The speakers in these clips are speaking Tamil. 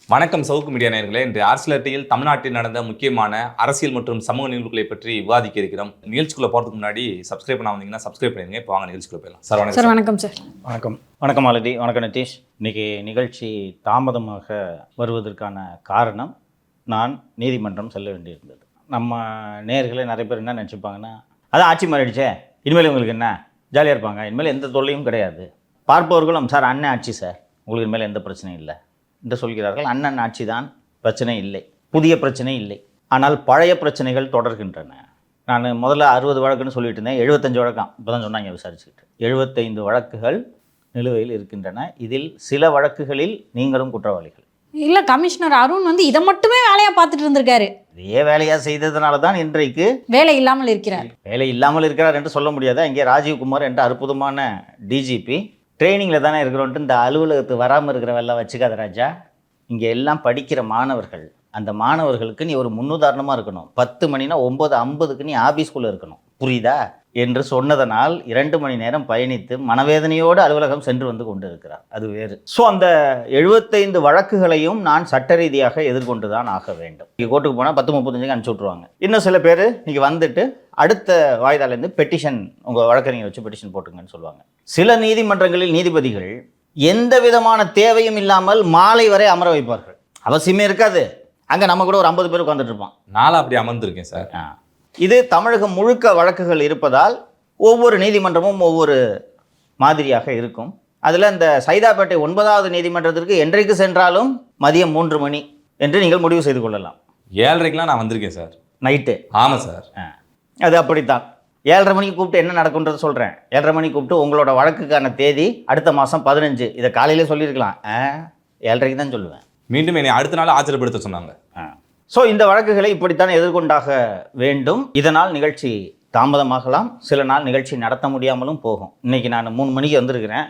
வணக்கம் சவுக்கு மீடியா நேயர்களே. இன்று அரசியல் தமிழ்நாட்டில் நடந்த முக்கியமான அரசியல் மற்றும் சமூக நிகழ்வுகளை பற்றி விவாதிக்க இருக்கிறோம். நிகழ்ச்சிக்குள்ள போறதுக்கு முன்னாடி சப்ஸ்கிரைப் பண்ண வந்தீங்கன்னா சப்ஸ்கிரைப் பண்ணிருங்க. இப்போ வாங்க நிகழ்ச்சிக்குள்ள போயிடலாம். சார் வணக்கம். சார் வணக்கம். சார் வணக்கம் மாலதி. வணக்கம் நிதிஷ். இன்னைக்கு நிகழ்ச்சி தாமதமாக வருவதற்கான காரணம், நான் நீதிமன்றம் செல்ல வேண்டியிருந்தது. நம்ம நேயர்களே நிறைய பேர் என்ன நினச்சிப்பாங்கன்னா, அதான் ஆட்சி மாறிடுச்சே, இனிமேல் உங்களுக்கு என்ன ஜாலியாக இருப்பாங்க, இனிமேல் எந்த தொல்லையும் கிடையாது. பார்ப்பவர்களும் சார் அண்ணன் ஆட்சி சார், உங்களுக்கு இனிமேல் எந்த பிரச்சனையும் இல்லை என்று சொல்கிறார்கள். அண்ணன் ஆட்சி தான், பிரச்சனை இல்லை, புதிய பிரச்சனை இல்லை. ஆனால் பழைய பிரச்சனைகள் தொடர்கின்றன. நான் முதல்ல 60 வழக்குன்னு சொல்லிட்டு இருந்தேன். 75 வழக்கம் இப்போ தான் சொன்னாங்க விசாரிச்சுக்கிட்டு. 75 வழக்குகள் நிலுவையில் இருக்கின்றன. இதில் சில வழக்குகளில் நீங்களும் குற்றவாளிகள். இல்லை, கமிஷனர் அருண் வந்து இதை மட்டுமே வேலையாக பார்த்துட்டு இருந்திருக்காரு. இதே வேலையாக செய்ததுனால தான் இன்றைக்கு வேலை இல்லாமல் இருக்கிறார். வேலை இல்லாமல் இருக்கிறார் என்று சொல்ல முடியாது. இங்கே ராஜீவ்குமார் என்ற அற்புதமான டிஜிபி ட்ரைனிங்கில் தானே இருக்கிறோன்ட்டு இந்த அலுவலகத்துக்கு வராமல் இருக்கிறவெல்லாம் வச்சுக்காத ராஜா. இங்கே எல்லாம் படிக்கிற மாணவர்கள், அந்த மாணவர்களுக்கு நீ ஒரு முன்னுதாரணமாக இருக்கணும். 10 மணினா 9:50க்கு நீ ஆஃபீஸ்குள்ளே இருக்கணும், புரியுதா என்று சொன்னதனால் 2 மணி நேரம் பயணித்து மனவேதனையோடு அலுவலகம் சென்று வந்து கொண்டு இருக்கிறார். அது வேறு. ஸோ அந்த 75 வழக்குகளையும் நான் சட்ட ரீதியாக எதிர்கொண்டு தான் ஆக வேண்டும். இங்கே கோர்ட்டுக்கு போனால் 10:35க்கு அனுப்பிச்சி விட்ருவாங்க. இன்னும் சில பேர் இங்கே வந்துட்டு அடுத்த வாய்தாலேருந்து பெட்டிஷன், உங்கள் வழக்கறிஞர் வச்சு பெட்டிஷன் போட்டுங்கன்னு சொல்லுவாங்க. சில நீதிமன்றங்களில் நீதிபதிகள் எந்த விதமான தேவையும் இல்லாமல் மாலை வரை அமர வைப்பார்கள். அவசியமே இருக்காது. அங்கே நம்ம கூட ஒரு 50 பேர் உட்காந்துட்டு இருப்பான். நானும் அப்படி அமர்ந்திருக்கேன் சார். இது தமிழகம் முழுக்க வழக்குகள் இருப்பதால் ஒவ்வொரு நீதிமன்றமும் ஒவ்வொரு மாதிரியாக இருக்கும். அதில் இந்த சைதாப்பேட்டை 9வது நீதிமன்றத்திற்கு என்றைக்கு சென்றாலும் மதியம் 3 மணி என்று நீங்கள் முடிவு செய்து கொள்ளலாம். 7:30க்கெலாம் நான் வந்திருக்கேன் சார், நைட்டு. ஆமாம் சார். அது அப்படித்தான். 7:30 மணிக்கு கூப்பிட்டு என்ன நடக்கும்ன்றது சொல்கிறேன். 7:30 மணிக்கு கூப்பிட்டு உங்களோட வழக்குக்கான தேதி அடுத்த மாதம் 15, இதை காலையிலே சொல்லியிருக்கலாம். 7:30க்கு தான் சொல்லுவேன். மீண்டும் என்னை அடுத்த நாள் ஆச்சரியப்படுத்த சொன்னாங்க. ஸோ இந்த வழக்குகளை இப்படித்தான் எதிர்கொண்டாக வேண்டும். இதனால் நிகழ்ச்சி தாமதமாகலாம், சில நாள் நிகழ்ச்சி நடத்த முடியாமலும் போகும். இன்றைக்கி நான் 3 மணிக்கு வந்திருக்கிறேன்.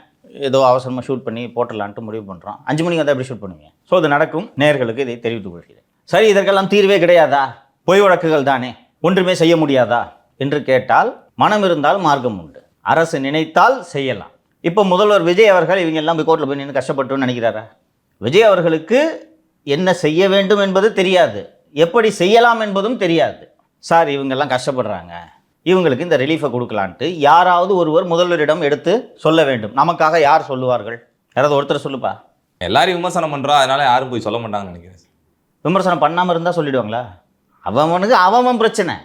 ஏதோ அவசரமாக ஷூட் பண்ணி போட்டலான்ட்டு முடிவு பண்ணுறோம். 5 மணிக்கு வந்தால் எப்படி ஷூட் பண்ணுவீங்க? ஸோ இது நடக்கும். நேயர்களுக்கு இதை தெரிவித்துக் கொள்கிறேன். சரி, இதற்கெல்லாம் தீர்வே கிடையாதா? பொய் வழக்குகள் தானே, ஒன்றுமே செய்ய முடியாதா என்று கேட்டால், மனம் இருந்தால் மார்க்கம் உண்டு. அரசு நினைத்தால் செய்யலாம். இப்போ முதல்வர் விஜய் அவர்கள் இவங்க எல்லாம் போய் கோர்ட்டில் போய் நின்று கஷ்டப்பட்டுன்னு நினைக்கிறாரா? விஜய் அவர்களுக்கு என்ன செய்ய வேண்டும் என்பது தெரியாது, எப்படி செய்யலாம் என்பதும் தெரியாது. சார் இவங்கெல்லாம் கஷ்டப்படுறாங்க, இவங்களுக்கு இந்த ரிலீஃபை கொடுக்கலான்ட்டு யாராவது ஒருவர் முதல்வரிடம் எடுத்து சொல்ல வேண்டும். நமக்காக யார் சொல்லுவார்கள்? யாராவது ஒருத்தர் சொல்லுப்பா. எல்லாரும் விமர்சனம் பண்ணுறோம், அதனால யாரும் போய் சொல்ல மாட்டாங்கன்னு நினைக்கிறேன். விமர்சனம் பண்ணாமல் இருந்தால் சொல்லிவிடுவாங்களா? அவனுக்கு அவன் பிரச்சனை.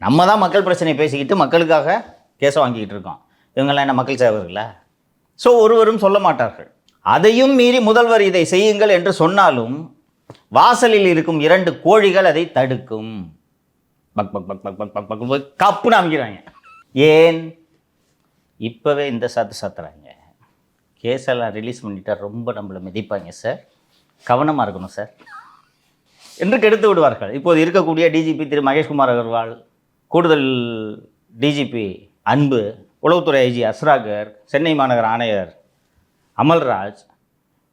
நம்ம தான் மக்கள் பிரச்சனையை பேசிக்கிட்டு மக்களுக்காக கேஸை வாங்கிக்கிட்டு இருக்கோம். இவங்கெல்லாம் என்ன மக்கள் சேவர்களா? ஸோ ஒருவரும் சொல்ல மாட்டார்கள். அதையும் மீறி முதல்வர் இதை செய்யுங்கள் என்று சொன்னாலும் வாசலில் இருக்கும் 2 கோழிகள் அதை தடுக்கும். Buck buck buck buck buck buck buck கப்புன்னு அமைக்கிறாங்க. ஏன் இப்போவே இந்த சத்துறாங்க? கேஸெல்லாம் ரிலீஸ் பண்ணிட்டா ரொம்ப நம்மளை மிதிப்பாங்க சார், கவனமாக இருக்கணும் சார் என்று கெடுத்து விடுவார்கள். இப்போது இருக்கக்கூடிய டிஜிபி திரு மகேஷ்குமார் அகர்வால், கூடுதல் டிஜிபி அன்பு, உளவுத்துறை ஐஜி அஸ்ராகர், சென்னை மாநகர ஆணையர் அமல்ராஜ்,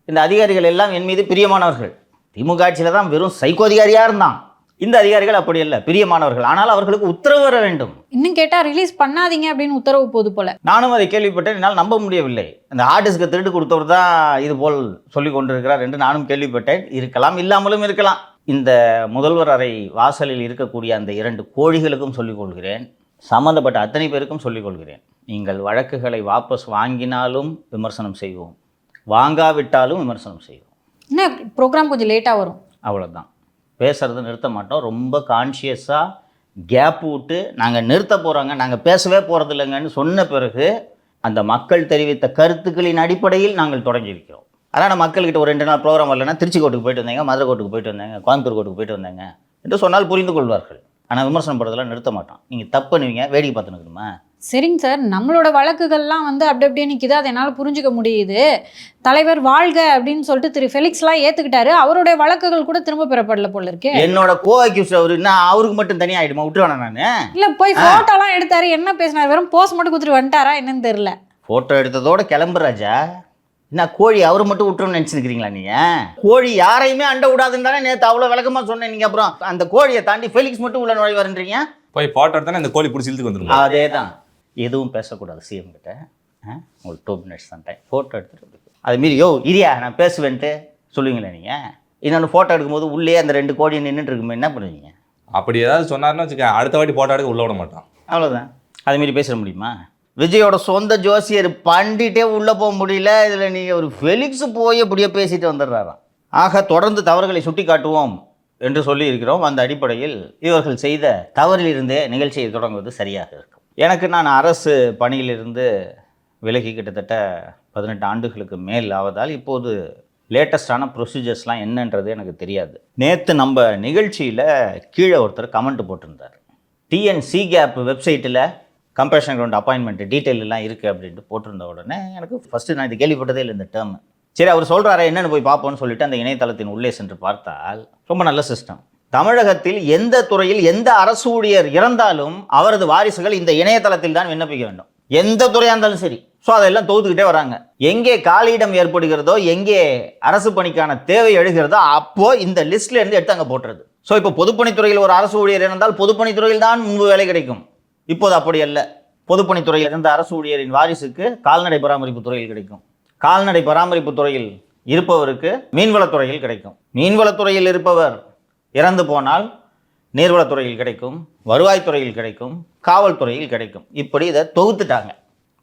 இந்த அதிகாரிகள் எல்லாம் என் மீது பிரியமானவர்கள். திமுக ஆட்சியில் தான் வெறும் சைக்கோ அதிகாரியாக இருந்தான். இந்த அதிகாரிகள் அப்படி இல்லை, பிரியமானவர்கள். ஆனால் அவர்களுக்கு உத்தரவு வர வேண்டும். இன்னும் கேட்டால் ரிலீஸ் பண்ணாதீங்க அப்படின்னு உத்தரவு போது போல. நானும் அதை கேள்விப்பட்டேன். என்னால் நம்ப முடியவில்லை. அந்த ஆர்டிஸ்க்கு திருட்டு கொடுத்தவர் தான் இது போல் சொல்லி கொண்டிருக்கிறார் என்று நானும் கேள்விப்பட்டேன். இருக்கலாம், இல்லாமலும் இருக்கலாம். இந்த முதல்வர் அறை வாசலில் இருக்கக்கூடிய அந்த 2 கோழிகளுக்கும் சொல்லிக் கொள்கிறேன், சம்மந்தப்பட்ட அத்தனை பேருக்கும் சொல்லிக் கொள்கிறேன். நீங்கள் வழக்குகளை வாபஸ் வாங்கினாலும் விமர்சனம் செய்வோம், வாங்காவிட்டாலும் விமர்சனம் செய்வோம். என்ன ப்ரோக்ராம் கொஞ்சம் லேட்டாக வரும், அவ்வளோதான். பேசுறது நிறுத்த மாட்டோம். ரொம்ப கான்ஷியஸாக கேப் விட்டு நாங்கள் நிறுத்த போகிறாங்க, நாங்கள் பேசவே போகிறது இல்லைங்கன்னு சொன்ன பிறகு அந்த மக்கள் தெரிவித்த கருத்துக்களின் அடிப்படையில் நாங்கள் தொடங்கியிருக்கிறோம். அதனால் மக்கள்கிட்ட ஒரு 2 நாள் ப்ரோக்ராம் வரலன்னா திருச்சி கோர்ட்டுக்கு போயிட்டு வந்தாங்க, மதுரை கோர்ட்டுக்கு போயிட்டு வந்தாங்க, கோயம்புத்தூர் கோர்ட்டுக்கு போயிட்டு வந்தாங்க என்று சொன்னால் புரிந்து கொள்வார்கள். ஆனால் விமர்சனம் பண்ணுறதெல்லாம் நிறுத்த மாட்டோம். நீங்கள் தப்பு பண்ணுவீங்க, வேடிக்கை பார்த்துக்கணுமா? சரிங்க சார், நம்மளோட வழக்குகள்லாம் வந்து அப்படியே நிற்கிது, அதை என்னால் புரிஞ்சுக்க முடியுது. தலைவர் வாழ்க அப்படின்னு சொல்லிட்டு திரு ஃபெலிக்ஸ்லாம் ஏற்றுக்கிட்டாரு, அவருடைய வழக்குகள் கூட திரும்ப பெறப்படல போல இருக்கு. என்னோட கோ அக்யூஸ்ட் அவர் என்ன அவருக்கு மட்டும் தனியாக ஆகிடுமா? விட்டுருவானா? நான் இல்லை, போய் ஃபோட்டோலாம் எடுத்தாரு, என்ன பேசினார்? வெறும் போஸ்ட் மட்டும் கொடுத்துட்டு வந்துட்டாரா என்னன்னு தெரியல. ஃபோட்டோ எடுத்ததோட கிளம்பு ராஜா. என்ன கோழி அவர் மட்டும் விட்டுருன்னு நினச்சிருக்கிறீங்களா? நீங்கள் கோழி யாரையுமே அண்ட விடாதுன்னு தானே நேற்று அவ்வளோ விளக்கமாக சொன்னேன். நீங்கள் அப்புறம் அந்த கோழியை தாண்டி ஃபெலிக்ஸ் மட்டும் உள்ள நுழைவாருன்றீங்க. போய் ஃபோட்டோ எடுத்தானே அந்த கோழி பிடிச்சி இழுத்துக்கு வந்துடும். அதே தான். எதுவும் பேசக்கூடாது சிஎம் கிட்ட. உங்களுக்கு 2 மினிட்ஸ் தான் டைம். ஃபோட்டோ எடுத்துகிட்டு அது மீறி யோ இரியா நான் பேசுவேன்ட்டு சொல்லுவீங்களே நீங்கள். இன்னொன்று ஃபோட்டோ எடுக்கும்போது உள்ளே அந்த 2 கோடி நின்றுட்டு இருக்குமே என்ன பண்ணுவீங்க? அப்படி ஏதாவது சொன்னாருன்னு வச்சுக்க, அடுத்த வாட்டி போட்டோ எடுக்க உள்ள விட மாட்டான். அவ்வளோதான். அதுமாரி பேச முடியுமா? விஜயோட சொந்த ஜோசியர் பண்டிட்டே உள்ளே போக முடியல, இதில் நீங்கள் ஒரு ஃபெலிக்ஸ் போய் அப்படியே பேசிட்டு வந்துடுறாராம். ஆக தொடர்ந்து தவறுகளை சுட்டி காட்டுவோம் என்று சொல்லி இருக்கிறோம். அந்த அடிப்படையில் இவர்கள் செய்த தவறிலிருந்தே நிகழ்ச்சியை தொடங்குவது சரியாக இருக்கும். நான் அரசு பணியிலிருந்து விலகி கிட்டத்தட்ட 18 ஆண்டுகளுக்கு மேல் ஆவதால் இப்போது லேட்டஸ்டான ப்ரொசீஜர்ஸ்லாம் என்னன்றது எனக்கு தெரியாது. நேற்று நம்ம நிகழ்ச்சியில் கீழே ஒருத்தர் கமெண்ட் போட்டிருந்தார். டிஎன்சி கேப் வெப்சைட்டில் கம்பேஷன் கிரவுண்ட் அப்பாயின்மெண்ட் டீட்டெயில் எல்லாம் இருக்குது அப்படின்ட்டு போட்டிருந்த உடனே எனக்கு ஃபஸ்ட்டு நான் இது கேள்விப்பட்டதே இல்லை இந்த டேர்ம். சரி, அவர் சொல்கிறாரு என்னென்னு போய் பார்ப்போம்னு சொல்லிட்டு அந்த இணையதளத்தின் உள்ளே சென்று பார்த்தால் ரொம்ப நல்ல சிஸ்டம். தமிழகத்தில் எந்த துறையில் எந்த அரசு ஊழியர் இறந்தாலும் அவரது வாரிசுகள் இந்த இணையதளத்தில் தான் விண்ணப்பிக்க வேண்டும், எந்த துறையாக இருந்தாலும் சரி. ஸோ அதெல்லாம் தொகுத்துக்கிட்டே வராங்க. எங்கே காலியிடம் ஏற்படுகிறதோ, எங்கே அரசு பணிக்கான தேவை எழுகிறதோ அப்போது இந்த லிஸ்ட்ல இருந்து எடுத்து அங்கே போட்டுறது. ஸோ இப்போ பொதுப்பணித்துறையில் ஒரு அரசு ஊழியர் இருந்தால் பொதுப்பணித்துறையில் தான் முன்பு வேலை கிடைக்கும். இப்போது அப்படி அல்ல. பொதுப்பணித்துறையில் இருந்த அரசு ஊழியரின் வாரிசுக்கு கால்நடை பராமரிப்பு துறையில் கிடைக்கும், கால்நடை பராமரிப்பு துறையில் இருப்பவருக்கு மீன்வளத்துறையில் கிடைக்கும், மீன்வளத்துறையில் இருப்பவர் இறந்து போனால் நீர்வளத்துறையில் கிடைக்கும், வருவாய்த்துறையில் கிடைக்கும், காவல்துறையில் கிடைக்கும். இப்படி இதை தொகுத்துட்டாங்க.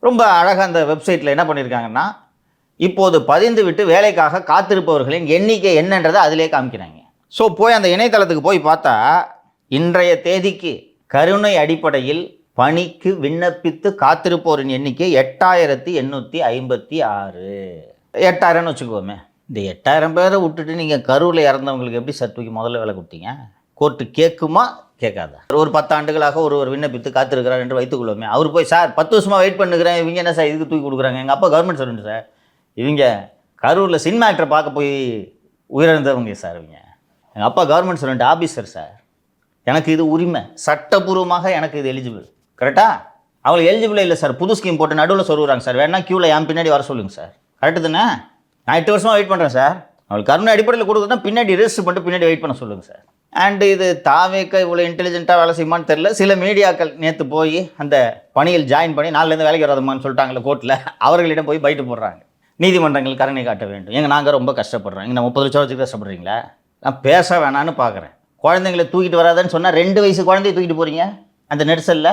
ரொம்ப அழகாக அந்த வெப்சைட்டில் என்ன பண்ணியிருக்காங்கன்னா, இப்போது பதிந்து விட்டு வேலைக்காக காத்திருப்பவர்களின் எண்ணிக்கை என்னன்றதை அதிலே காமிக்கிறாங்க. ஸோ போய் அந்த இணையதளத்துக்கு போய் பார்த்தா இன்றைய தேதிக்கு கருணை அடிப்படையில் பணிக்கு விண்ணப்பித்து காத்திருப்போரின் எண்ணிக்கை 8856. 8000ன்னு வச்சுக்கோமே. இந்த 8000 பேரை விட்டுட்டு நீங்கள் கரூரில் இறந்தவங்களுக்கு எப்படி சார் தூக்கி முதல்ல வேலை கொடுத்தீங்க? கோர்ட்டு கேட்குமா கேட்காதா? ஒரு 10 ஆண்டுகளாக ஒருவர் விண்ணப்பித்து காத்திருக்கிறார் என்று வைத்துக்கொள்வோமே. அவர் போய் சார் 10 வருஷமாக வெயிட் பண்ணுகிறேன், இவங்க என்ன சார் இதுக்கு தூக்கி கொடுக்குறாங்க? எங்கள் அப்பா கவர்மெண்ட் சர்வெண்ட் சார், இவங்க கரூரில் சினிமா ஆக்டரை பார்க்க போய் உயிரிழந்தவங்க சார், இவங்க எங்கள் அப்பா கவர்மெண்ட் சர்வெண்ட் ஆஃபீஸர் சார், எனக்கு இது உரிமை, சட்டப்பூர்வமாக எனக்கு இது எலிஜிபிள். கரெக்டாக அவங்களுக்கு எலிஜிபிள் இல்லை சார், புது ஸ்கீம் போட்டு நடுவில் சொல்லுறாங்க சார், வேணா க்யூவில் என் பின்னாடி வர சொல்லுங்கள் சார். கரெக்டு தானே? நான் 8 வருஷமாக வெயிட் பண்ணுறேன் சார், அவங்களுக்கு கருணை அடிப்படையில் கொடுக்குறதுனா பின்னாடி ரெஜிஸ்டர் பண்ணிட்டு பின்னாடி வெயிட் பண்ண சொல்லுங்கள் சார். அண்டு இது தாவேக்க இவ்வளோ இன்டெலிஜென்ட்டாக வேலை செய்யுமான்னு தெரில. சில மீடியாக்கள் நேற்று போய் அந்த பணியில் ஜாயின் பண்ணி நாளிலேருந்து வேலைக்கு வராதமான்னு சொல்லிட்டாங்களே கோர்ட்டில், அவர்களிடம் போய் பைட்டு போடுறாங்க. நீதிமன்றங்கள் கருணை காட்ட வேண்டும். நாங்கள் ரொம்ப கஷ்டப்படுறோம், இங்கே 30 லட்சம் வச்சுக்கு கஷ்டப்படுறீங்களா? நான் பேச வேணான்னு பார்க்குறேன். குழந்தைங்களை தூக்கிட்டு வராதுன்னு சொன்னால் 2 வயசு குழந்தைய தூக்கிட்டு போகிறீங்க. அந்த நெரிசலில்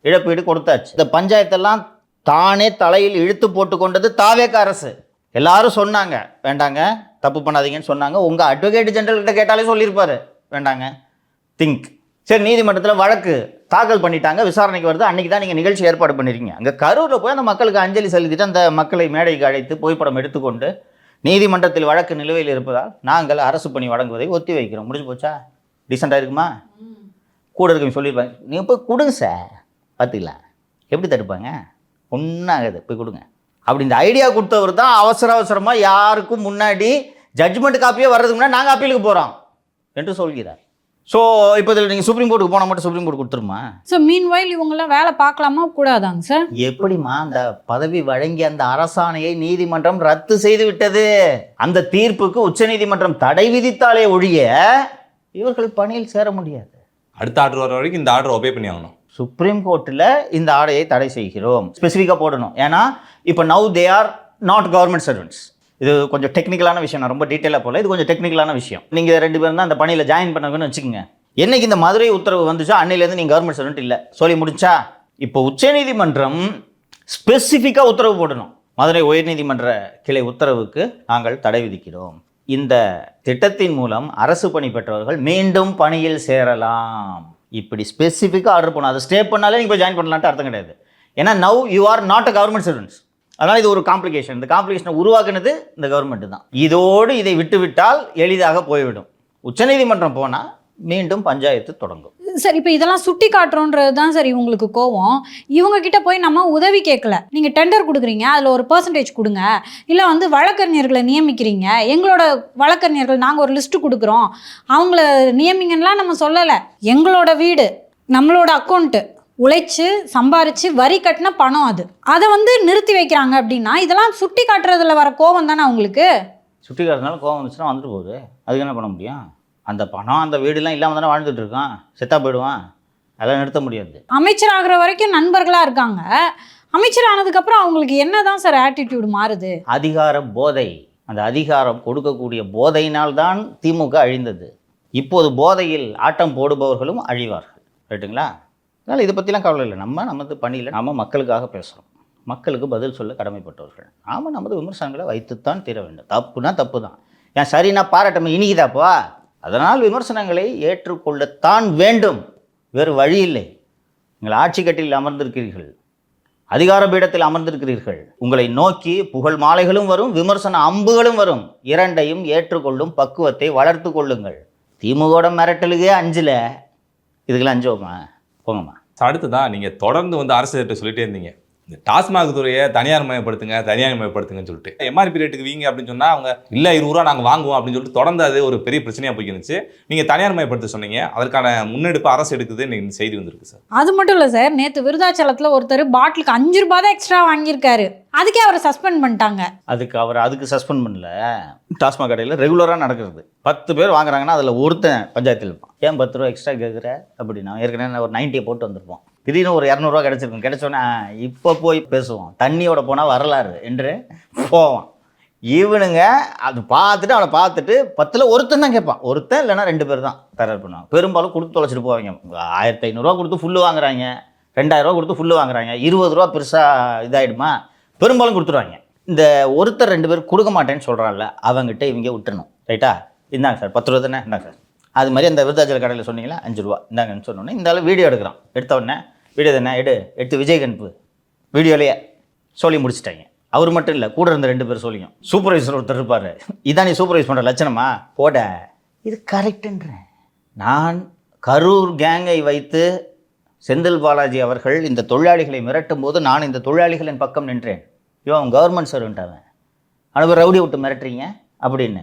இழப்பீடு கொடுத்தாச்சு. இந்த பஞ்சாயத்தெல்லாம் தானே தலையில் இழுத்து போட்டு கொண்டது தாவேக்க அரசு. எல்லாரும் சொன்னாங்க வேண்டாங்க தப்பு பண்ணாதீங்கன்னு சொன்னாங்க. உங்கள் அட்வொகேட் ஜெனரல்கிட்ட கேட்டாலே சொல்லியிருப்பாரு வேண்டாங்க திங்க். சரி, நீதிமன்றத்தில் வழக்கு தாக்கல் பண்ணிட்டாங்க, விசாரணைக்கு வருது. அன்றைக்கி தான் நீங்கள் நிகழ்ச்சி ஏற்பாடு பண்ணியிருக்கீங்க. அங்கே கரூரில் போய் அந்த மக்களுக்கு அஞ்சலி செலுத்திட்டு அந்த மக்களை மேடைக்கு அழைத்து புகைப்படம் எடுத்துக்கொண்டு நீதிமன்றத்தில் வழக்கு நிலுவையில் இருப்பதால் நாங்கள் அரசு பணி வழங்குவதை ஒத்தி வைக்கிறோம். முடிஞ்சு போச்சா? டீசெண்டாக இருக்குமா? கூட இருக்கவங்க சொல்லியிருப்பாங்க, நீங்கள் போய் கொடுங்க சார் பார்த்துக்கலாம். எப்படி தடுப்பாங்க? ஒன்றாகுது, போய் கொடுங்க அப்படி இந்த ஐடியா கொடுத்தவர் தான் அவசரமாக யாருக்கும் முன்னாடி ஜட்ஜ்மெண்ட் காப்பியே வர்றதுக்கு முன்னாடி நாங்கள் அப்பீலுக்கு போகிறோம் என்று சொல்கிறார். ஸோ இப்போ இதில் நீங்கள் சுப்ரீம் கோர்ட்டுக்கு போனால் மட்டும் சுப்ரீம் கோர்ட் கொடுத்துருமா? ஸோ மீன்வைல் இவங்கெல்லாம் வேலை பார்க்கலாமா கூடாதாங்க சார்? எப்படிமா அந்த பதவி வழங்கிய அந்த அரசாணையை நீதிமன்றம் ரத்து செய்து விட்டது. அந்த தீர்ப்புக்கு உச்சநீதிமன்றம் தடை விதித்தாலே ஒழிய இவர்கள் பணியில் சேர முடியாது. அடுத்த ஆர்டர் வர வரைக்கும் இந்த ஆர்டர் ஒபே பண்ணி ஆகணும். சுப்ரீம் கோர்ட்டில் இந்த ஆணையை தடை செய்கிறோம் ஸ்பெசிஃபிக்காக போடணும். ஏன்னா இப்போ now they are not government servants. இது கொஞ்சம் டெக்னிக்கலான விஷயம், நான் ரொம்ப டீட்டெயிலாக போகல, இது கொஞ்சம் டெக்னிக்கலான விஷயம். நீங்கள் 2 பேரும் தான் அந்த பணியில் ஜாயின் பண்ணணும்னு வச்சுக்கோங்க. என்னைக்கு இந்த மதுரை உத்தரவு வந்துச்சோ அன்னையிலேருந்து நீங்கள் கவர்மெண்ட் சர்வெண்ட் இல்லை சொல்லி முடிச்சா. இப்போ உச்சநீதிமன்றம் ஸ்பெசிஃபிக்காக உத்தரவு போடணும். மதுரை உயர்நீதிமன்ற கிளை உத்தரவுக்கு நாங்கள் தடை விதிக்கிறோம். இந்த திட்டத்தின் மூலம் அரசு பணி பெற்றவர்கள் மீண்டும் பணியில் சேரலாம். இப்படி ஸ்பெசிஃபிக்காக ஆர்டர் பண்ணணும். அதை ஸ்டே பண்ணாலே நீங்கள் போய் ஜாயின் பண்ணலான்ட்டு அர்த்தம் கிடையாது. ஏன்னா now you are not a government servants. அதனால் இது ஒரு காம்ப்ளிகேஷன். இந்த காம்ப்ளிகேஷனை உருவாக்குனது இந்த கவர்மெண்ட் தான். இதோடு இதை விட்டுவிட்டால் எளிதாக போய்விடும். உச்சநீதிமன்றம் போனால் மீண்டும் பஞ்சாயத்து தொடங்கும். சார், இப்போ இதெல்லாம் சுட்டி காட்டுறோன்றது தான் சார் இவங்களுக்கு கோவம். இவங்க கிட்ட போய் நம்ம உதவி கேட்கல. நீங்கள் டெண்டர் கொடுக்குறீங்க, அதில் ஒரு பர்சன்டேஜ் கொடுங்க, இல்லை வந்து வழக்கறிஞர்களை நியமிக்கிறீங்க, எங்களோட வழக்கறிஞர்கள் நாங்கள் ஒரு லிஸ்ட்டு கொடுக்குறோம், அவங்கள நியமிங்கன்னெலாம் நம்ம சொல்லலை. எங்களோட வீடு, நம்மளோட அக்கௌண்ட்டு, உழைச்சி சம்பாரித்து வரி கட்டின பணம், அதை வந்து நிறுத்தி வைக்கிறாங்க அப்படின்னா இதெல்லாம் சுட்டி காட்டுறதுல வர கோவம் தானே அவங்களுக்கு? சுட்டி காட்டுறதுனால கோவம் வந்துச்சுன்னா வந்துட்டு போகுது. அதுக்கு என்ன பண்ண முடியும்? அந்த பணம் அந்த வீடுலாம் இல்லாமல் தானே வாழ்ந்துட்டு இருக்கான், செத்தா போயிடுவான், அதெல்லாம் நிறுத்த முடியாது. அமைச்சர் ஆகிற வரைக்கும் நண்பர்களாக இருக்காங்க. அமைச்சர் ஆனதுக்கப்புறம் அவங்களுக்கு என்ன தான் சார் ஆட்டிடியூடு மாறுது? அதிகார போதை. அந்த அதிகாரம் கொடுக்கக்கூடிய போதையினால்தான் திமுக அழிந்தது. இப்போது போதையில் ஆட்டம் போடுபவர்களும் அழிவார்கள். ரைட்டுங்களா? அதனால் இதை பற்றிலாம் கவலை இல்லை. நமது பணியில் நாம் மக்களுக்காக பேசுகிறோம். மக்களுக்கு பதில் சொல்ல கடமைப்பட்டவர்கள். நாம் நமது விமர்சனங்களை வைத்துத்தான் தீர வேண்டும். தப்புனா தப்பு தான். ஏன் சரினா பாராட்டம் இனிக்குதாப்பா? அதனால் விமர்சனங்களை ஏற்றுக்கொள்ளத்தான் வேண்டும். வேறு வழி இல்லை. நீங்கள் ஆட்சி கட்டில் அமர்ந்திருக்கிறீர்கள், அதிகார பீடத்தில் அமர்ந்திருக்கிறீர்கள். உங்களை நோக்கி புகழ் மாலைகளும் வரும், விமர்சன அம்புகளும் வரும். இரண்டையும் ஏற்றுக்கொள்ளும் பக்குவத்தை வளர்த்து கொள்ளுங்கள். திமுக மிரட்டலுக்கே அஞ்சல, இதுக்கெல்லாம் அஞ்சோமா? போங்கம்மா. அடுத்துதான் நீங்கள் தொடர்ந்து வந்து அரசு சொல்லிட்டே இருந்தீங்க, இந்த டாஸ்மாக் துறையை தனியார் மயப்படுத்துங்கன்னு சொல்லிட்டு எம்ஆர்பி ரேட்டுக்கு வீங்க அப்படின்னு சொன்னால் அவங்க இல்லை 20 ரூபா நாங்கள் வாங்குவோம் அப்படின்னு சொல்லிட்டு தொடர்ந்து அது ஒரு பெரிய பிரச்சனையாக போய்க்கிருந்துச்சு. நீங்கள் தனியார் மயப்படுத்த சொன்னீங்க, அதற்கான முன்னெடுப்பு அரசு எடுக்குது இன்னைக்கு செய்தி வந்திருக்கு சார். அது மட்டும் இல்லை சார், நேற்று விருதாச்சலத்தில் ஒருத்தர் பாட்டிலுக்கு 5 ரூபா தான் எக்ஸ்ட்ரா வாங்கியிருக்காரு. அதுக்கே அவரை சஸ்பெண்ட் பண்ணிட்டாங்க. அதுக்கு சஸ்பெண்ட் பண்ணல. டாஸ்மாக் கடையில் ரெகுலராக நடக்கிறது. 10 பேர் வாங்குறாங்கன்னா அதில் ஒருத்தன் பஞ்சாயத்தில் இருப்பான். ஏன் 10 ரூபா எக்ஸ்ட்ரா கேட்குற அப்படின்னா, ஏற்கனவே ஒரு 90 போட்டு வந்திருப்போம். திடீர்னு ஒரு 200 ரூபா கிடச்சிருக்கும். கிடைச்சோன்னே இப்போ போய் பேசுவோம், தண்ணியோட போனால் வரலாறு என்று போவான். இவனுங்க அது பார்த்துட்டு அவனை பார்த்துட்டு 10ல் ஒருத்தன் தான் கேட்பான். ஒருத்தன் இல்லைன்னா 2 பேர் தான் தயார் பண்ணுவாங்க. பெரும்பாலும் கொடுத்து தொலைச்சிட்டு போவாங்க. 1500 ரூபா கொடுத்து ஃபுல்லு வாங்குறாங்க, 2000 ரூபா கொடுத்து ஃபுல்லு வாங்குறாங்க. 20 ரூபா பெருசாக இதாகிடுமா? பெரும்பாலும் கொடுத்துருவாங்க. இந்த ஒருத்தர் 2 பேர் கொடுக்க மாட்டேன்னு சொல்கிறான்ல, அவங்ககிட்ட இவங்க விட்டுறணும். ரைட்டா? இந்தாங்க சார் 10 ரூபா தானே, இந்தாங்க சார். அது மாதிரி அந்த விருதாச்சல கடையில் சொன்னீங்களா 5 ரூபா இந்தாங்கன்னு சொன்னோன்னே இந்த ஆள் வீடியோ எடுக்கிறான். எடுத்த உடனே வீடியோ தானே எடுத்து விஜய் கண்பு வீடியோலேயே சொல்லி முடிச்சிட்டாங்க. அவர் மட்டும் இல்லை, கூட இருந்த 2 பேர் சொல்லியும். சூப்பர்வைசர் ஒருத்தர் இருப்பார். இதான் நீ சூப்பர்வைஸ் பண்ணுற லட்சணமா? போட. இது கரெக்டுன்றேன். நான் கரூர் கேங்கை வைத்து செந்தில் பாலாஜி அவர்கள் இந்த தொழிலாளிகளை மிரட்டும் போது நான் இந்த தொழிலாளிகளின் பக்கம் நின்றேன். இவன் கவர்மெண்ட் சர்வெண்ட்டாவன், ஆனால் ரவுடி விட்டு மிரட்டுறீங்க அப்படின்னு.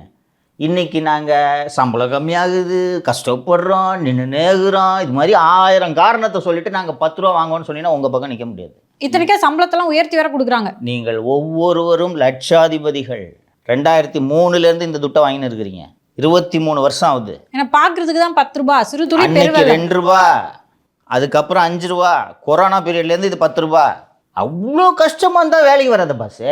இன்றைக்கி நாங்கள் சம்பளம் கம்மியாகுது, கஷ்டப்படுறோம், நின்று நேகுறோம், இது மாதிரி 1000 காரணத்தை சொல்லிவிட்டு நாங்கள் 10 ரூபா வாங்குவோன்னு சொன்னீங்கன்னா உங்கள் பக்கம் நிற்க முடியாது. இத்தனைக்கே சம்பளத்தெல்லாம் உயர்த்தி வேற கொடுக்குறாங்க. நீங்கள் ஒவ்வொருவரும் லட்சாதிபதிகள். 2003 இந்த துட்டை வாங்கின்னு இருக்கிறீங்க. 23 வருஷம் ஆகுது. ஏன்னா பார்க்கறதுக்கு தான் 10 ரூபா, சிறு துளி அன்னைக்கு 2 ரூபா, அதுக்கப்புறம் 5 ரூபா, கொரோனா பீரியட்லேருந்து இது 10 ரூபா. அவ்வளோ கஷ்டமாக இருந்தால் வேலைக்கு வராத பாஸு.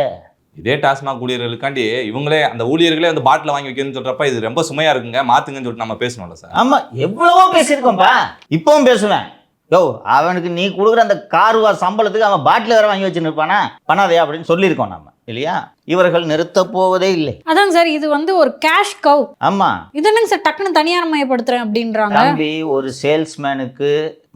இதே டாஸ்மாக் ஊழியர்களுக்காண்டி இவங்களே அந்த ஊழியர்களே வந்து பாட்டில் வாங்கி வைக்கணும்னு சொல்கிறப்ப இது ரொம்ப சுமையாக இருக்குங்க, மாற்றுங்கன்னு சொல்லிட்டு நம்ம பேசணும்ல சார். ஆமாம், எவ்வளவோ பேசியிருக்கோம்ப்பா, இப்பவும் பேசுவேன். அவனுக்கு நீ கொடுக்குற அந்த கார்வா சம்பளத்துக்கு அவன் பாட்டில் வேற வாங்கி வச்சுன்னு இருப்பானா, பண்ணாதே அப்படின்னு சொல்லியிருக்கோம் நம்ம இல்லையா? இவர்கள் நிறுத்த போவதே இல்லை. அதாங்க சார், இது வந்து ஒரு கேஷ் கவ். ஆமா, இது என்னங்க சார் டக்குன்னு தனியார் மயப்படுத்துறேன் அப்படின்றாங்க. தம்பி, ஒரு சேல்ஸ்மேனுக்கு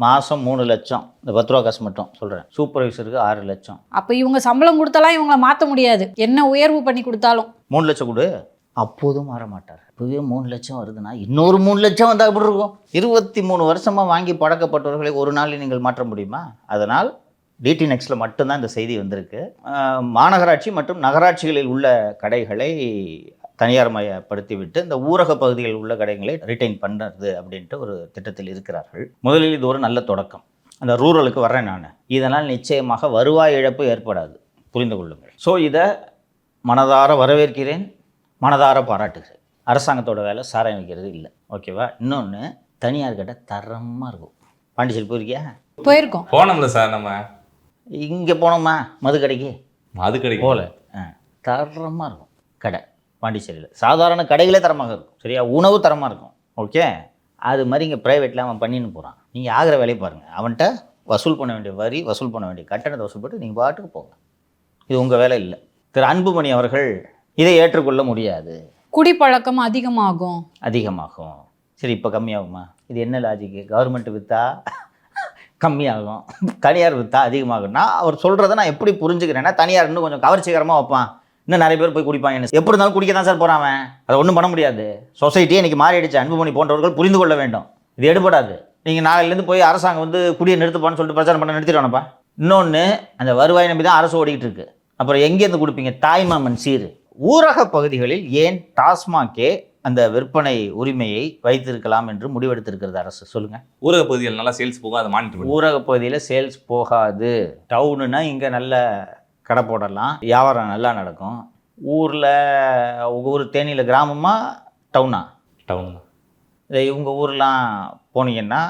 மாதம் 3 லட்சம், இந்த 10 ரூபா காசு மட்டும் சொல்கிறேன். சூப்பர்வைசருக்கு 6 லட்சம். அப்போ இவங்க சம்பளம் கொடுத்தாலாம் இவங்களை மாற்ற முடியாது, என்ன உயர்வு பண்ணி கொடுத்தாலும். 3 லட்சம் கொடு, அப்போதும் மாற மாட்டார். இப்போவே 3 லட்சம் வருதுன்னா இன்னொரு 3 லட்சம் வந்தால் எப்படி இருக்கும்? 23 வருஷமாக வாங்கி பழக்கப்பட்டவர்களை ஒரு நாளில் நீங்கள் மாற்ற முடியுமா? அதனால் டிடி நெக்ஸ்ட்டில் மட்டும்தான் இந்த செய்தி வந்திருக்கு. மாநகராட்சி மற்றும் நகராட்சிகளில் உள்ள கடைகளை தனியார் மயப்படுத்திவிட்டு இந்த ஊரக பகுதிகளில் உள்ள கடைகளை ரிட்டைன் பண்ணுறது அப்படின்ட்டு ஒரு திட்டத்தில் இருக்கிறார்கள். முதலில் இது ஒரு நல்ல தொடக்கம். அந்த ரூரலுக்கு வர்றேன் நான். இதனால் நிச்சயமாக வருவாய் இழப்பு ஏற்படாது, புரிந்து கொள்ளுங்கள். ஸோ இதை மனதார வரவேற்கிறேன், மனதார பாராட்டுகிறேன். அரசாங்கத்தோட வேலை சாராயம் வைக்கிறது இல்லை, ஓகேவா? இன்னொன்று, தனியார் கடை தரமாக இருக்கும். பாண்டிச்சேரி போயிருக்கியா? போயிருக்கோம். போனோம்ல சார், நம்ம இங்கே போனோமா மது கடைக்கு? மது கடைக்கு போல. தரமாக இருக்கும் கடை பாண்டிச்சேரியில். சாதாரண கடைகளே தரமாக இருக்கும், சரியா? உணவு தரமாக இருக்கும், ஓகே? அது மாதிரி இங்கே ப்ரைவேட்டில் அவன் பண்ணின்னு போகிறான். நீங்கள் ஆகிற வேலையை பாருங்கள். அவன்கிட்ட வசூல் பண்ண வேண்டிய வரி, வசூல் பண்ண வேண்டிய கட்டணத்தை வசூல் பண்ணிட்டு நீங்கள் பாட்டுக்கு போங்க. இது உங்கள் வேலை இல்லை. திரு அன்புமணி அவர்கள் இதை ஏற்றுக்கொள்ள முடியாது. குடிப்பழக்கம் அதிகமாகும். சரி, இப்போ கம்மியாகுமா? இது என்ன லாஜிக்கு? கவர்மெண்ட் விற்றா கம்மியாகும், தனியார் விற்றா அதிகமாகும்னா அவர் சொல்கிறத நான் எப்படி புரிஞ்சுக்கிறேன்னா, தனியார் இன்னும் கொஞ்சம் கவர்ச்சிகரமாக வைப்பான், இன்னும் நிறைய பேர் போய் குடிப்பாங்க. எப்படி இருந்தாலும் குடிக்க தான் சார் போகிறான். அதை ஒன்றும் பண்ண முடியாது. சொசைட்டியே இன்றைக்கி மாறிடுச்சு. அன்புமணி போன்றவர்கள் புரிந்து கொள்ள வேண்டும். இது எடுபடாது. நீங்கள் நாளையிலேருந்து போய் அரசாங்கம் வந்து குடியை நிறுத்துப்பான்னு சொல்லிட்டு பிரச்சாரம் பண்ண நிறுத்திடுவானப்பா. இன்னொன்று, அந்த வருவாய் நம்பி தான் அரசு ஓடிக்கிட்டு இருக்கு. அப்புறம் எங்கேருந்து கொடுப்பீங்க? தாய்மாமன் சீர். ஊரக பகுதிகளில் ஏன் டாஸ்மாகே அந்த விற்பனை உரிமையை வைத்திருக்கலாம் என்று முடிவெடுத்திருக்கிறது அரசு? சொல்லுங்க. ஊரக பகுதியில் நல்லா சேல்ஸ் போகும், அதை மானிட்டர். ஊரக பகுதியில் சேல்ஸ் போகாது. டவுனுன்னா இங்கே நல்ல கடை போடலாம், வியாபாரம் நல்லா நடக்கும். ஊரில் ஒரு தேனியில் கிராமமா டவுனா? டவுன். இவங்க ஊர்லாம் போனீங்கன்னா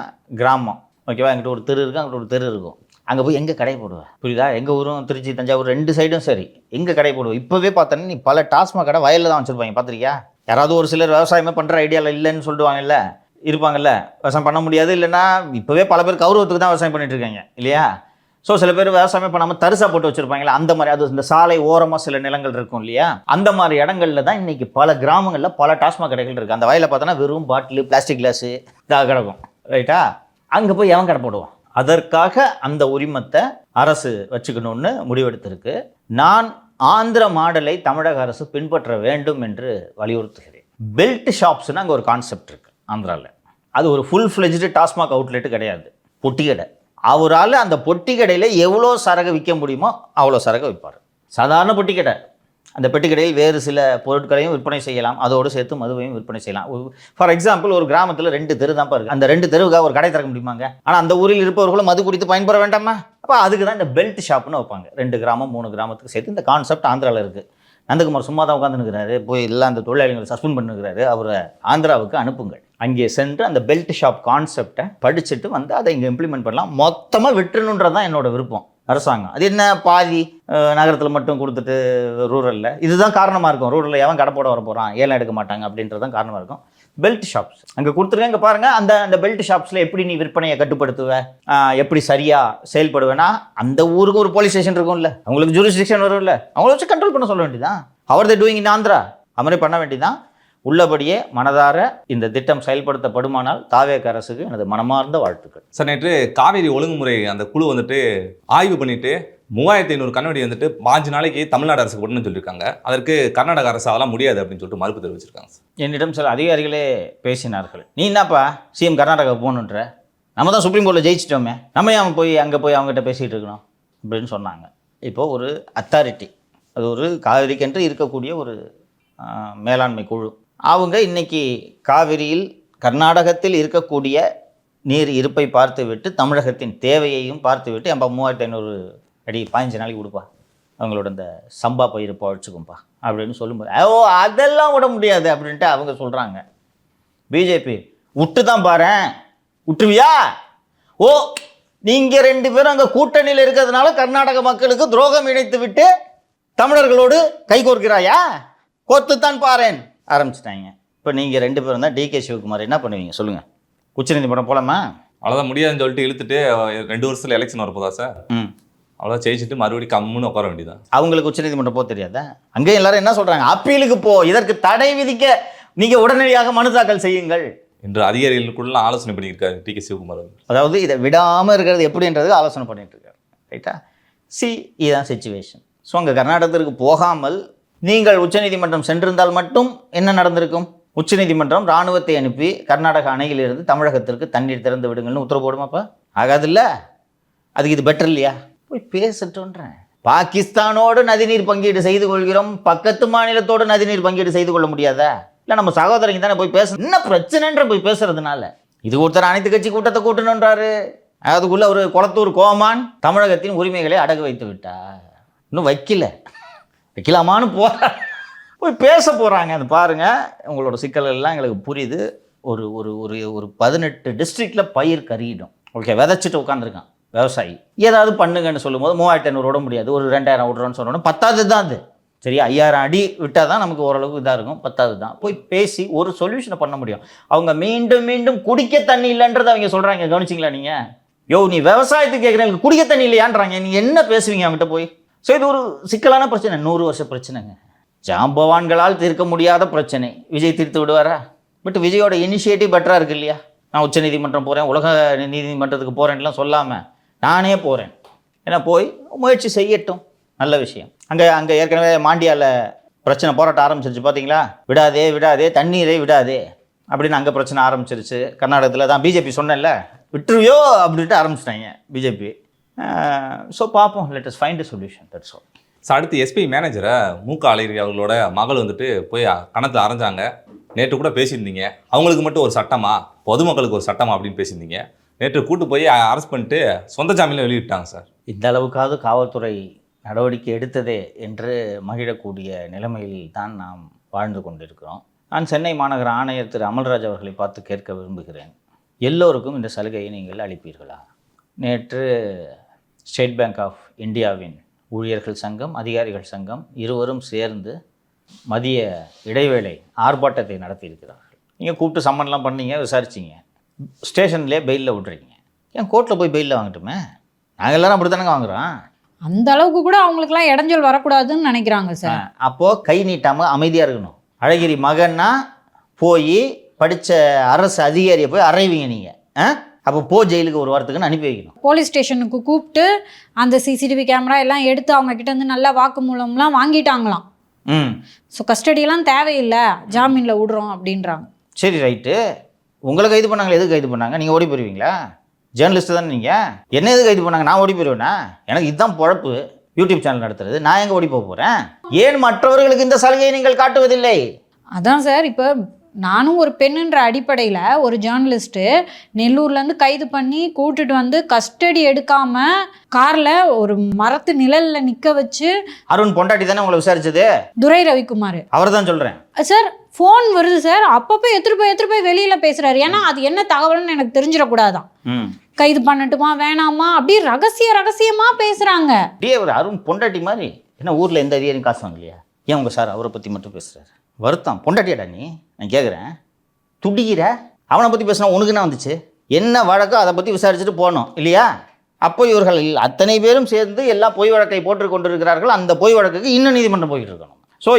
கிராமம், ஓகேவா? எங்கிட்ட ஒரு தெரு இருக்கும், அங்கிட்ட ஒரு தெரு இருக்கும். அங்கே போய் எங்கே கடை போடுவேன்? புரியுதா? எங்கள் ஊரும் திருச்சி தஞ்சாவூர் 2 சைடும் சரி, எங்கே கடை போடுவோம்? இப்போவே பார்த்தோன்னா நீ பல டாஸ்மாக் கடை வயலில் தான் வச்சுருப்பாங்க, பார்த்துருக்கியா? யாராவது ஒரு சிலர் விவசாயமே பண்ணுற ஐடியாவில் இல்லைன்னு சொல்லிடுவாங்கல்ல, இருப்பாங்கல்ல, விவசாயம் பண்ண முடியாது, இல்லைன்னா இப்போவே பல பேர் கௌரவத்துக்கு தான் விவசாயம் பண்ணிட்டு இருக்காங்க இல்லையா? ஸோ சில பேர் விவசாயமே பண்ணாமல் தரிசா போட்டு வச்சுருப்பாங்களா, அந்த மாதிரி. அது இந்த சாலை ஓரமாக சில நிலங்கள் இருக்கும் இல்லையா, அந்த மாதிரி இடங்கள்ல தான் இன்றைக்கி பல கிராமங்களில் பல டாஸ்மாக் கடைகள் இருக்குது. அந்த வயலில் பார்த்தோன்னா வெறும் பாட்டிலு, பிளாஸ்டிக் கிளாஸு இதாக கிடக்கும், ரைட்டா? அங்கே போய் எவன் கடை போடுவான்? அதற்காக அந்த உரிமத்தை அரசு வச்சுக்கணும்னு முடிவெடுத்திருக்கு. நான் ஆந்திர மாடலை தமிழக அரசு பின்பற்ற வேண்டும் என்று வலியுறுத்துகிறேன். பெல்ட் ஷாப்ஸ்னு அங்கே ஒரு கான்செப்ட் இருக்குது ஆந்திராவில். அது ஒரு ஃபுல் ஃப்ளெஜ்டு டாஸ்மாக் அவுட்லெட்டு கிடையாது, பொட்டி கடை. அவரால் அந்த பொட்டி கடையில் எவ்வளோ சரக்கு விற்க முடியுமோ அவ்வளோ சரக்கு விற்பார். சாதாரண பொட்டி கடை. அந்த பெட்டி கடையில் வேறு சில பொருட்களையும் விற்பனை செய்யலாம், அதோடு சேர்த்து மதுவையும் விற்பனை செய்யலாம். ஃபார் எக்ஸாம்பிள், ஒரு கிராமத்தில் 2 தெரு தான் இருக்குது. அந்த 2 தெருவுக்காக ஒரு கடை திறக்க முடியுமாங்க? ஆனால் அந்த ஊரில் இருப்பவர்களும் மது குடித்து பயன்பெற வேண்டாமா? அப்போ அதுக்கு தான் இந்த பெல்ட் ஷாப்னு வைப்பாங்க. 2 கிராமம் 3 கிராமத்துக்கு சேர்த்து இந்த கான்செப்ட் ஆந்திராவில் இருக்குது. நந்தகுமார் சும்மா தான் உட்காந்துருக்கிறாரு, போய் எல்லாம் அந்த தொழிலாளிகளை சஸ்பெண்ட் பண்ணிருக்கிறாரு. அவரை ஆந்திராவுக்கு அனுப்புங்கள். அங்கே சென்று அந்த பெல்ட் ஷாப் கான்செப்டை படிச்சுட்டு வந்து அதை இங்கே இம்ப்ளிமெண்ட் பண்ணலாம். மொத்தமாக விட்டுணுன்றது தான் என்னோட விருப்பம். அரசாங்கம் அது என்ன பாதி நகரத்தில் மட்டும் கொடுத்துட்டு ரூரலில், இதுதான் காரணமாக இருக்கும். ரூரலில் எவன் கடை போட வர போகிறான், ஏலம் எடுக்க மாட்டாங்க அப்படின்றது தான் காரணமாக இருக்கும். பெல்ட் ஷாப்ஸ் அங்கே கொடுத்துருக்கேன். இங்கே பாருங்கள், அந்த பெல்ட் ஷாப்ஸில் எப்படி நீ விற்பனையை கட்டுப்படுத்துவ, எப்படி சரியாக செயல்படுவேன்னா, அந்த ஊருக்கு ஒரு போலீஸ் ஸ்டேஷன் இருக்கும்ல, அவங்களுக்கு ஜூரிஸ்டிக்ஷன் வரும்ல, அவங்கள வச்சு கண்ட்ரோல் பண்ண சொல்ல வேண்டியதான். அவர் த டூயிங் இன் ஆந்திரா, அது மாதிரி பண்ண வேண்டியதான். உள்ளபடியே மனதார இந்த திட்டம் செயல்படுத்தப்படுமானால் தாவேக அரசுக்கு எனது மனமார்ந்த வாழ்த்துக்கள். சார், நேற்று காவேரி ஒழுங்குமுறை அந்த குழு வந்துட்டு ஆய்வு பண்ணிட்டு 3500 கண்ணாடி வந்துட்டு 5 நாளைக்கு தமிழ்நாடு அரசுக்கு போடணும்னு சொல்லியிருக்காங்க. அதற்கு கர்நாடக அரசு அதெல்லாம் முடியாது அப்படின்னு சொல்லிட்டு மறுப்பு தெரிவிச்சிருக்காங்க சார். என்னிடம் சில அதிகாரிகளே பேசினார்கள். நீ என்னப்பா சிஎம் கர்நாடகா போகணுன்ற, நம்ம தான் சுப்ரீம் கோர்ட்டில் ஜெயிச்சிட்டோமே, நம்ம ஏன் போய் அங்கே போய் அவங்ககிட்ட பேசிகிட்டு இருக்கணும் அப்படின்னு சொன்னாங்க. இப்போது ஒரு அத்தாரிட்டி, அது ஒரு காவிரிக்கென்று இருக்கக்கூடிய ஒரு மேலாண்மை குழு, அவங்க இன்னைக்கு காவிரியில் கர்நாடகத்தில் இருக்கக்கூடிய நீர் இருப்பை பார்த்துவிட்டு தமிழகத்தின் தேவையையும் பார்த்துவிட்டு, என் 3500 அடி 15 நாளைக்கு கொடுப்பா, அவங்களோட இந்த சம்பா பயிர் பழிச்சுக்கும்பா அப்படின்னு சொல்லும்போது, ஓ அதெல்லாம் விட முடியாது அப்படின்ட்டு அவங்க சொல்கிறாங்க. பிஜேபி விட்டு தான் பாரு, விட்டுருவியா? ஓ நீங்கள் 2 பேரும் அங்கே கூட்டணியில் இருக்கிறதுனால கர்நாடக மக்களுக்கு துரோகம் இணைத்து விட்டு தமிழர்களோடு கை கோர்க்கிறாயா? கோர்த்துத்தான் பாரேன் ஆரம்பிச்சிட்டாங்க. இப்போ நீங்கள் 2 பேரும் தான் டிகே சிவகுமார், என்ன பண்ணுவீங்க சொல்லுங்கள்? உச்சநீதிமன்றம் போலாமா? அவ்வளோதான், முடியாதுன்னு சொல்லிட்டு இழுத்துட்டு 2 வருஷத்தில் எலெக்ஷன் வரப்போதா சார்? அவ்வளோ ஜெயிச்சுட்டு மறுபடியும் கம்முன்னு உட்கார வேண்டியதான். அவங்களுக்கு உச்சநீதிமன்றம் போக தெரியாதா? அங்கேயும் எல்லாரும் என்ன சொல்கிறாங்க, அப்பீலுக்கு போ, இதற்கு தடை விதிக்க நீங்கள் உடனடியாக மனு தாக்கல் செய்யுங்கள் என்று அதிகாரிகளுக்குள்ள ஆலோசனை பண்ணியிருக்காரு டிகே சிவகுமார். அதாவது இதை விடாமல் இருக்கிறது எப்படின்றது ஆலோசனை பண்ணிட்டு இருக்காரு, ரைட்டா? இதுதான் சிச்சுவேஷன். ஸோ அங்கே கர்நாடகத்திற்கு போகாமல் நீங்கள் உச்சநீதிமன்றம் சென்றிருந்தால் மட்டும் என்ன நடந்திருக்கும்? உச்சநீதிமன்றம் இராணுவத்தை அனுப்பி கர்நாடக அணையிலிருந்து தமிழகத்திற்கு தண்ணீர் திறந்து விடுங்கள்னு உத்தரவு போடுமாப்பா? ஆகாதுல்ல. அதுக்கு இது பெட்டர் இல்லையா? போய் பேசட்டுன்றேன். பாகிஸ்தானோடு நதிநீர் பங்கீடு செய்து கொள்கிறோம், பக்கத்து மாநிலத்தோடு நதிநீர் பங்கீடு செய்து கொள்ள முடியாதா? இல்லை நம்ம சகோதரங்க தானே போய் பேச, என்ன பிரச்சனைன்ற போய் பேசுறதுனால? இது ஒருத்தர் அனைத்து கட்சி கூட்டத்தை கூட்டணுன்றாரு, அதுக்குள்ள ஒரு குளத்தூர் கோமான் தமிழகத்தின் உரிமைகளை அடகு வைத்து விட்டார். இன்னும் வைக்கலாமான்னு போய் பேச போகிறாங்க. அது பாருங்கள், உங்களோட சிக்கல்கள் எல்லாம் எங்களுக்கு புரியுது. ஒரு ஒரு ஒரு 18 டிஸ்ட்ரிக்டில் பயிர் கறியிடும், ஓகே, விதைச்சிட்டு உட்காந்துருக்கான் விவசாயி. ஏதாவது பண்ணுங்கன்னு சொல்லும்போது 3500 விட முடியாது, ஒரு 2000 விட்றோன்னு சொன்னோன்னா 10வது தான் அது. சரி, 5000 அடி விட்டால் தான் நமக்கு ஓரளவுக்கு இதாக இருக்கும், 10வது தான். போய் பேசி ஒரு சொல்யூஷனை பண்ண முடியும். அவங்க மீண்டும் மீண்டும் குடிக்க தண்ணி இல்லைன்றதை அவங்க சொல்கிறாங்க, கவனிச்சிங்களா நீங்கள்? யோ நீ விவசாயத்துக்கு கேட்குறேன், குடிக்க தண்ணி இல்லையான்றாங்க, நீங்கள் என்ன பேசுவீங்க அவங்ககிட்ட போய்? ஸோ இது ஒரு சிக்கலான பிரச்சனை, 100 வருஷ பிரச்சனைங்க. ஜாம்பவான்களால் தீர்க்க முடியாத பிரச்சனை விஜய் தீர்த்து விடுவாரா? பட் விஜயோட இனிஷியேட்டிவ் பெட்டராக இருக்கு இல்லையா? நான் உச்சநீதிமன்றம் போகிறேன், உலக நீதிமன்றத்துக்கு போகிறேன்லாம் சொல்லாமல் நானே போகிறேன். ஏன்னா போய் முயற்சி செய்யட்டும், நல்ல விஷயம். அங்கே ஏற்கனவே மாண்டியாவில் பிரச்சனை, போராட்டம் ஆரம்பிச்சிருச்சு பார்த்தீங்களா? விடாதே தண்ணீரை விடாதே அப்படின்னு அங்கே பிரச்சனை ஆரம்பிச்சிருச்சு. கர்நாடகத்தில் தான் பிஜேபி சொன்னேன்ல, விட்டுருவியோ அப்படின்ட்டு ஆரம்பிச்சிட்டாங்க பிஜேபி. ஸோ பார்ப்போம், let us find a solution, that's all. So அடுத்து எஸ்பி மேனேஜரை மூக்க அழகிரி அவர்களோட மகள் வந்துட்டு போய் கணத்தில் அரைஞ்சாங்க. நேற்று கூட பேசியிருந்தீங்க, அவங்களுக்கு மட்டும் ஒரு சட்டமா, பொதுமக்களுக்கு ஒரு சட்டமா அப்படின்னு பேசியிருந்தீங்க. நேற்று கூட்டு போய் அரெஸ்ட் பண்ணிட்டு சொந்த ஜாமீனில் வெளியிட்டாங்க சார். இந்த அளவுக்காவது காவல்துறை நடவடிக்கை எடுத்ததே என்று மகிழக்கூடிய நிலைமையில் தான் நாம் வாழ்ந்து கொண்டிருக்கிறோம். நான் சென்னை மாநகர ஆணையர் திரு அமல்ராஜ் அவர்களை பார்த்து கேட்க விரும்புகிறேன், எல்லோருக்கும் இந்த சலுகையை நீங்கள் அளிப்பீர்களா? நேற்று ஸ்டேட் பேங்க் ஆஃப் இந்தியாவின் ஊழியர்கள் சங்கம், அதிகாரிகள் சங்கம் இருவரும் சேர்ந்து மதிய இடைவேளை ஆர்ப்பாட்டத்தை நடத்தியிருக்கிறார்கள். நீங்கள் கூப்பிட்டு சம்மன்லாம் பண்ணீங்க, விசாரிச்சிங்க, ஸ்டேஷன்லேயே பெயிலில் விட்றீங்க. ஏன் கோர்ட்டில் போய் பெயிலில் வாங்கட்டுமே? நாங்கள் எல்லோரும் அப்படி தானங்க வாங்குகிறோம். அந்த அளவுக்கு கூட அவங்களுக்குலாம் இடைஞ்சல் வரக்கூடாதுன்னு நினைக்கிறாங்க சார். அப்போது கை நீட்டாமல் அமைதியாக இருக்கணும். அழகிரி மகன்னா போய் படித்த அரசு அதிகாரியை போய் அறைவீங்க நீங்கள். அப்போ ஜெயிலுக்கு ஒரு வாரத்துக்குன்னு அனுப்பி வைக்கணும். போலீஸ் ஸ்டேஷனுக்கு கூப்பிட்டு அந்த சிசிடிவி கேமரா எல்லாம் எடுத்து அவங்க கிட்ட இருந்து நல்ல வாக்குமூலம்லாம் வாங்கிட்டாங்களாம். ஸோ கஸ்டடியெல்லாம் தேவையில்லை, ஜாமீனில் விடுறோம் அப்படின்றாங்க. சரி, ரைட்டு. உங்களை கைது பண்ணாங்களே, எதுக்கு கைது பண்ணாங்க? நீங்கள் ஓடி போயிருவீங்களா? ஜேர்னலிஸ்ட்டு தானே நீங்கள். என்ன எது கைது பண்ணாங்க? நான் ஓடி போயிடுவேண்ணா? எனக்கு இதுதான் பொழப்பு, யூடியூப் சேனல் நடத்துறது. நான் எங்கே ஓடி போக போகிறேன்? ஏன் மற்றவர்களுக்கு இந்த சலுகையை நீங்கள் காட்டுவதில்லை? அதான் சார், இப்போ நானும் ஒரு பெண்ணுன்ற அடிப்படையில் ஒரு ஜேர்னலிஸ்ட்டு நெல்லூர்லேருந்து கைது பண்ணி கூட்டுட்டு வந்து கஸ்டடி எடுக்காமல் காரில் ஒரு மரத்து நிழலில் நிற்க வச்சு. அருண் பொண்டாட்டி தானே உங்களை விசாரிச்சது? துரை ரவிக்குமார் அவர் தான் சொல்கிறேன் சார். ஃபோன் வருது சார், அப்பப்போ எடுத்துகிட்டு போய் வெளியில் பேசுகிறாரு. ஏன்னா அது என்ன தகவல்னு எனக்கு தெரிஞ்சிடக்கூடாதான். கைது பண்ணட்டுமா வேணாமா அப்படி ரகசியமாக பேசுகிறாங்க. அப்படியே ஒரு அருண் பொண்டாட்டி மாதிரி. என்ன ஊரில் எந்த அதிகாரியும் காசு வாங்கலையா? ஏன் உங்கள் சார் அவரை பற்றி மட்டும் பேசுகிறாரு? வருத்தம். பொண்டாட்டியாடா நீ? நான் கேட்குறேன், துடிக்கிற? அவனை பற்றி பேசினா உனக்கு என்ன வந்துச்சு? என்ன வழக்கோ அதை பற்றி விசாரிச்சுட்டு போகணும் இல்லையா? அப்போ இவர்கள் அத்தனை பேரும் சேர்ந்து எல்லா பொய் வழக்கை போட்டு கொண்டிருக்கிறார்கள். அந்த பொய் வழக்குக்கு இன்னும் நீதிமன்றம் போய்கிட்டு இருக்கணும். ஸோ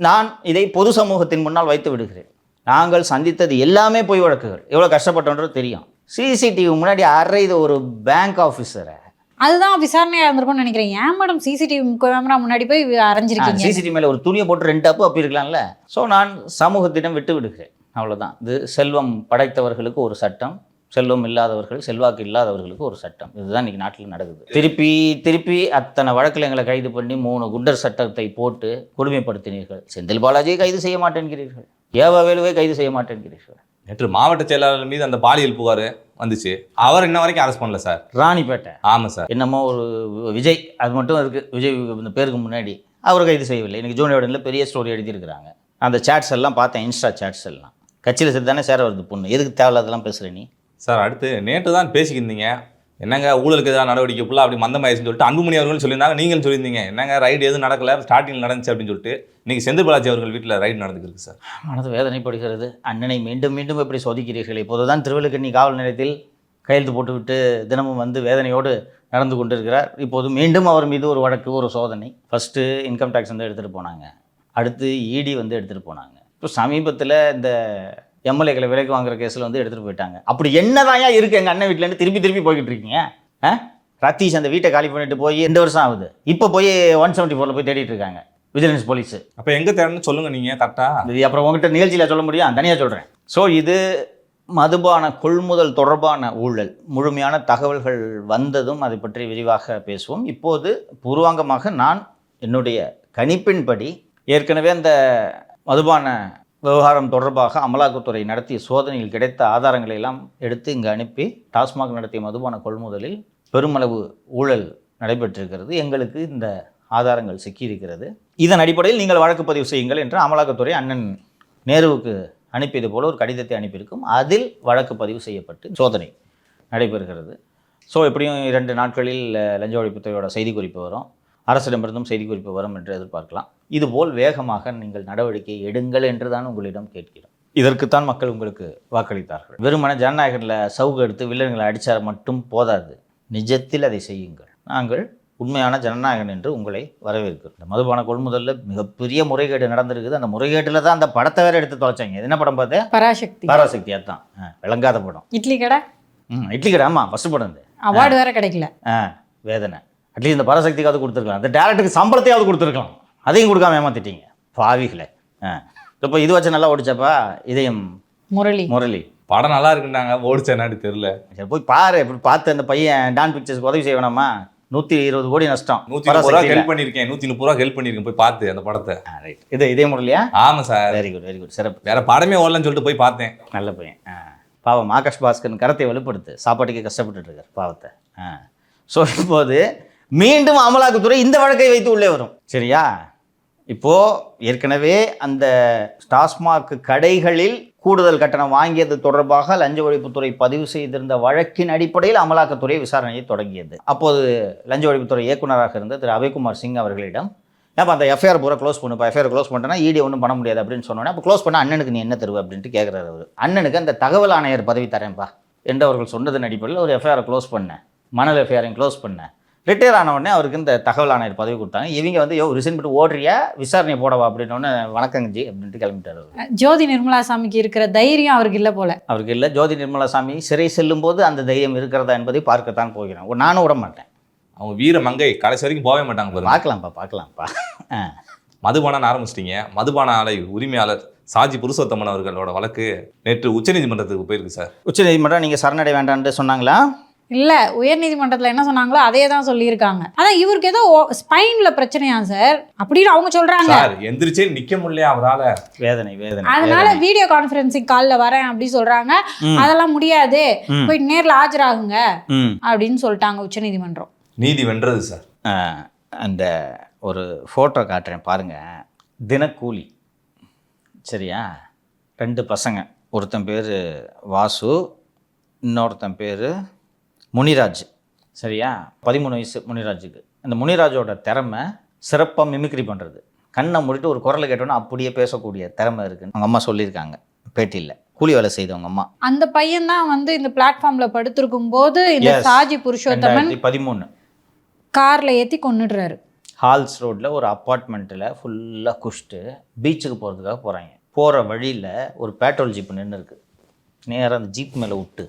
நான் இதை பொது சமூகத்தின் முன்னால் வைத்து விடுகிறேன். நாங்கள் சந்தித்தது எல்லாமே பொய் வழக்குகள். எவ்வளோ கஷ்டப்பட்டோன்றது தெரியும். சிசிடிவி முன்னாடி அறையுது ஒரு பேங்க் ஆஃபீஸரை. அதுதான் விசாரணையாக இருந்திருக்கும்னு நினைக்கிறேன். ஏன் மேடம் சிசிடிவி கேமரா முன்னாடி போய் அரைஞ்சிருக்கீங்க? சிசிடிவி மேலே ஒரு துணியை போட்டு 2 அப்பு அப்படி இருக்கலாம்ல. ஸோ நான் சமூகத்திடம் விட்டு விடுகிறேன், அவ்வளோதான். இது செல்வம் படைத்தவர்களுக்கு ஒரு சட்டம், செல்வம் இல்லாதவர்கள், செல்வாக்கு இல்லாதவர்களுக்கு ஒரு சட்டம். இதுதான் இன்றைக்கி நாட்டில் நடக்குது. திருப்பி அத்தனை வழக்கில் எங்களை கைது பண்ணி 3 குண்டர் சட்டத்தை போட்டு கொடுமைப்படுத்தினீர்கள். செந்தில் பாலாஜியை கைது செய்ய மாட்டேன்கிறீர்கள், ஏவா வேலுவை கைது செய்ய மாட்டேன்கிறீர்கள். நேற்று மாவட்ட செயலாளர் மீது அந்த பாலியல் புகார் வந்துச்சு, அவர் இன்ன வரைக்கும் அரெஸ்ட் பண்ணல சார். ராணிப்பேட்டை. ஆமாம் சார். என்னமோ ஒரு விஜய், அது மட்டும் இருக்குது. விஜய் இந்த பேருக்கு முன்னாடி அவர் கைது செய்யவில்லை. எனக்கு ஜூன் எவிடனில் பெரிய ஸ்டோரி எழுதியிருக்கிறாங்க. அந்த சாட்ஸ் எல்லாம் பார்த்தேன், இன்ஸ்டா சாட்ஸ் எல்லாம். கட்சியில் சரி தானே சேர வருது பொண்ணு, எதுக்கு தேவையில்லாதெல்லாம் பேசுகிற நீ? சார் அடுத்து நேற்று தான் பேசிக்கிருந்தீங்க, என்னங்க ஊழலுக்கு எதாவது நடவடிக்கை ஃபுல்லாக அப்படி மந்தமாயிருச்சுன்னு சொல்லிட்டு அன்புமணி அவர்கள் சொல்லியிருந்தாங்க, நீங்களும் சொல்லியிருந்தீங்க என்னங்க ரைடு எதுவும் நடக்கல, ஸ்டார்டிங்கில் நடந்துச்சு அப்படின்னு சொல்லிட்டு. இன்றைக்கி செந்தில் பாலாஜி அவர்கள் வீட்டில் ரைடு நடந்துருக்கு சார். மனது வேதனைப்படுகிறது. அண்ணனை மீண்டும் மீண்டும் எப்படி சோதிக்கிறீர்கள்? இப்போது தான் திருவல்லிக்கண்ணி காவல் நிலையத்தில் கையெழுத்து போட்டுவிட்டு தினமும் வந்து வேதனையோடு நடந்து கொண்டிருக்கிறார். இப்போது மீண்டும் அவர் மீது ஒரு வழக்கு, ஒரு சோதனை. ஃபஸ்ட்டு இன்கம் டேக்ஸ் வந்து எடுத்துகிட்டு போனாங்க, அடுத்து இடி வந்து எடுத்துகிட்டு போனாங்க. இப்போ சமீபத்தில் இந்த எம்எல்ஏக்களை விலைக்கு வாங்குற கேஸில் வந்து எடுத்துகிட்டு போயிட்டாங்க. அப்படி என்னதான் இருக்குது எங்கள் அண்ணன் வீட்டிலேருந்து திருப்பி போய்கிட்டு இருக்கீங்க? ரத்தீஷ் அந்த வீட்டை காலி பண்ணிட்டு போய் 2 வருஷம் ஆகுது. இப்போ போய் 174 போய் தேடிட்டு இருக்காங்க விஜிலன்ஸ் போலீஸ். அப்போ எங்கே தேடணும்னு சொல்லுங்கள் நீங்கள் கரெக்டாக. இது அப்புறம் உங்கள்கிட்ட நிகழ்ச்சியில் சொல்ல முடியும், தனியாக சொல்கிறேன். ஸோ இது மதுபான கொள்முதல் தொடர்பான ஊழல். முழுமையான தகவல்கள் வந்ததும் அதை பற்றி விரிவாக பேசுவோம். இப்போது பூர்வாங்கமாக நான் என்னுடைய கணிப்பின்படி ஏற்கனவே அந்த மதுபான விவகாரம் தொடர்பாக அமலாக்கத்துறை நடத்திய சோதனையில் கிடைத்த ஆதாரங்களை எல்லாம் எடுத்து இங்கு அனுப்பி டாஸ்மாக் நடத்திய மதுபான கொள்முதலில் பெருமளவு ஊழல் நடைபெற்றிருக்கிறது, எங்களுக்கு இந்த ஆதாரங்கள் சிக்கியிருக்கிறது, இதன் அடிப்படையில் நீங்கள் வழக்கு பதிவு செய்யுங்கள் என்று அமலாக்கத்துறை அண்ணன் நேருவுக்கு அனுப்பியது போல ஒரு கடிதத்தை அனுப்பியிருக்கும். அதில் வழக்கு பதிவு செய்யப்பட்டு சோதனை நடைபெறுகிறது. ஸோ எப்படியும் 2 நாட்களில் லஞ்ச ஒழிப்புத்துறையோட செய்திக்குறிப்பு வரும், அரசிடமிருந்தும் செய்திக்குறிப்பு வரும் என்று எதிர்பார்க்கலாம். இதுபோல் வேகமாக நீங்கள் நடவடிக்கை எடுங்கள் என்று தான் உங்களிடம் கேட்கிறோம். இதற்குத்தான் மக்கள் உங்களுக்கு வாக்களித்தார்கள். வெறுமன ஜனநாயகத்தில் சவுக்கு எடுத்து வில்லன்களை அடித்தால் மட்டும் போதாது, நிஜத்தில் அதை செய்யுங்கள். நாங்கள் உண்மையான ஜனநாயகன் என்று உங்களை வரவேற்கிறோம். இந்த மதுபான கொள்முதலில் மிகப்பெரிய முறைகேடு நடந்திருக்குது. அந்த முறைகேட்டில் தான் அந்த படத்தை வேறு எடுத்து தொலைச்சாங்க. என்ன படம் பார்த்து? பராசக்தி. அதுதான் விளங்காத படம். இட்லி கடை. இட்லி கடை. ஆமாம், ஃபஸ்ட்டு படம். அவார்டு வேறு கிடைக்கல. வேதனை. அட்லீஸ்ட் இந்த பராசக்திக்காவது கொடுத்துருக்கலாம், அந்த டேரக்டருக்கு சம்பளத்தையாவது கொடுத்துருக்கலாம், அதையும் கொடுக்காம ஏமாத்திட்டீங்க பாவிகளை. இப்போ இது வச்சு நல்லா ஓடிச்சப்பா இதயம் முரளி படம் நல்லா இருக்குன்னாங்க, ஓடிச்சா என்னன்னு தெரியல. சரி போய் பாரு. எப்படி பார்த்து அந்த பையன் டான் பிக்சர்ஸ்க்கு உதவி செய்ய வேணாமா? 120 கோடி நஷ்டம். 130 ரூபா ஹெல்ப் பண்ணியிருக்கேன், 130 ரூபா ஹெல்ப் பண்ணியிருக்கேன் போய் பார்த்து அந்த படத்தை. ரைட். இதே முரளியா? ஆமாம் சார். வெரி குட் சிறப்பு. வேற படமே ஓடலன்னு சொல்லிட்டு போய் பார்த்தேன். நல்ல பையன். பாவம் ஆகாஷ் பாஸ்கர் கரத்தை வலுப்படுத்து, சாப்பாட்டுக்கு கஷ்டப்பட்டு இருக்கார் பாவத்தை. ஸோ இப்போது மீண்டும் அமலாக்கத்துறை இந்த வழக்கை வைத்து உள்ளே வரும். சரியா? இப்போது ஏற்கனவே அந்த டாஸ்மாக் கடைகளில் கூடுதல் கட்டணம் வாங்கியது தொடர்பாக லஞ்ச ஒழிப்புத்துறை பதிவு செய்திருந்த வழக்கின் அடிப்படையில் அமலாக்கத்துறை விசாரணையை தொடங்கியது. அப்போது லஞ்ச ஒழிப்புத்துறை இயக்குநராக இருந்த திரு அபய்குமார் சிங் அவர்களிடம் ஏப்பா அந்த எஃப்ஐஆர் பூரா க்ளோஸ் பண்ணுப்பா, எஃப்ஐஆர் க்ளோஸ் பண்ணிட்டேன்னா இடி ஒன்றும் பண்ண முடியாது அப்படின்னு சொன்னோன்னே, அப்போ க்ளோஸ் பண்ண அண்ணனுக்கு நீ என்ன தருவ அப்படின்ட்டு கேட்குறாரு அவர். அண்ணனுக்கு அந்த தகவல் ஆணையர் பதவி தரேன்ப்பா என்று அவர்கள் சொன்னதன் அடிப்படையில் ஒரு எஃப்ஐஆரை க்ளோஸ் பண்ணேன், மணல் எஃப்ஐஆரையும் க்ளோஸ் பண்ணேன். ரிட்டையர் ஆனவுடனே அவருக்கு இந்த தகவல் ஆணையர் பதவி கொடுத்தாங்க. இவங்க வந்து ரிசைன் பண்ணிட்டு ஓடுறியா, விசாரணை போடவா அப்படின்னோடனே வணக்கங்கஜி அப்படின்ட்டு கிளம்பிட்டார் அவர். ஜோதி நிர்மலா சாமிக்கு இருக்கிற தைரியம் அவருக்கு இல்லை போல. அவருக்கு இல்லை. ஜோதி நிர்மலா சாமி சிறை செல்லும் போது அந்த தைரியம் இருக்கிறதா என்பதை பார்க்கத்தான் போகிறேன். நானும் விட மாட்டேன். அவங்க வீர மங்கை கடைசி வரைக்கும் போகவே மாட்டாங்க பாருங்க. பார்க்கலாம்ப்பா. மதுபானம் ஆரம்பிச்சிட்டீங்க. மதுபான ஆலை உரிமையாளர் சாஜி புருஷோத்தமன் அவர்களோட வழக்கு நேற்று உச்சநீதிமன்றத்துக்கு போயிருக்கு சார். உச்சநீதிமன்றம் நீங்கள் சரணடை வேண்டான்ட்டு சொன்னாங்களா? இல்லை, உயர்நீதிமன்றத்தில் என்ன சொன்னாங்களோ அதே தான் சொல்லியிருக்காங்க. அதான் இவருக்கு ஏதோ ஸ்பைனில் பிரச்சனையா சார் அப்படின்னு அவங்க சொல்கிறாங்க. சார் எந்திரிச்சே நிற்க முடியல அவரால், வேதனை. அதனால வீடியோ கான்ஃபரன்சிங் காலில் வரேன் அப்படி சொல்கிறாங்க. அதெல்லாம் முடியாது, போய் நேரில் ஆஜராகுங்க அப்படின்னு சொல்லிட்டாங்க உச்சநீதிமன்றம். நீதி வென்றது சார். அந்த ஒரு ஃபோட்டோ காட்டுறேன் பாருங்கள். தினக்கூலி, சரியா? 2 பசங்க, ஒருத்தன் பேர் வாசு, இன்னொருத்தன் பேர் முனிராஜ், சரியா? 13 வயசு முனிராஜுக்கு. அந்த முனிராஜோட திறமை சிறப்பாக மிமிக்ரி பண்ணுறது. கண்ணை மூடிட்டு ஒரு குரலை கேட்டோன்னா அப்படியே பேசக்கூடிய திறமை இருக்குன்னு அவங்க அம்மா சொல்லியிருக்காங்க பேட்டியில். கூலி வேலை செய்தவங்க அம்மா. அந்த பையன் தான் வந்து இந்த பிளாட்ஃபார்மில் படுத்திருக்கும் போது இந்த சாஜி புருஷோத்தமன் 13 காரில் ஏற்றி கொண்டுடுறாரு. ஹால்ஸ் ரோட்டில் ஒரு அப்பார்ட்மெண்ட்டில் ஃபுல்லாக குஷ்டு பீச்சுக்கு போகிறதுக்காக போகிறாங்க. போகிற வழியில் ஒரு பெட்ரோல் ஜீப் நின்று இருக்குது. நேராக அந்த ஜீப் மேலே விட்டு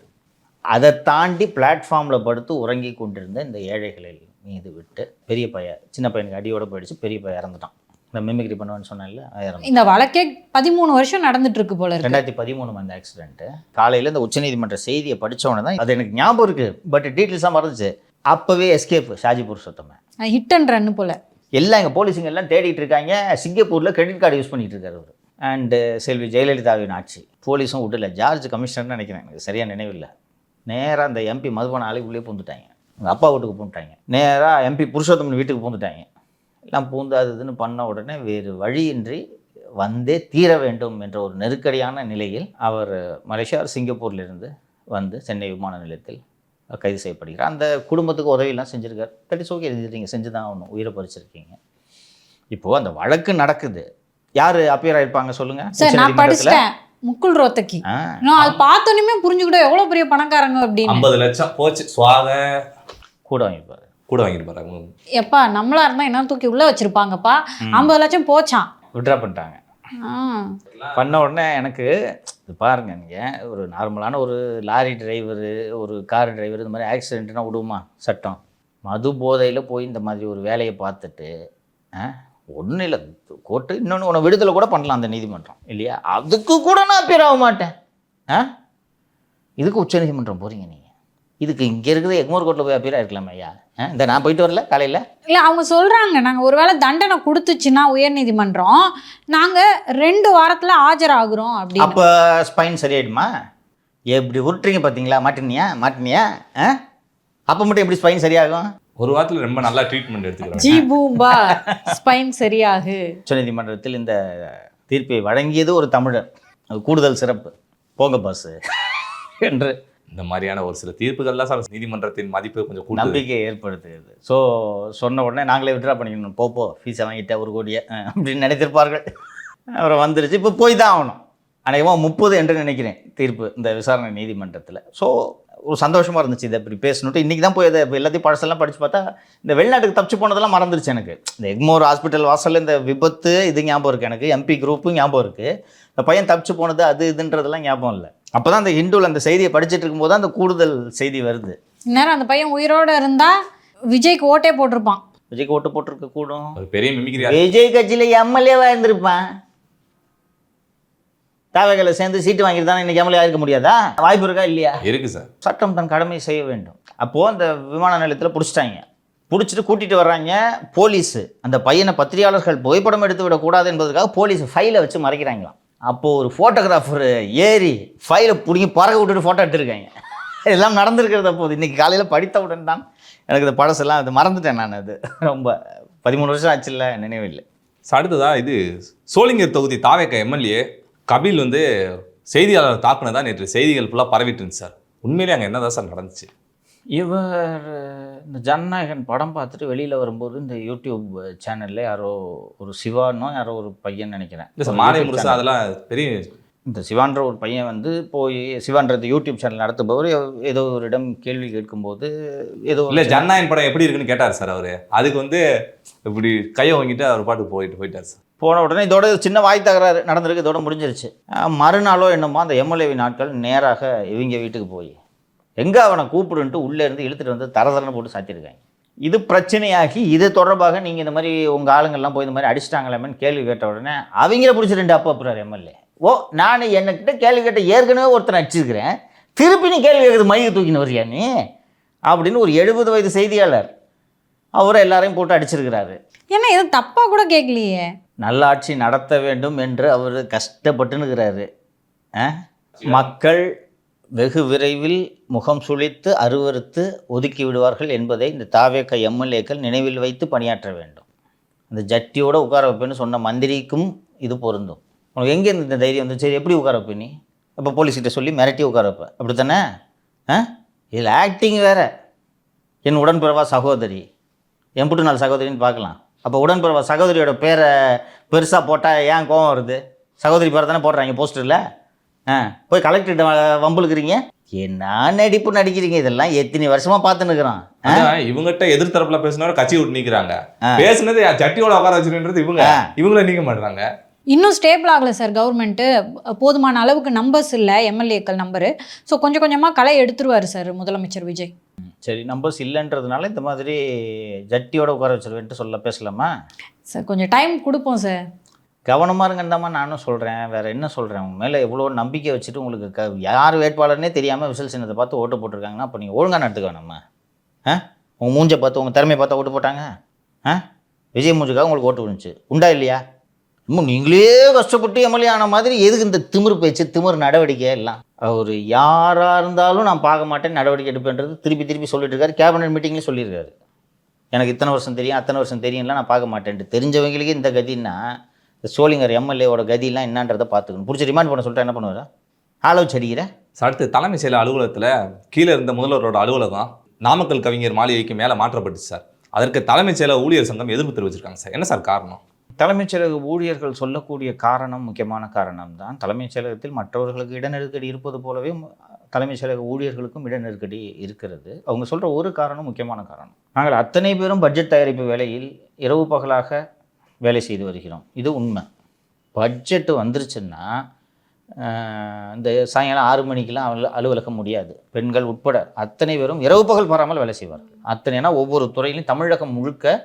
அதை தாண்டி பிளாட்ஃபார்மில் படுத்து உறங்கி கொண்டிருந்த இந்த ஏழைகளில் மீது விட்டு பெரிய பையன், சின்ன பையனுக்கு அடியோடு போயிடுச்சு, பெரிய பையன் இறந்துட்டான். இந்த மிமிக்ரி பண்ணுவேன்னு சொன்னால இந்த வழக்கே 13 வருஷம் நடந்துட்டு இருக்கு போல. 2013 அந்த ஆக்சிடென்ட்டு. காலையில் இந்த உச்சநீதிமன்ற செய்தியை படித்தவொடனே தான் அது எனக்கு ஞாபகம் இருக்குது, பட் டீட்டெயில்ஸாக மறந்துச்சு. அப்போவே escape Shaji Purushothaman. Hit and run போல. எல்லாம் எங்கள் போலீஸுங்க எல்லாம் தேடிட்டு இருக்காங்க. சிங்கப்பூரில் கிரெடிட் கார்டு யூஸ் பண்ணிட்டு இருக்காரு அவர். அண்டு செல்வி ஜெயலலிதாவின் ஆட்சி. போலீஸும் விடல. ஜார்ஜ் கமிஷனர்னு நினைக்கிறேன், எனக்கு சரியாக நினைவில்லை. நேராக அந்த எம்பி மதுபான ஆலைக்குள்ளேயே பூந்துட்டாங்க. எங்கள் அப்பா வீட்டுக்கு பூந்துட்டாங்க. நேராக எம்பி புருஷோத்தமன் வீட்டுக்கு பூந்துட்டாங்க. எல்லாம் பூந்து அது இதுன்னு பண்ண உடனே வேறு வழியின்றி வந்தே தீர வேண்டும் என்ற ஒரு நெருக்கடியான நிலையில் அவர் மலேசியா சிங்கப்பூர்லேருந்து வந்து சென்னை விமான நிலையத்தில் கைது செய்யப்படுகிறார். அந்த குடும்பத்துக்கு உதவியெல்லாம் செஞ்சுருக்கார். தடிசோக்கி எழுதிட்டீங்க, செஞ்சு தான் ஒன்று உயிரை பறிச்சிருக்கீங்க. இப்போது அந்த வழக்கு நடக்குது. யார் அப்பியர் ஆயிருப்பாங்க சொல்லுங்கள்? சார் நான் படிச்சிட்டேன், முக்குல் ரோத்தகி. அது பார்த்தோன்னே புரிஞ்சுக்கிட்டோம் எவ்வளோ பெரிய பணக்காரங்க அப்படின்னு. 50 லட்சம் போச்சு சுவாக. கூட வாங்கியிருப்பாரு. எப்பா நம்மளா இருந்தால் என்ன தூக்கி உள்ளே வச்சுருப்பாங்கப்பா. 50 லட்சம் போச்சான், விட்ரா பண்ணிட்டாங்க. பண்ண உடனே எனக்கு இது பாருங்க, நீங்கள் ஒரு நார்மலான ஒரு லாரி டிரைவரு, ஒரு கார் டிரைவர், இந்த மாதிரி ஆக்சிடென்ட்னா விடுமா சட்டம்? மது போதையில் போய் இந்த மாதிரி ஒரு வேலையை பார்த்துட்டு ஒன்றும் இல்லை, கோர்ட்டு இன்னொன்று உன்னை விடுதலை கூட பண்ணலாம் அந்த நீதிமன்றம், இல்லையா? அதுக்கு கூட நான் அப்பியர் ஆக மாட்டேன். இதுக்கு உச்சநீதிமன்றம் போகிறீங்க நீங்கள். இதுக்கு இங்கே இருக்குது எக்மோர் கோர்ட்டில் போய் அப்பியர் ஆகிருக்கலாமே ஐயா. இந்த நான் போயிட்டு வரல காலையில். இல்லை அவங்க சொல்கிறாங்க, நாங்கள் ஒரு வேளை தண்டனை கொடுத்துச்சுன்னா உயர்நீதிமன்றம் நாங்கள் 2 வாரத்தில் ஆஜராகிறோம் அப்படி. அப்போ ஸ்பைன் சரியாயிடுமா? எப்படி உருட்டுறீங்க பார்த்தீங்களா? மாட்டினியா அப்போ மட்டும் எப்படி ஸ்பைன் சரியாகும்? ஒரு வாரத்தில் ரொம்ப நல்லா ட்ரீட்மெண்ட் எடுத்துக்கிறோம். ஜி பூம்பா ஸ்பைன் சரியாகு. உச்சநீதிமன்றத்தில் இந்த தீர்ப்பை வழங்கியது ஒரு தமிழர், அது கூடுதல் சிறப்பு. போங்க பாஸ் என்று இந்த மாதிரியான ஒரு சில தீர்ப்புகள்லாம் சார் நீதிமன்றத்தின் மதிப்பு கொஞ்சம் கூட நம்பிக்கையை ஏற்படுத்துகிறது. ஸோ சொன்ன உடனே நாங்களே விட்ரா பண்ணிக்கணும், போ ஃபீஸை வாங்கிட்டேன் 1 கோடியை அப்படின்னு நினைத்திருப்பார்கள். அப்புறம் வந்துருச்சு. இப்போ போய் தான் ஆகணும். அநேகமாக 30 என்று நினைக்கிறேன் தீர்ப்பு இந்த விசாரணை நீதிமன்றத்தில். ஸோ ஒரு சந்தோஷமாக இருந்துச்சு இதை இப்படி பேசணுட்டு. இன்றைக்கி தான் போய் இதை எல்லாத்தையும் பழசெல்லாம் படித்து பார்த்தா இந்த வெளிநாட்டுக்கு தப்பிச்சு போனதெல்லாம் மறந்துருச்சு எனக்கு. இந்த எக்மோர் ஹாஸ்பிட்டல் வாசலில் இந்த விபத்து இது ஞாபகம் இருக்குது எனக்கு, எம்பி குரூப்பும் ஞாபகம் இருக்குது, இந்த பையன் தப்பிச்சு போனது அது இதுன்றதெல்லாம் ஞாபகம் இல்லை. அப்போ தான் அந்த ஹிந்துவில் அந்த செய்தியை படிச்சுட்டு இருக்கும்போது தான் அந்த கூடுதல் செய்தி வருது. இந்நேரம் அந்த பையன் உயிரோடு இருந்தால் விஜய்க்கு ஓட்டே போட்டிருப்பான். விஜய்க்கு ஓட்டு போட்டிருக்க கூடும். ஒரு பெரிய மிமிக்ரி. விஜய் கட்சியில் எம்எல்ஏவாக இருந்திருப்பான். தாவகளை சேர்ந்து சீட்டு வாங்கிட்டு தானே இன்னைக்கு எம்எல்ஏ இருக்க முடியாதா? வாய்ப்பு இருக்கா இல்லையா? இருக்கு சார். சட்டம் தன் கடமையை செய்ய வேண்டும். அப்போது அந்த விமான நிலையத்தில் பிடிச்சிட்டு கூட்டிகிட்டு வர்றாங்க போலீஸு. அந்த பையனை பத்திரிகையாளர்கள் புகைப்படம் எடுத்து விடக்கூடாது என்பதற்காக போலீஸ் ஃபைலை வச்சு மறைக்கிறாங்களாம். அப்போது ஒரு ஃபோட்டோகிராஃபர் ஏறி ஃபைலை பிடிங்கி பறக்க விட்டுட்டு ஃபோட்டோ எடுத்துருக்காங்க. இதெல்லாம் நடந்திருக்கிறது. அப்போது இன்றைக்கி காலையில் படித்தவுடன் தான் எனக்கு இந்த பழசெல்லாம் அது மறந்துட்டேன் நான். அது ரொம்ப 13 வருஷம் ஆச்சு இல்லை, நினைவில்லை. அடுத்ததா இது சோளிங்கர் தொகுதி தாவேக எம்எல்ஏ கபில் வந்து செய்தியாளர் தாக்குனதா நேற்று செய்திகள் ஃபுல்லாக பரவிட்டு இருந்துச்சு சார். உண்மையிலே அங்கே என்னதான் சார் நடந்துச்சு? இவர் இந்த ஜனநாயகன் படம் பார்த்துட்டு வெளியில் வரும்போது இந்த யூடியூப் சேனலில் யாரோ ஒரு சிவானோ யாரோ ஒரு பையன் நினைக்கிறேன், இல்லை சார், மாலை முரசா அதெல்லாம் பெரிய இந்த சிவான்ற ஒரு பையன் வந்து போய் சிவான்றது யூடியூப் சேனல் நடத்துபவர் ஏதோ ஒரு இடம் கேள்வி கேட்கும்போது ஏதோ இல்லை ஜனநாயகன் படம் எப்படி இருக்குன்னு கேட்டார் சார் அவர். அதுக்கு வந்து இப்படி கையை வாங்கிட்டு அவர் பாட்டுக்கு போயிட்டார் சார். போன உடனே இதோட சின்ன வாய் தகராறு நடந்திருக்கு, இதோட முடிஞ்சிருச்சு. மறுநாளோ என்னமோ அந்த எம்எல்ஏவின் நாட்கள் நேராக இவங்க வீட்டுக்கு போய் எங்கே அவனை கூப்பிடுன்ட்டு உள்ளே இருந்து இழுத்துட்டு வந்து தரதரன்னு போட்டு சாத்திருக்காங்க. இது பிரச்சனையாகி இது தொடர்பாக நீங்கள் இந்த மாதிரி உங்கள் ஆளுங்கள்லாம் போய் இந்த மாதிரி அடிச்சிட்டாங்களாமேன்னு கேள்வி கேட்ட உடனே அவங்கள பிடிச்சி 2 அப்பா அப்புறம் எம்எல்ஏ, ஓ நான் என்னக்கிட்ட கேள்வி கேட்ட ஏற்கனவே ஒருத்தனை அடிச்சிருக்கிறேன், திருப்பி நீ கேள்வி கேட்குறது மைக்கு தூக்கின்னு வரியா நீ அப்படின்னு ஒரு 70 வயது செய்தியாளர் அவரை எல்லாரையும் போட்டு அடிச்சிருக்கிறாரு. ஏன்னா எதுவும் தப்பா கூட கேட்கலையே. நல்லாட்சி நடத்த வேண்டும் என்று அவர் கஷ்டப்பட்டுன்னுக்கிறாரு. மக்கள் வெகு விரைவில் முகம் சுளித்து அருவறுத்து ஒதுக்கி விடுவார்கள் என்பதை இந்த தாவேக எம்எல்ஏக்கள் நினைவில் வைத்து பணியாற்ற வேண்டும். அந்த ஜட்டியோடு உட்கார வைப்பேன்னு சொன்ன மந்திரிக்கும் இது பொருந்தும். உனக்கு எங்கே இந்த தைரியம் வந்து சரி எப்படி உட்கார வைப்ப நீ? அப்போ போலீஸ்கிட்ட சொல்லி மிரட்டி உட்கார வைப்ப அப்படி தானே? இதில் ஆக்டிங் வேறு. என் உடன்பிறவா சகோதரி, எம்புட்டு நாள் சகோதரின்னு பார்க்கலாம். அப்போ உடன்பிறவா சகோதரியோட பேரை பெருசாக போட்டால் ஏன் கோவம் வருது? சகோதரி பேரை தானே போடுறாங்க போஸ்டரில். போய் கலெக்டர்கிட்ட வம்புலுக்குறீங்க, என்ன நடிப்பு நடிக்கிறீங்க? இதெல்லாம் எத்தனை வருஷமாக பார்த்துன்னு இருக்கிறோம். இவங்ககிட்ட எதிர்த்தரப்புல பேசினவரை கட்சி விட்டு நீக்கிறாங்க, பேசுனது ஜட்டியோட உட்கார வச்சுருன்றது இவங்கள நீக்க மாட்டுறாங்க. இன்னும் ஸ்டேபிள் ஆகலை சார் கவர்மெண்ட்டு. போதுமான அளவுக்கு நம்பர்ஸ் இல்லை எம்எல்ஏக்கள் நம்பரு. ஸோ கொஞ்சம் கொஞ்சமாக களை எடுத்துருவார் சார் முதலமைச்சர் விஜய். சரி, நம்பர்ஸ் இல்லைன்றதுனால இந்த மாதிரி ஜட்டியோட உட்கார வச்சிருவேன்ட்டு சொல்ல பேசலாமா சார்? கொஞ்சம் டைம் கொடுப்போம் சார். கவனமாக இருங்கன்னு நானும் சொல்கிறேன், வேறு என்ன சொல்கிறேன்? உங்கள் மேலே எவ்வளோ நம்பிக்கை வச்சுட்டு உங்களுக்கு யார் வேட்பாளர்னே தெரியாமல் விசில் சின்னத்தை பார்த்து ஓட்டு போட்டிருக்காங்கன்னா அப்போ நீங்கள் ஒழுங்காக நடத்துக்க நம்ம. உங்கள் மூஞ்சை பார்த்து உங்கள் திறமையை பார்த்தா ஓட்டு போட்டாங்க. விஜய் மூஞ்சுக்காக உங்களுக்கு ஓட்டு விழுந்துச்சு உண்டா இல்லையா? இன்னும் நீங்களே கஷ்டப்பட்டு எம்எல்ஏ ஆன மாதிரி எதுக்கு இந்த திமிரு பேச்சு திமிரு நடவடிக்கை எல்லாம்? அவர் யாராக இருந்தாலும் நான் பார்க்க மாட்டேன், நடவடிக்கை எடுப்பேன்றது திருப்பி சொல்லிட்டு இருக்காரு. கேபினட் மீட்டிங்லேயும் சொல்லியிருக்காரு, எனக்கு இத்தனை வருஷம் தெரியும் அத்தனை வருஷம் தெரியும்லாம் நான் பார்க்க மாட்டேன்ட்டு. தெரிஞ்சவங்களுக்கே இந்த கதின்னா இந்த சோளிங்கர் எம்எல்ஏவோட கதியெல்லாம் என்னன்றதை பார்த்துக்கணும். பிடிச்சி ரிமாண்ட் பண்ண சொல்லிட்டு என்ன பண்ணுவார்? ஆளவு செடிக்கிற. அடுத்து தலைமைச் செயலர் அலுவலகத்தில் கீழே இருந்த முதல்வரோட அலுவலகம் நாமக்கல் கவிஞர் மாளிகைக்கு மேலே மாற்றப்பட்டுச்சு சார். அதற்கு தலைமைச் செயலர் ஊழியர் சங்கம் எதிர்ப்பு தெரிவிச்சிருக்காங்க சார். என்ன சார் காரணம்? தலைமைச் செயலக ஊழியர்கள் சொல்லக்கூடிய காரணம் முக்கியமான காரணம் தான். தலைமைச் செயலகத்தில் மற்றவர்களுக்கு இட நெருக்கடி இருப்பது போலவே தலைமைச் செயலக ஊழியர்களுக்கும் இட நெருக்கடி இருக்கிறது. அவங்க சொல்கிற ஒரு காரணம் முக்கியமான காரணம், நாங்கள் அத்தனை பேரும் பட்ஜெட் தயாரிப்பு வேலையில் இரவு பகலாக வேலை செய்து வருகிறோம். இது உண்மை. பட்ஜெட்டு வந்துருச்சுன்னா இந்த சாயங்காலம் 6 மணிக்கெலாம் அலுவலகம் முடியாது. பெண்கள் உட்பட அத்தனை பேரும் இரவு பகல் பாராமல் வேலை செய்வார்கள். அத்தனைனா ஒவ்வொரு துறையிலும் தமிழகம் முழுக்க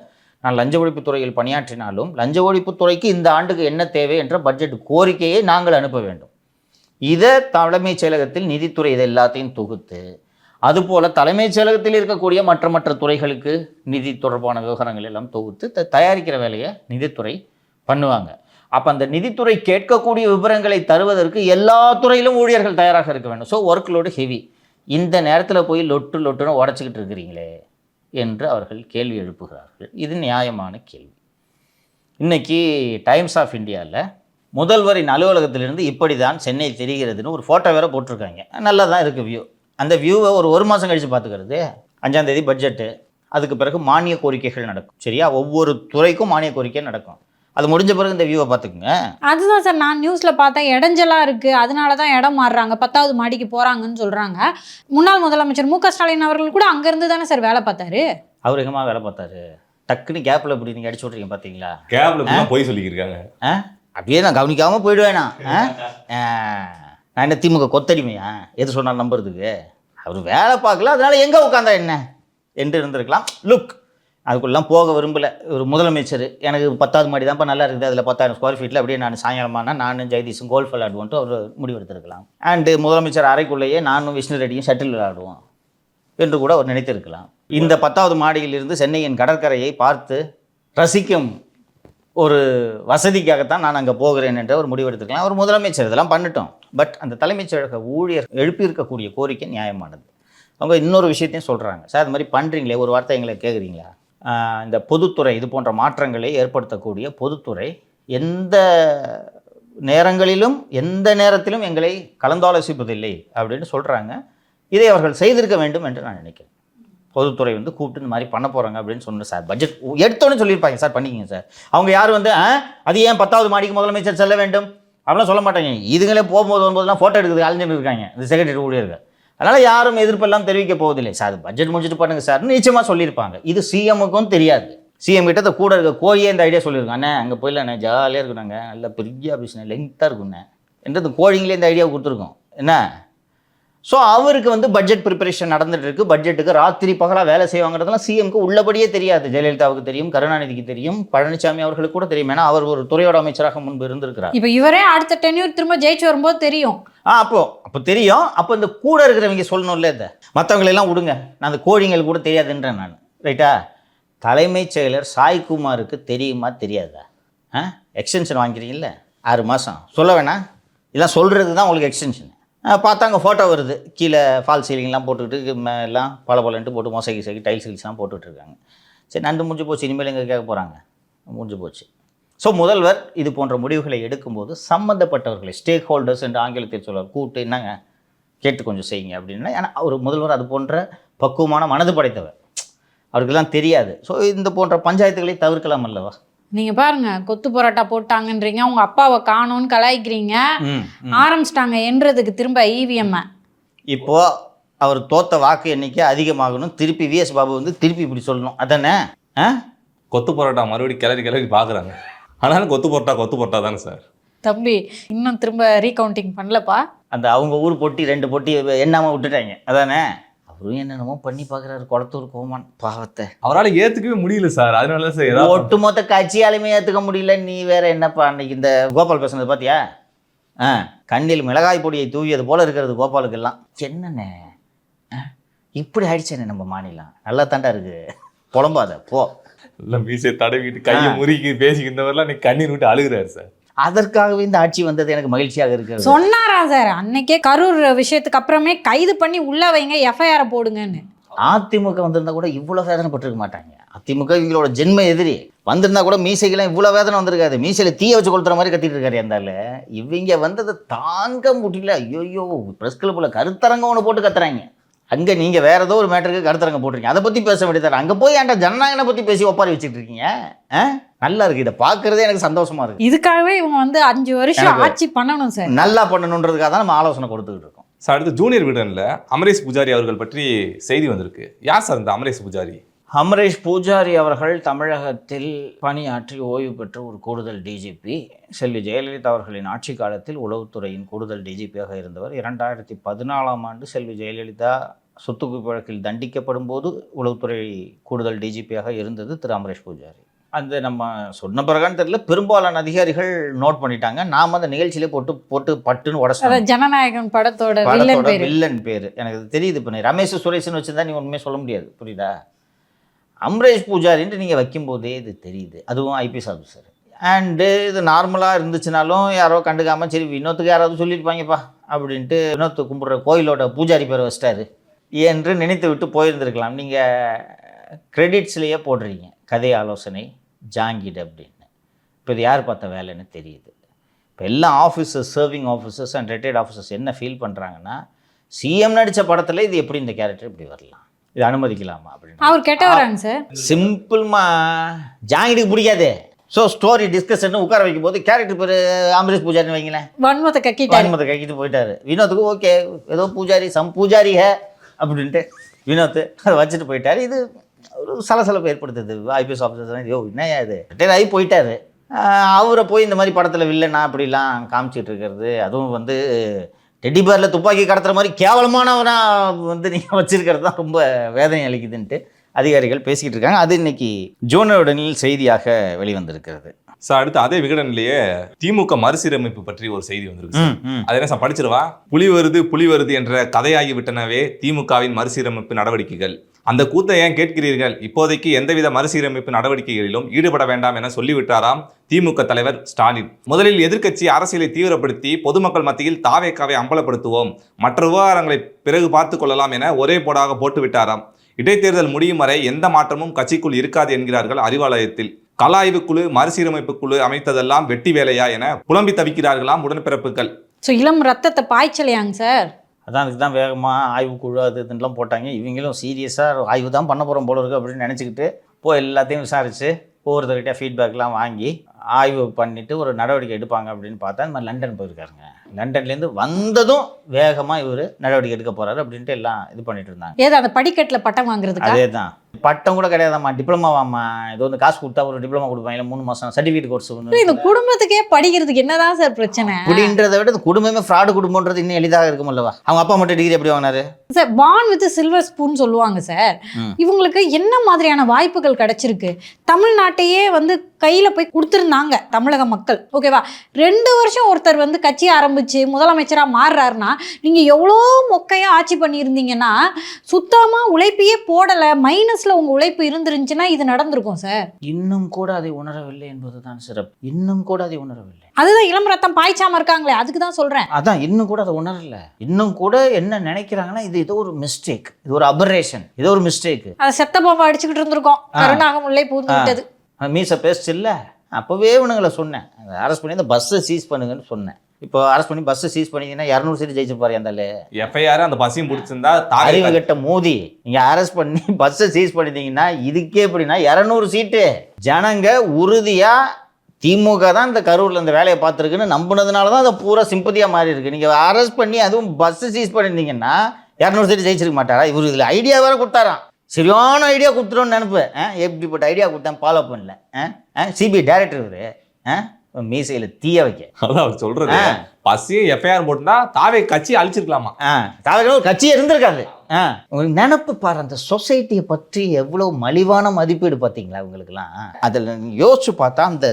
நான் லஞ்ச ஒழிப்புத் துறையில் பணியாற்றினாலும் லஞ்ச ஒழிப்புத்துறைக்கு இந்த ஆண்டுக்கு என்ன தேவை என்ற பட்ஜெட் கோரிக்கையை நாங்கள் அனுப்ப வேண்டும். இதை தலைமைச் செயலகத்தில் நிதித்துறை இதை எல்லாத்தையும் தொகுத்து, அதுபோல் தலைமைச் செயலகத்தில் இருக்கக்கூடிய மற்ற துறைகளுக்கு நிதி தொடர்பான விவகாரங்கள் எல்லாம் தொகுத்து தயாரிக்கிற வேலையை நிதித்துறை பண்ணுவாங்க. அப்போ அந்த நிதித்துறை கேட்கக்கூடிய விவரங்களை தருவதற்கு எல்லா துறையிலும் ஊழியர்கள் தயாராக இருக்க வேண்டும். So work load heavy. இந்த நேரத்தில் போய் லொட்டுன்னு உடச்சிக்கிட்டு இருக்கிறீங்களே என்று அவர்கள் கேள்வி எழுப்புகிறார்கள். இது நியாயமான கேள்வி. இன்றைக்கி டைம்ஸ் ஆஃப் இந்தியாவில் முதல்வரின் அலுவலகத்திலிருந்து இப்படி தான் சென்னை தெரிகிறதுன்னு ஒரு ஃபோட்டோ வேறு போட்டிருக்காங்க. நல்லா தான் இருக்குது வியூ. அந்த வியூவை ஒரு மாதம் கழித்து பார்த்துக்கிறது. 5ஆம் தேதி பட்ஜெட்டு, அதுக்கு பிறகு மானிய கோரிக்கைகள் நடக்கும். சரியா? ஒவ்வொரு துறைக்கும் மானிய கோரிக்கை நடக்கும். அது முடிஞ்ச பிறகு இந்த வியூவை பார்த்துக்குங்க. அதுதான் சார் நான் நியூஸில் பார்த்தேன், இடைஞ்சலாக இருக்குது, அதனால தான் இடம் மாறுறாங்க, 10வது மாடிக்கு போகிறாங்கன்னு சொல்கிறாங்க. முன்னாள் முதலமைச்சர் மு க ஸ்டாலின் அவர்கள் கூட அங்கேருந்து தானே சார் வேலை பார்த்தாரு. அவர் எங்கமாக வேலை பார்த்தாரு? டக்குன்னு கேப்பில் இப்படி நீங்கள் அடிச்சு விட்றீங்க பார்த்தீங்களா? கேப்பில் போய் சொல்லியிருக்காங்க. அப்படியே நான் கவனிக்காமல் போயிடுவேனா? நான் என்ன திமுக கொத்தடிமையா? எது சொன்னாலும் நம்புறதுக்கு? அவர் வேலை பார்க்கல, அதனால எங்கே உட்காந்தா என்ன என்று இருந்திருக்கலாம். லுக், அதுக்குள்ளெலாம் போக விரும்பலை. ஒரு முதலமைச்சர் எனக்கு 10வது மாடி தான்ப்பா நல்லா இருக்குது, அதில் 10,000 ஸ்கொயர் ஃபீட்டில் அப்படியே நான் சாயங்காலமானா நானும் ஜெயதீஷும் கோல்ஃப் விளையாடுவோன்ட்டு அவர் முடிவெடுத்திருக்கலாம். அண்டு முதலமைச்சர் அறைக்குள்ளேயே நானும் விஷ்ணு ரெட்டியும் ஷட்டில் விளையாடுவோம் என்று கூட அவர் நினைத்திருக்கலாம். இந்த 10வது மாடியிலிருந்து சென்னையின் கடற்கரையை பார்த்து ரசிக்கும் ஒரு வசதிக்காகத்தான் நான் அங்கே போகிறேன் என்று அவர் முடிவெடுத்திருக்கலாம். அவர் முதலமைச்சர் இதெல்லாம் பண்ணிட்டோம். பட் அந்த தலைமைச் செயலக ஊழியர் எழுப்பியிருக்கக்கூடிய கோரிக்கை நியாயமானது. அவங்க இன்னொரு விஷயத்தையும் சொல்கிறாங்க. சார் இது மாதிரி பண்ணுறீங்களே, ஒரு வார்த்தை எங்களை கேட்குறீங்களா? இந்த பொதுத்துறை இது போன்ற மாற்றங்களை ஏற்படுத்தக்கூடிய பொதுத்துறை எந்த நேரங்களிலும் எந்த நேரத்திலும் எங்களை கலந்தாலோசிப்பதில்லை அப்படின்னு சொல்கிறாங்க. இதை அவர்கள் செய்திருக்க வேண்டும் என்று நான் நினைக்கிறேன். பொதுத்துறை வந்து கூப்பிட்டு இந்த மாதிரி பண்ண போகிறாங்க அப்படின்னு சொன்னேன் சார். பட்ஜெட் எடுத்தோன்னு சொல்லியிருப்பாங்க சார் பண்ணிக்கிங்க சார். அவங்க யாரும் வந்து அது ஏன் 10வது மாடிக்கு முதலமைச்சர் செல்ல வேண்டும் அப்படிலாம் சொல்ல மாட்டாங்க. இதுங்களே போகும்போது வரும்போதுலாம் ஃபோட்டோ எடுக்கிறது அழிஞ்சுட்டு இருக்காங்க இந்த செக்ரட்டரி ஊழியர்கள். அதனால் யாரும் எதிர்ப்பெல்லாம் தெரிவிக்க போவதில்லை சார். பட்ஜெட் முடிச்சுட்டு பண்ணுங்க சார் நிச்சயமாக சொல்லியிருப்பாங்க. இது சிஎம்முக்கும் தெரியாது. சிஎம் கிட்ட கூட இருக்க கோழியே இந்த ஐடியா சொல்லியிருக்கோம். அண்ணே அங்கே போயிடலாண்ணே ஜாலியாக இருக்குண்ணாங்க நல்ல பெரிய ஆஃபீஸ்ண்ணே லென்த்தாக இருக்குண்ணே என்றது கோழிங்களே இந்த ஐடியாவை கொடுத்துருக்கோம் என்ன. ஸோ அவருக்கு வந்து பட்ஜெட் ப்ரிப்பரேஷன் நடந்துட்டு இருக்கு. பட்ஜெட்டுக்கு ராத்திரி பகலாக வேலை செய்வாங்கிறதுலாம் சிஎம்க்கு உள்ளபடியே தெரியாது. ஜெயலலிதாவுக்கு தெரியும், கருணாநிதிக்கு தெரியும், பழனிசாமி அவர்களுக்கு கூட தெரியும். ஏன்னா அவர் ஒரு துறையோட அமைச்சராக முன்பு இருந்திருக்கிறார். இப்போ இவரே அடுத்த டென்யூர் திரும்ப ஜெயிச்சு வரும்போது தெரியும். அப்போ தெரியும். அப்போ இந்த கூட இருக்கிறவங்க சொல்லணும்ல இதை மற்றவங்களெல்லாம் விடுங்க. நான் அந்த கோழிங்களுக்கு கூட தெரியாதுன்றேன் நான். ரைட்டா? தலைமைச் செயலர் சாய்குமாருக்கு தெரியுமா தெரியாதா? எக்ஸ்டென்ஷன் வாங்கிக்கிறீங்கல்ல 6 மாதம் சொல்ல வேணாம். இதெல்லாம் சொல்கிறது தான் உங்களுக்கு எக்ஸ்டென்ஷன். பார்த்தா அங்கே ஃபோட்டோ வருது. கீழே ஃபால் சீலிங்லாம் போட்டுக்கிட்டு எல்லாம் பலன்ட்டு போட்டு மொசைக்கு டைல்ஸ் கில்ஸ்லாம் போட்டுட்ருக்காங்க. சரி நண்டு முடிஞ்சு போச்சு. இனிமேல் எங்கே கேட்க போகிறாங்க? முடிஞ்சு போச்சு. ஸோ முதல்வர் இது போன்ற முடிவுகளை எடுக்கும்போது சம்மந்தப்பட்டவர்களை ஸ்டேக் ஹோல்டர்ஸ் என்று ஆங்கிலத்தில் சொல்வார் கூப்பிட்டு என்னங்க கேட்டு கொஞ்சம் செய்யுங்க அப்படின்னா. ஏன்னா ஒரு முதல்வர் அது போன்ற பக்குவமான மனது படைத்தவர். அவருக்கெல்லாம் தெரியாது. ஸோ இந்த போன்ற பஞ்சாயத்துகளை தவிர்க்கலாம் அல்லவா? நீங்க பாருங்க கொத்து பரோட்டா போட்டாங்கன்றீங்க, உங்க அப்பாவை காணோன்னு கலாய்க்கிறீங்க, ஆரம்பிச்சிட்டாங்க என்றதுக்கு திரும்ப இவிஎம். இப்போ அவர் தோத்த வாக்கு எண்ணிக்கை அதிகமாகணும். திருப்பி விஎஸ் பாபு வந்து திருப்பி இப்படி சொல்லணும் அதானே. கொத்து பரோட்டா மறுபடியும் கிளறி பார்க்குறாங்க. ஆனாலும் கொத்து பரோட்டா தானே சார். தம்பி இன்னும் திரும்ப ரீகவுண்டிங் பண்ணலப்பா. அந்த அவங்க ஊர் பொட்டி 2 பொட்டி எண்ணாமல் விட்டுட்டாங்க அதானே. அவரும் என்னென்னமோ பண்ணி பார்க்குறாரு. குளத்தூர் கோமான் பாவத்தை அவரால் ஏற்றுக்கவே முடியல சார். அதனால சார் ஒட்டுமொத்த கட்சியாலுமே ஏற்றுக்க முடியல. நீ வேற என்னப்பா அன்னைக்கு இந்த கோபால் பேசுனது பார்த்தியா? கண்ணில் மிளகாய் பொடியை தூவியது போல இருக்கிறது கோபாலுக்கெல்லாம். என்னண்ணே இப்படி ஆயிடுச்சேண்ணே நம்ம மாநிலம். நல்லா தாண்டா இருக்கு புலம்பாத போ. இல்லை மீசை தடவிட்டு கையை முறுக்கி பேசிக்கிட்டவரெல்லாம் நீ கண்ணீர் விட்டு அழுகிறாரு சார். அதற்காகவே இந்த ஆட்சி வந்தது எனக்கு மகிழ்ச்சியாக இருக்கிறது. சொன்னாரா சார் அன்னைக்கே கரூர் விஷயத்துக்கு அப்புறமே கைது பண்ணி உள்ள வைங்க எஃப்ஐஆர் போடுங்கன்னு. அதிமுக வந்திருந்தா கூட இவ்வளோ வேதனை பட்டிருக்க மாட்டாங்க. அதிமுக இவங்களோட ஜென்ம எதிரி. வந்திருந்தா கூட மீசைக்கெல்லாம் இவ்வளோ வேதனை வந்திருக்காது. மீசையில் தீய வச்சு கொளுத்துற மாதிரி கத்திட்டு இருக்காரு. இருந்தால இவங்க வந்ததை தாங்க முடியல. ஐயோ ப்ரெஸ் கிளப்பில் கருத்தரங்கம் ஒன்று போட்டு கத்துறாங்க. அங்கே நீங்கள் வேறு ஏதோ ஒரு மேட்டருக்கு கருத்தரங்க போட்டிருக்கீங்க. அதை பற்றி பேச வேண்டியதாரு. அங்கே போய் ஏன்டா ஜனநாயகனை பற்றி பேசி ஒப்பாரி வச்சுட்டு இருக்கீங்க. நல்லா இருக்குது. இதை பார்க்குறதே எனக்கு சந்தோஷமாக இருக்குது. இதுக்காகவே இவங்க வந்து 5 வருஷம் ஆட்சி பண்ணணும் சார். நல்லா பண்ணணுன்றதுக்காக தான் நம்ம ஆலோசனை கொடுத்துக்கிட்டு இருக்கோம் சார். அடுத்து ஜூனியர் விகடனில் அமரேஷ் பூஜாரி அவர்கள் பற்றி செய்தி வந்திருக்கு. யார் சார் இந்த அமரேஷ் பூஜாரி? அமரேஷ் பூஜாரி அவர்கள் தமிழகத்தில் பணியாற்றி ஓய்வு பெற்ற ஒரு கூடுதல் டிஜிபி. செல்வி ஜெயலலிதா அவர்களின் ஆட்சி காலத்தில் உளவுத்துறையின் கூடுதல் டிஜிபியாக இருந்தவர். 2014ஆம் ஆண்டு செல்வி ஜெயலலிதா சொத்து குவிப்பு வழக்கில் தண்டிக்கப்படும் போது உளவுத்துறை கூடுதல் டிஜிபியாக இருந்தது திரு அமரேஷ் பூஜாரி. அந்த நம்ம சொன்ன பிறகான்னு தெரியல, பெரும்பாலான அதிகாரிகள் நோட் பண்ணிட்டாங்க. நாம் அந்த நிகழ்ச்சியிலே போட்டு பட்டுன்னு உடச்சோம். ஜனநாயகன் படத்தோட வில்லன் பேர் எனக்கு தெரியுது. இப்போ நீ ரமேஷ் சுரேஷன் வச்சுருந்தா நீ ஒன்றுமே சொல்ல முடியாது. புரியுதா? அமரேஷ் பூஜாரின்ட்டு நீங்கள் வைக்கும்போதே இது தெரியுது. அதுவும் ஐபிஎஸ் ஆஃபீஸர். அண்டு இது நார்மலாக இருந்துச்சுனாலும் யாரோ கண்டுக்காமல் சரி வினோத்துக்கு யாராவது சொல்லியிருப்பாங்கப்பா அப்படின்ட்டு வினோத்து கும்பிட்ற கோயிலோட பூஜாரி பேரை வச்சிட்டாரு என்று நினைத்து விட்டு போயிருந்துருக்கலாம். நீங்கள் கிரெடிட்ஸ்லேயே போடுறீங்க கதை ஆலோசனை ஜாங்கிட் அப்படின்னு. இப்போ இது யார் பார்த்த வேலைன்னு தெரியுது. இப்போ எல்லா officers serving officers and retired officers என்ன ஃபீல் பண்ணுறாங்கன்னா சிஎம் நடித்த படத்தில் இது எப்படி இந்த கேரக்டர் இப்படி வரலாம், இது அனுமதிக்கலாமா அப்படின்னு. அவர் கேட்ட வராங்க சார். சிம்பிள்மா ஜாங்கிட்டுக்கு பிடிக்காது. ஸோ ஸ்டோரி டிஸ்கஷன் உட்கார வைக்கும் போது கேரக்டர் பேர் அமரேஷ் பூஜாரின்னு வைங்களேன். வன்மத்தை கக்கிட்டு போயிட்டாரு. வினோத்துக்கு ஓகே ஏதோ பூஜாரி பூஜாரி அப்படின்ட்டு வினோத் அதை வச்சுட்டு போயிட்டார். இது ஒரு சலசலப்பு ஏற்படுத்துது. ஐபிஎஸ் ஆஃபீஸர் ஐயோ என்னையா இது ரிட்டையர் ஆகி போயிட்டார். அவரை போய் இந்த மாதிரி படத்தில் வில்லனா அப்படிலாம் காமிச்சிட்டு இருக்கிறது, அதுவும் வந்து டெடி பேரில் துப்பாக்கி கடத்துகிற மாதிரி கேவலமானவனாக வந்து நீங்கள் வச்சுருக்கிறது தான் ரொம்ப வேதனை அளிக்குதுன்ட்டு அதிகாரிகள் பேசிக்கிட்டு இருக்காங்க. அது இன்னைக்கு ஜூனியருடனில் செய்தியாக வெளிவந்திருக்கிறது. சார் அடுத்து அதே விகடனிலேயே திமுக மறுசீரமைப்பு பற்றி ஒரு செய்தி வந்திருக்கு. அது என்ன சார் படிச்சிருவா? புலி வருது என்ற கதையாகி விட்டனவே திமுகவின் மறுசீரமைப்பு நடவடிக்கைகள். அந்த கூத்தை ஏன் கேட்கிறீர்கள்? இப்போதைக்கு எந்தவித மறுசீரமைப்பு நடவடிக்கைகளிலும் ஈடுபட வேண்டாம் என சொல்லிவிட்டாராம் திமுக தலைவர் ஸ்டாலின். முதலில் எதிர்க்கட்சி அரசியலை தீவிரப்படுத்தி பொதுமக்கள் மத்தியில் தாவேக்காவை அம்பலப்படுத்துவோம், மற்ற விவகாரங்களை பிறகு பார்த்து கொள்ளலாம் என ஒரே போடாக போட்டு விட்டாராம். இடைத்தேர்தல் முடியும் வரை எந்த மாற்றமும் கட்சிக்குள் இருக்காது என்கிறார்கள் அறிவாலயத்தில். கலாய்வு குழு, மறுசீரமைப்பு குழு அமைத்ததெல்லாம் வெட்டி வேலையா என புலம்பி தவிக்கிறார்களாம் உடன்பிறப்புகள். ஸோ இளம் ரத்தத்தை பாய்ச்சலையாங்க சார்? அதான் அதுக்கு தான் வேகமாக ஆய்வுக்குழு அது இதுலாம் போட்டாங்க. இவங்களும் சீரியஸாக ஆய்வு தான் பண்ண போகிறோம் போல இருக்குது அப்படின்னு நினச்சிக்கிட்டு எல்லாத்தையும் விசாரித்து ஒவ்வொருத்தர்கிட்ட ஃபீட்பேக்லாம் வாங்கி ஆய்வு பண்ணிவிட்டு ஒரு நடவடிக்கை எடுப்பாங்க அப்படின்னு பார்த்தா இந்த மாதிரி லண்டன் போயிருக்காருங்க. லண்டன்லேருந்து வந்ததும் வேகமாக இவர் நடவடிக்கை எடுக்க போகிறாரு அப்படின்ட்டு எல்லாம் இது பண்ணிட்டு இருந்தாங்க. ஏதோ அந்த படிக்கட்டில் பட்டம் வாங்குறதுக்கு? அதே தான். பட்டம் கூட கிடையாதாம்மா, டிப்ளமாவாம்மா. இது வந்து காசு கொடுத்தா ஒரு டிப்ளமா கொடுப்பாங்க, இல்லை 3 மாதம் சர்டிஃபிகேட் கோர்ஸ். இந்த குடும்பத்துக்கே படிக்கிறதுக்கு என்னதான் சார் பிரச்சனை? அப்படின்றத விட இந்த குடும்பமே ஃப்ராடு குடும்பம்ன்றது இன்னும் எளிதாக இருக்குமல்லவா? அவங்க அப்பா மட்டும் டிகிரி எப்படி வாங்கினாரு sir? Born with silver spoon சொல்லுவாங்க சார். இவங்களுக்கு என்ன மாதிரியான வாய்ப்புகள் கிடைச்சிருக்கு? தமிழ்நாட்டையே வந்து கையில போய் கொடுத்துருந்தாங்க தமிழக மக்கள், ஓகேவா? 2 வருஷம் ஒருத்தர் வந்து கட்சி ஆரம்பிச்சு முதலமைச்சரா மாறுறாருன்னா நீங்க எவ்வளோ மொக்கையா ஆட்சி பண்ணியிருந்தீங்கன்னா, சுத்தமா உழைப்பையே போடல, மைனஸ்ல உங்க உழைப்பு இருந்துருந்துச்சுன்னா இது நடந்திருக்கும் சார். இன்னும் கூட அதை உணரவில்லை என்பதுதான் சிறப்பு. இன்னும் கூட அதை உணரவில்லை. அதுதான் இளம் ரத்தம் பாய்ச்சாம இருக்காங்களே, அதுக்கு தான் சொல்றேன். அதான் இன்னும் கூட அதை உணரல. இன்னும் கூட என்ன நினைக்கிறாங்கன்னா, இது ஏதோ ஒரு மிஸ்டேக், இது ஒரு அபரேஷன், இது ஒரு மிஸ்டேக். அதை செத்த பாம்பா அடிச்சுக்கிட்டு இருந்திருக்கோம், கருணாகம் உள்ளே பூந்து விட்டது. மீச பேஸ்ட் இல்லை, அப்போவே இவனுங்களை சொன்னேன் அரெஸ்ட் பண்ணி இந்த பஸ்ஸை சீஸ் பண்ணுங்கன்னு சொன்னேன். இப்போ அரெஸ்ட் பண்ணி பஸ்ஸை சீஸ் பண்ணிங்கன்னா 200 சீட்டு ஜெயிச்சிருப்பாரு. அந்த எஃப்ஐஆர் அந்த பஸ்ஸையும் பிடிச்சிருந்தா அறிவு கட்ட மோதி நீங்க அரெஸ்ட் பண்ணி பஸ்ஸை சீஸ் பண்ணிட்டீங்கன்னா இதுக்கே எப்படின்னா 200 சீட்டு. ஜனங்க உறுதியா திமுக தான் இந்த கரூரில் இந்த வேலையை பார்த்துருக்குன்னு நம்பினதுனால தான் அதை பூரா சிம்பதியாக மாறி இருக்கு. நீங்கள் அரெஸ்ட் பண்ணி அதுவும் பஸ்ஸு சீஸ் பண்ணியிருந்தீங்கன்னா 200 சீட்டு ஜெயிச்சிருக்க மாட்டாரா? இவர் இதில் ஐடியா வேறு கொடுத்தாராம். சரியான ஐடியா கொடுத்துருவோன்னு நினைப்பேன். எப்படிப்பட்ட ஐடியா கொடுத்தேன், ஃபாலோ பண்ணல. சிபிஐ டைரக்டர் இவர் மீசையில் தீய வைக்க. அதான் அவர் சொல்றது, பஸ்ஸையும் எஃப்ஐஆர் போட்டுனா தாவே கட்சி அழிச்சிருக்கலாமா? தாவே ஒரு கட்சியே இருந்திருக்காது. உங்களுக்கு நினப்பு பாரு, அந்த சொசைட்டியை பற்றி எவ்வளோ மலிவான மதிப்பீடு பார்த்தீங்களா இவங்களுக்குலாம். அதில் யோசிச்சு பார்த்தா அந்த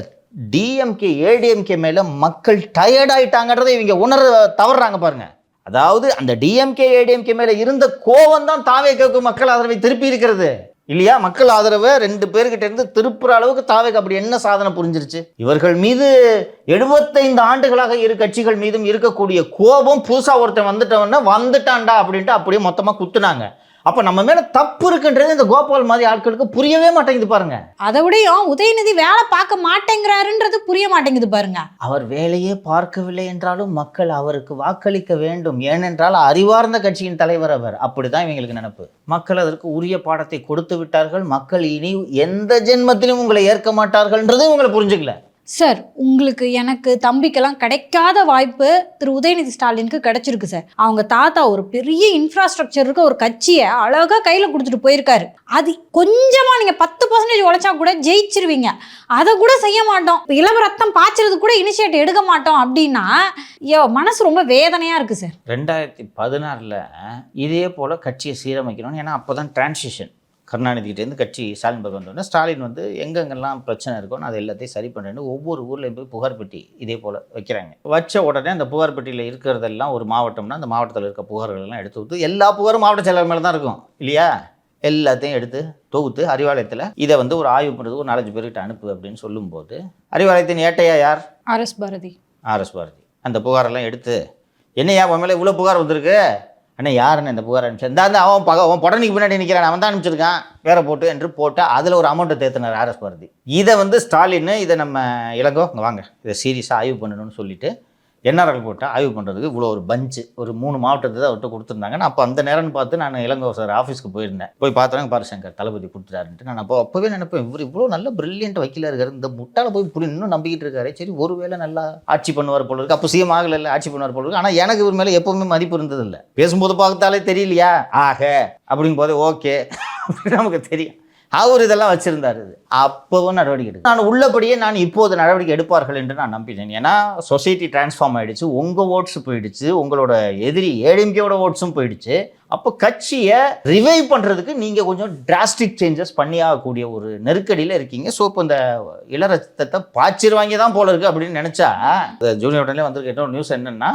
டிஎம்கே ஏடிஎம்கே மேலே மக்கள் டயர்ட் ஆகிட்டாங்கன்றதை இவங்க உணர தவறுறாங்க பாருங்க. அதாவது அந்த டிஎம்கே ஏடிஎம்கே மேலே இருந்த கோவம் தான் தாவேக்கு மக்கள் ஆதரவை திருப்பி இருக்கிறது இல்லையா? மக்கள் ஆதரவை 2 பேர்கிட்ட இருந்து திருப்புற அளவுக்கு தாவேக்கு அப்படி என்ன சாதனை புரிஞ்சிருச்சு? இவர்கள் மீது 75 ஆண்டுகளாக இரு கட்சிகள் மீதும் இருக்கக்கூடிய கோபம் புதுசா ஒருத்தன் வந்துட்டான்டா அப்படின்ட்டு அப்படியே மொத்தமா குத்துனாங்க. அப்ப நம்ம மேல தப்பு இருக்குன்றது இந்த கோபால் மாதிரி ஆட்களுக்கு புரியவே மாட்டேங்குது பாருங்க. அதை விடையும் உதயநிதி வேலை பார்க்க மாட்டேங்கிறாருன்றது புரிய மாட்டேங்குது பாருங்க. அவர் வேலையே பார்க்கவில்லை என்றாலும் மக்கள் அவருக்கு வாக்களிக்க வேண்டும், ஏனென்றால் அறிவார்ந்த கட்சியின் தலைவர் அவர். அப்படிதான் இவங்களுக்கு நினைப்பு. மக்கள் அதற்கு உரிய பாடத்தை கொடுத்து விட்டார்கள். மக்கள் இனி எந்த ஜென்மத்திலும் உங்களை ஏற்க மாட்டார்கள்ன்றது உங்களை புரிஞ்சுக்கல. சார், உங்களுக்கு எனக்கு தம்பிக்கெல்லாம் கிடைக்காத வாய்ப்பு திரு உதயநிதி ஸ்டாலினுக்கு கிடைச்சிருக்கு சார். அவங்க தாத்தா ஒரு பெரிய இன்ஃப்ராஸ்ட்ரக்சர் இருக்க ஒரு கட்சியை அழகா கையில கொடுத்துட்டு போயிருக்காரு. அது கொஞ்சமா நீங்க 10% உழைச்சா கூட ஜெயிச்சிருவீங்க. அதை கூட செய்ய மாட்டோம், இளவ ரத்தம் பாய்ச்சறது கூட இனிஷியேட் எடுக்க மாட்டோம் அப்படின்னா மனசு ரொம்ப வேதனையா இருக்கு சார். 2016 இதே போல கட்சியை சீரமைக்கணும். ஏன்னா அப்போதான் டிரான்சிஷன் கருணாநிதிக்கிட்டேருந்து கட்சி ஸ்டாலின் பக்கம் வந்தோடனே ஸ்டாலின் வந்து எங்கெங்கெல்லாம் பிரச்சனை இருக்கும்னு அதை எல்லாத்தையும் சரி பண்ணுறேன்னு ஒவ்வொரு ஊர்லேயும் போய் புகார் பெட்டி இதே போல் வைக்கிறாங்க. வச்ச உடனே அந்த புகார் பெட்டியில் இருக்கிறதெல்லாம் ஒரு மாவட்டம்னா அந்த மாவட்டத்தில் இருக்க புகார்களெல்லாம் எடுத்து கொடுத்து, எல்லா புகாரும் மாவட்ட செயலர் மேலே தான் இருக்கும் இல்லையா? எல்லாத்தையும் எடுத்து தொகுத்து அறிவாலயத்தில் இதை வந்து ஒரு ஆய்வு பண்ணுறது ஒரு 4-5 பேர்கிட்ட அனுப்பு அப்படின்னு சொல்லும்போது, அறிவாலயத்தின் ஏட்டையா யார்? RS பாரதி. அந்த புகாரெல்லாம் எடுத்து, என்னையா உன் மேலே இவ்வளோ புகார் வந்திருக்கு, அண்ணா யாருன்னு இந்த புகார் அனுப்பிச்சு இந்த அவன் புடனைக்கு பின்னாடி நிற்கிறான், அவன் தான் அனுப்பிச்சிருக்கான் வேற போட்டு என்று போட்டு அதில் ஒரு அமௌண்ட்டை தேர்த்தினார் RS பாரதி. இதை வந்து ஸ்டாலின் இதை நம்ம இளங்கோ இங்கே வாங்க இதை சீரியஸாக ஆய்வு பண்ணணும்னு சொல்லிட்டு என்ஆர்எல் போட்டால் ஆய்வு பண்ணுறதுக்கு இவ்வளோ ஒரு பஞ்சு ஒரு 3 மாவட்டத்தை தான் அவர்கிட்ட கொடுத்துருந்தாங்க. நான் அப்போ அந்த நேரம்னு பார்த்து நான் இளங்கோ சார் ஆஃபீஸ்க்கு போயிருந்தேன். போய் பார்த்தேன், பாரு சங்கர் தளபதி கொடுத்துட்டாருன்ட்டு. நான் அப்போவே நினைப்பேன், இவர் இவ்வளோ நல்ல பிரில்லியன்ட் வக்கீலாக இருக்காரு, இந்த முட்டால் போய் இப்படி இன்னும் நம்பிக்கிட்டு இருக்காரு, சரி ஒருவேளை நல்லா ஆட்சி பண்ணுவார் போல இருக்கு. அப்போ சிஎம் ஆகலை, ஆட்சி பண்ணுவார் போல இருக்கு. ஆனால் எனக்கு இவர் மேலே எப்போவுமே மதிப்பு இருந்ததில்லை. பேசும்போது பார்த்தாலே தெரியலையா ஆக அப்படிங்கும் போது ஓகே நமக்கு தெரியும் அவர் இதெல்லாம் வச்சிருந்தாரு. அப்பவும் நடவடிக்கை எடுக்கும். நான் உள்ளபடியே நான் இப்போது நடவடிக்கை எடுப்பார்கள் என்று நான் நம்பினேன். ஏன்னா சொசைட்டி டிரான்ஸ்ஃபார்ம் ஆயிடுச்சு, உங்க ஓட்ஸ் போயிடுச்சு, உங்களோட எதிரி ஏடிஎம்கேவோட ஓட்ஸும் போயிடுச்சு. அப்போ கட்சியை ரிவைவ் பண்ணுறதுக்கு நீங்கள் கொஞ்சம் டிராஸ்டிக் சேஞ்சஸ் பண்ணியாகக்கூடிய ஒரு நெருக்கடியில் இருக்கீங்க. ஸோ இப்போ இந்த இளரத்தத்தை பாய்ச்சிருவாங்க தான் போல இருக்குது அப்படின்னு நினச்சா, ஜூனியர் உடனே வந்திருக்க ஒரு நியூஸ் என்னென்னா,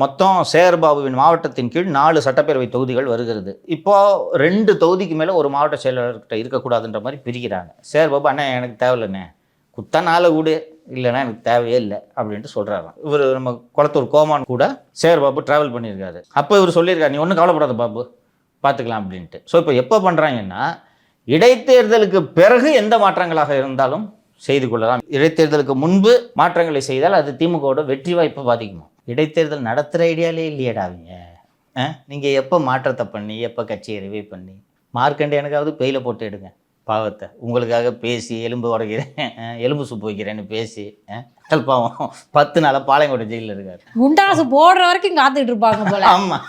மொத்தம் சேகர்பாபுவின் மாவட்டத்தின் கீழ் 4 சட்டப்பேரவை தொகுதிகள் வருகிறது. இப்போ 2 தொகுதிக்கு மேலே ஒரு மாவட்ட செயலாளர்கிட்ட இருக்கக்கூடாதுன்ற மாதிரி பிரிக்கிறாங்க. சேகர்பாபு அண்ணா எனக்கு தேவையில்லைண்ணே, குத்தா 4 கூடு இல்லைன்னா எனக்கு தேவையே இல்லை அப்படின்ட்டு சொல்கிறாராம். இவர் நம்ம குளத்தூர் கோமான் கூட சேகர்பாபு ட்ராவல் பண்ணியிருக்காரு. அப்போ இவர் சொல்லியிருக்காரு, நீ ஒன்றும் கவலைப்படாத பாபு, பார்த்துக்கலாம் அப்படின்ட்டு. ஸோ இப்போ எப்போ பண்ணுறாங்கன்னா, இடைத்தேர்தலுக்கு பிறகு எந்த மாற்றங்களாக இருந்தாலும் செய்து கொள்ளலாம். இடைத்தேர்தலுக்கு முன்பு மாற்றங்களை செய்தால் அது திமுகவோட வெற்றி வாய்ப்பை பாதிக்குமா? இடைத்தேர்தல் நடத்துகிற ஐடியாலே இல்லையடா அவங்க. நீங்கள் எப்போ மாற்றத்தை பண்ணி எப்போ கட்சியை ரிவைவ் பண்ணி மார்க்கண்டேயனுக்காவது பெயில போட்டு எடுங்க பாவத்தை. உங்களுக்காக பேசி எலும்பு உடைக்கிறேன் எலும்பு சூப்பு வைக்கிறேன்னு பேசி பாவம் 10 நாளாக பாளையங்கோட்டை ஜெயிலில் இருக்காரு. குண்டாசு போடுற வரைக்கும் காத்துட்டு இருப்பாங்க போல. ஆமாம்.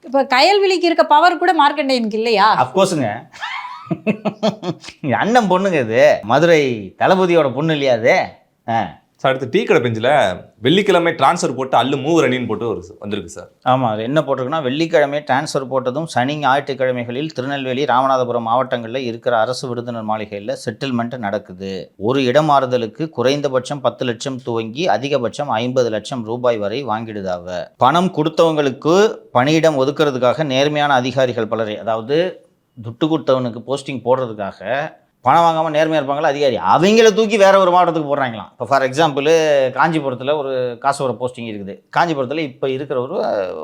இப்போ கயல்விழிக்கு இருக்க பவர் கூட மார்க்கண்டேயனுக்கு இல்லையா? அஃப்கோர்ஸுங்க. அண்ணன் பொண்ணுங்க இது, மதுரை தளபதியோட பொண்ணு இல்லையா அது? சார் அடுத்து டீ கடை பெஞ்சில் வெள்ளிக்கிழமை டிரான்ஸ்ஃபர் போட்டு அல்லு மூவர் அணின்னு போட்டு ஒரு வந்திருக்கு சார். ஆமாம், அது என்ன போட்டிருக்குன்னா, வெள்ளிக்கிழமை டிரான்ஸ்ஃபர் போட்டதும் சனி ஞாயிற்றுக்கிழமைகளில் திருநெல்வேலி ராமநாதபுரம் மாவட்டங்களில் இருக்கிற அரசு விருந்தினர் மாளிகையில் செட்டில்மெண்ட் நடக்குது. ஒரு இடமாறுதலுக்கு குறைந்தபட்சம் 10 லட்சம் துவங்கி அதிகபட்சம் 50 லட்சம் ரூபாய் வரை வாங்கிடுதாவ. பணம் கொடுத்தவங்களுக்கு பணியிடம் ஒதுக்குறதுக்காக நேர்மையான அதிகாரிகள் பலரை, அதாவது துட்டு கொடுத்தவனுக்கு போஸ்டிங் போடுறதுக்காக பணம் வாங்காமல் நேர்மையாக இருப்பாங்களா அதிகாரி, அவங்கள தூக்கி வேற ஒரு மாவட்டத்துக்கு போடுறாங்களாம். இப்போ ஃபார் எக்ஸாம்பிள் காஞ்சிபுரத்தில் ஒரு காசோர போஸ்டிங் இருக்குது. காஞ்சிபுரத்தில் இப்போ இருக்கிற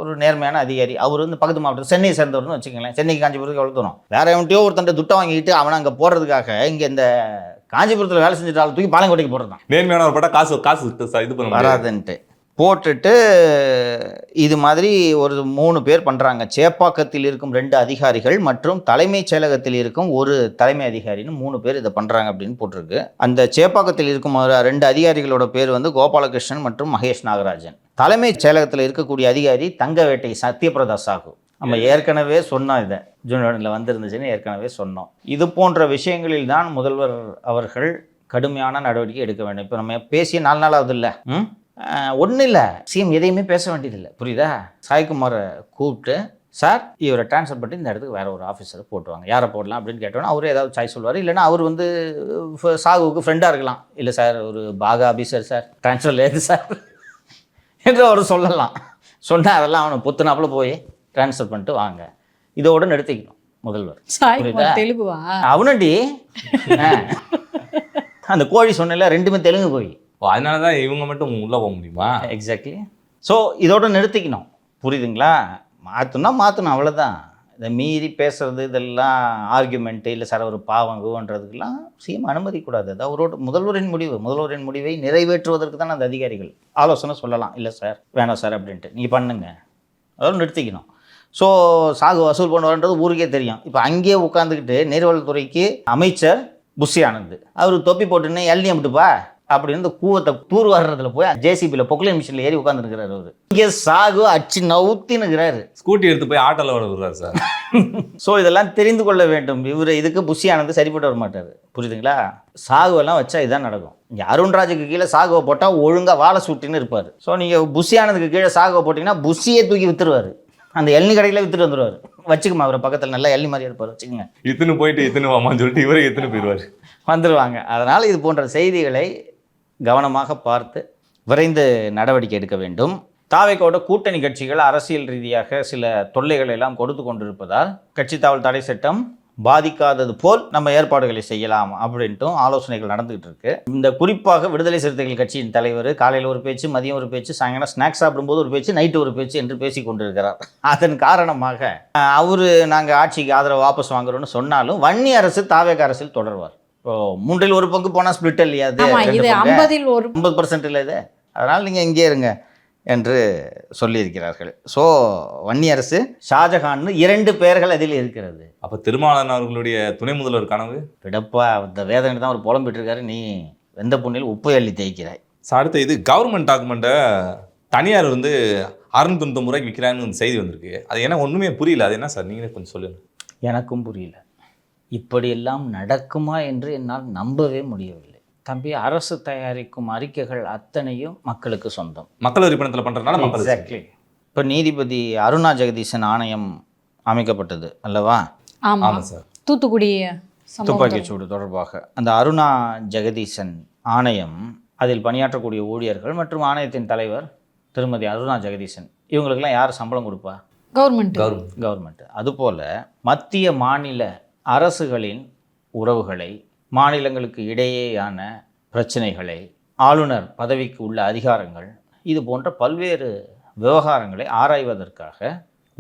ஒரு நேர்மையான அதிகாரி, அவர் வந்து பக்கத்து மாவட்டத்தில் சென்னையை சேர்ந்தவர்னு வச்சுக்கங்களேன். சென்னைக்கு காஞ்சிபுரத்துக்கு எவ்வளோ தூரம்? வேற எவன்ட்டையோ ஒருத்தன் துட்டை வாங்கிட்டு அவனை அங்கே போடுறதுக்காக இங்கே இந்த காஞ்சிபுரத்தில் வேலை செஞ்சுட்டாலும் தூக்கி பாளையங்கோட்டைக்கு போடுறது தான். நேர்மையானவர் பட்டா காசு இது பண்ண வராதுன்ட்டு போட்டுட்டு இது மாதிரி ஒரு 3 பேர் பண்ணுறாங்க. சேப்பாக்கத்தில் இருக்கும் 2 அதிகாரிகள் மற்றும் தலைமைச் செயலகத்தில் இருக்கும் ஒரு தலைமை அதிகாரின்னு 3 பேர் இதை பண்ணுறாங்க அப்படின்னு போட்டிருக்கு. அந்த சேப்பாக்கத்தில் இருக்கும் 2 அதிகாரிகளோட பேர் வந்து கோபாலகிருஷ்ணன் மற்றும் மகேஷ் நாகராஜன். தலைமைச் செயலகத்தில் இருக்கக்கூடிய அதிகாரி தங்கவேட்டை சத்யபிரதா சாகு. நம்ம ஏற்கனவே சொன்னோம், இதை ஜூனில் வந்திருந்துச்சுன்னு ஏற்கனவே சொன்னோம். இது போன்ற விஷயங்களில் தான் முதல்வர் அவர்கள் கடுமையான நடவடிக்கை எடுக்க வேண்டும். இப்போ நம்ம பேசிய 4 நாள் ஆகுது இல்லை, ஒன்றும் இல்லை, சிஎம் எதையுமே பேச வேண்டியதில்லை, புரியுதா? சாய்குமாரை கூப்பிட்டு, சார் இவரை ட்ரான்ஸ்ஃபர் பண்ணி இந்த இடத்துக்கு வேறு ஒரு ஆஃபீஸரை போட்டுவாங்க, யாரை போடலாம் அப்படின்னு கேட்டோன்னா அவரே ஏதாவது சாய்ஸ் சொல்லுவார். இல்லைனா அவர் வந்து சாகுவுக்கு ஃப்ரெண்டாக இருக்கலாம். இல்லை சார் ஒரு பாகா ஆஃபீஸர் சார் ட்ரான்ஸ்ஃபர் లేదు சார் என்று அவர் சொல்லலாம். சொன்னால் அதெல்லாம் அவனை புத்துனாப்புல போய் ட்ரான்ஸ்ஃபர் பண்ணிட்டு வாங்க. இதோட நிறுத்திக்கணும் முதல்வர். தெலுங்குவா அவனடி அந்த கோழி சொன்னல 2மே தெலுங்கு போய், அதனால தான் இவங்க மட்டும் உள்ளே போக முடியுமா? எக்ஸாக்ட்லி. ஸோ இதோட நிறுத்திக்கணும், புரியுதுங்களா? மாற்றணும், அவ்வளோதான். இதை மீறி பேசுறது இதெல்லாம் ஆர்கியூமெண்ட்டு இல்லை சார் ஒரு பாவங்குன்றதுக்கெல்லாம் சிஎம் அனுமதிக்கூடாது. அது அவரோட முதல்வரின் முடிவை நிறைவேற்றுவதற்கு தான் அந்த அதிகாரிகள் ஆலோசனை சொல்லலாம். இல்லை சார் வேணாம் சார் அப்படின்ட்டு நீங்கள் பண்ணுங்க, அதோட நிறுத்திக்கணும். ஸோ சாகு வசூல் பண்ணுவார்ன்றது ஊருக்கே தெரியும். இப்போ அங்கேயே உட்காந்துக்கிட்டு நீர்வளத்துறைக்கு அமைச்சர் புஷி ஆனந்த் அவர் தொப்பி போட்டுன்னு எல்னி அம்பிட்டுப்பா அப்படின்னு இந்த கூவத்தை தூர் வர்றதுல போய் ஜேசிபியில் பொக்லைன் மிஷினில் ஏறி உட்காந்துருக்கிறாரு. அவர் இங்கே சாகு அச்சு நவுத்தினுக்கிறாரு. ஸ்கூட்டி எடுத்து போய் ஆட்டோவில் விடுறாரு சார். ஸோ இதெல்லாம் தெரிந்து கொள்ள வேண்டும். இவர் இதுக்கு புஷி ஆனந்த் சரிப்பட்டு வர மாட்டார், புரியுதுங்களா? சாகுவெல்லாம் வச்சா இதுதான் நடக்கும். இங்கே அருண்ராஜுக்கு கீழே சாகுவை போட்டால் ஒழுங்காக வாழை சூட்டின்னு இருப்பார். ஸோ நீங்கள் புஷி ஆனந்துக்கு கீழே சாகுவை போட்டிங்கன்னா புஷியே தூக்கி விற்றுருவார், அந்த எல்னி கடையில் விற்றுட்டு வந்துடுவார். வச்சுக்குமா அவரை பக்கத்தில் நல்லா எல்னி மாதிரி இருப்பார், வச்சுக்கோங்க. இத்தனை போயிட்டு இத்தனை வாமான்னு சொல்லிட்டு இவரே எத்தனை போயிடுவார், வந்துடுவாங்க. அதனால் இது போன்ற செய்திகளை கவனமாக பார்த்து விரைந்து நடவடிக்கை எடுக்க வேண்டும். தாவேக்கோட கூட்டணி கட்சிகள் அரசியல் ரீதியாக சில தொல்லைகளை எல்லாம் கொடுத்து கொண்டிருப்பதால் கட்சி தாவல் தடை சட்டம் பாதிக்காதது போல் நம்ம ஏற்பாடுகளை செய்யலாம் அப்படின்ட்டும் ஆலோசனைகள் நடந்துகிட்டு இருக்கு. இந்த குறிப்பாக விடுதலை சிறுத்தைகள் கட்சியின் தலைவர் காலையில் ஒரு பேச்சு, மதியம் ஒரு பேச்சு, சாயங்காலம் ஸ்நாக்ஸ் சாப்பிடும்போது ஒரு பேச்சு, நைட்டு ஒரு பேச்சு என்று பேசி கொண்டிருக்கிறார். அதன் காரணமாக அவர் நாங்கள் ஆட்சிக்கு ஆதரவு வாபஸ் வாங்குறோம்னு சொன்னாலும் வன்னி அரசு தாவேக அரசில் தொடர்வார். இப்போ 3 1 பங்கு போனால் ஸ்பிளிட் இல்லையா? அது 50% இல்லை இது. அதனால் நீங்கள் இங்கே இருங்க என்று சொல்லியிருக்கிறார்கள். ஸோ வன்னி அரசு ஷாஜஹான்னு 2 பெயர்கள் அதில் இருக்கிறது. அப்போ திருமாவளவன் அவர்களுடைய துணை முதல்வர் கனவு விடப்பா, அந்த வேதனை தான் அவர் புலம்பிட்டு இருக்காரு. நீ வெந்த புண்ணில் உப்பு அள்ளி தேய்க்கிறாய். அடுத்து இது கவர்மெண்ட் டாக்குமெண்ட்டை தனியார் வந்து 690 ரூபாய்க்கு விற்கிறான்னு செய்தி வந்திருக்கு. அது என்ன ஒன்றுமே புரியல, அது என்ன சார் நீங்களே கொஞ்சம் சொல்லுங்கள். எனக்கும் புரியல, இப்படியெல்லாம் நடக்குமா என்று என்னால் நம்பவே முடியவில்லை. தம்பி, அரசு தயாரிக்கும் அறிக்கைகள் அத்தனையும் மக்களுக்கு சொந்தம், மக்கள் உறுப்பினத்தில் பண்ணுறதுனால. எக்ஸாக்ட்லி. இப்போ நீதிபதி அருணா ஜெகதீசன் ஆணையம் அமைக்கப்பட்டது அல்லவா? ஆமாம் சார். தூத்துக்குடி துப்பாக்கிச்சூடு தொடர்பாக அந்த அருணா ஜெகதீசன் ஆணையம், அதில் பணியாற்றக்கூடிய ஊழியர்கள் மற்றும் ஆணையத்தின் தலைவர் திருமதி அருணா ஜெகதீசன், இவங்களுக்கெல்லாம் யார் சம்பளம் கொடுப்பா? கவர்மெண்ட். அதுபோல் மத்திய மாநில அரசுகளின் உறவுகளை, மாநிலங்களுக்கு இடையேயான பிரச்சனைகளை, ஆளுநர் பதவிக்கு உள்ள அதிகாரங்கள், இது போன்ற பல்வேறு விவகாரங்களை ஆராய்வதற்காக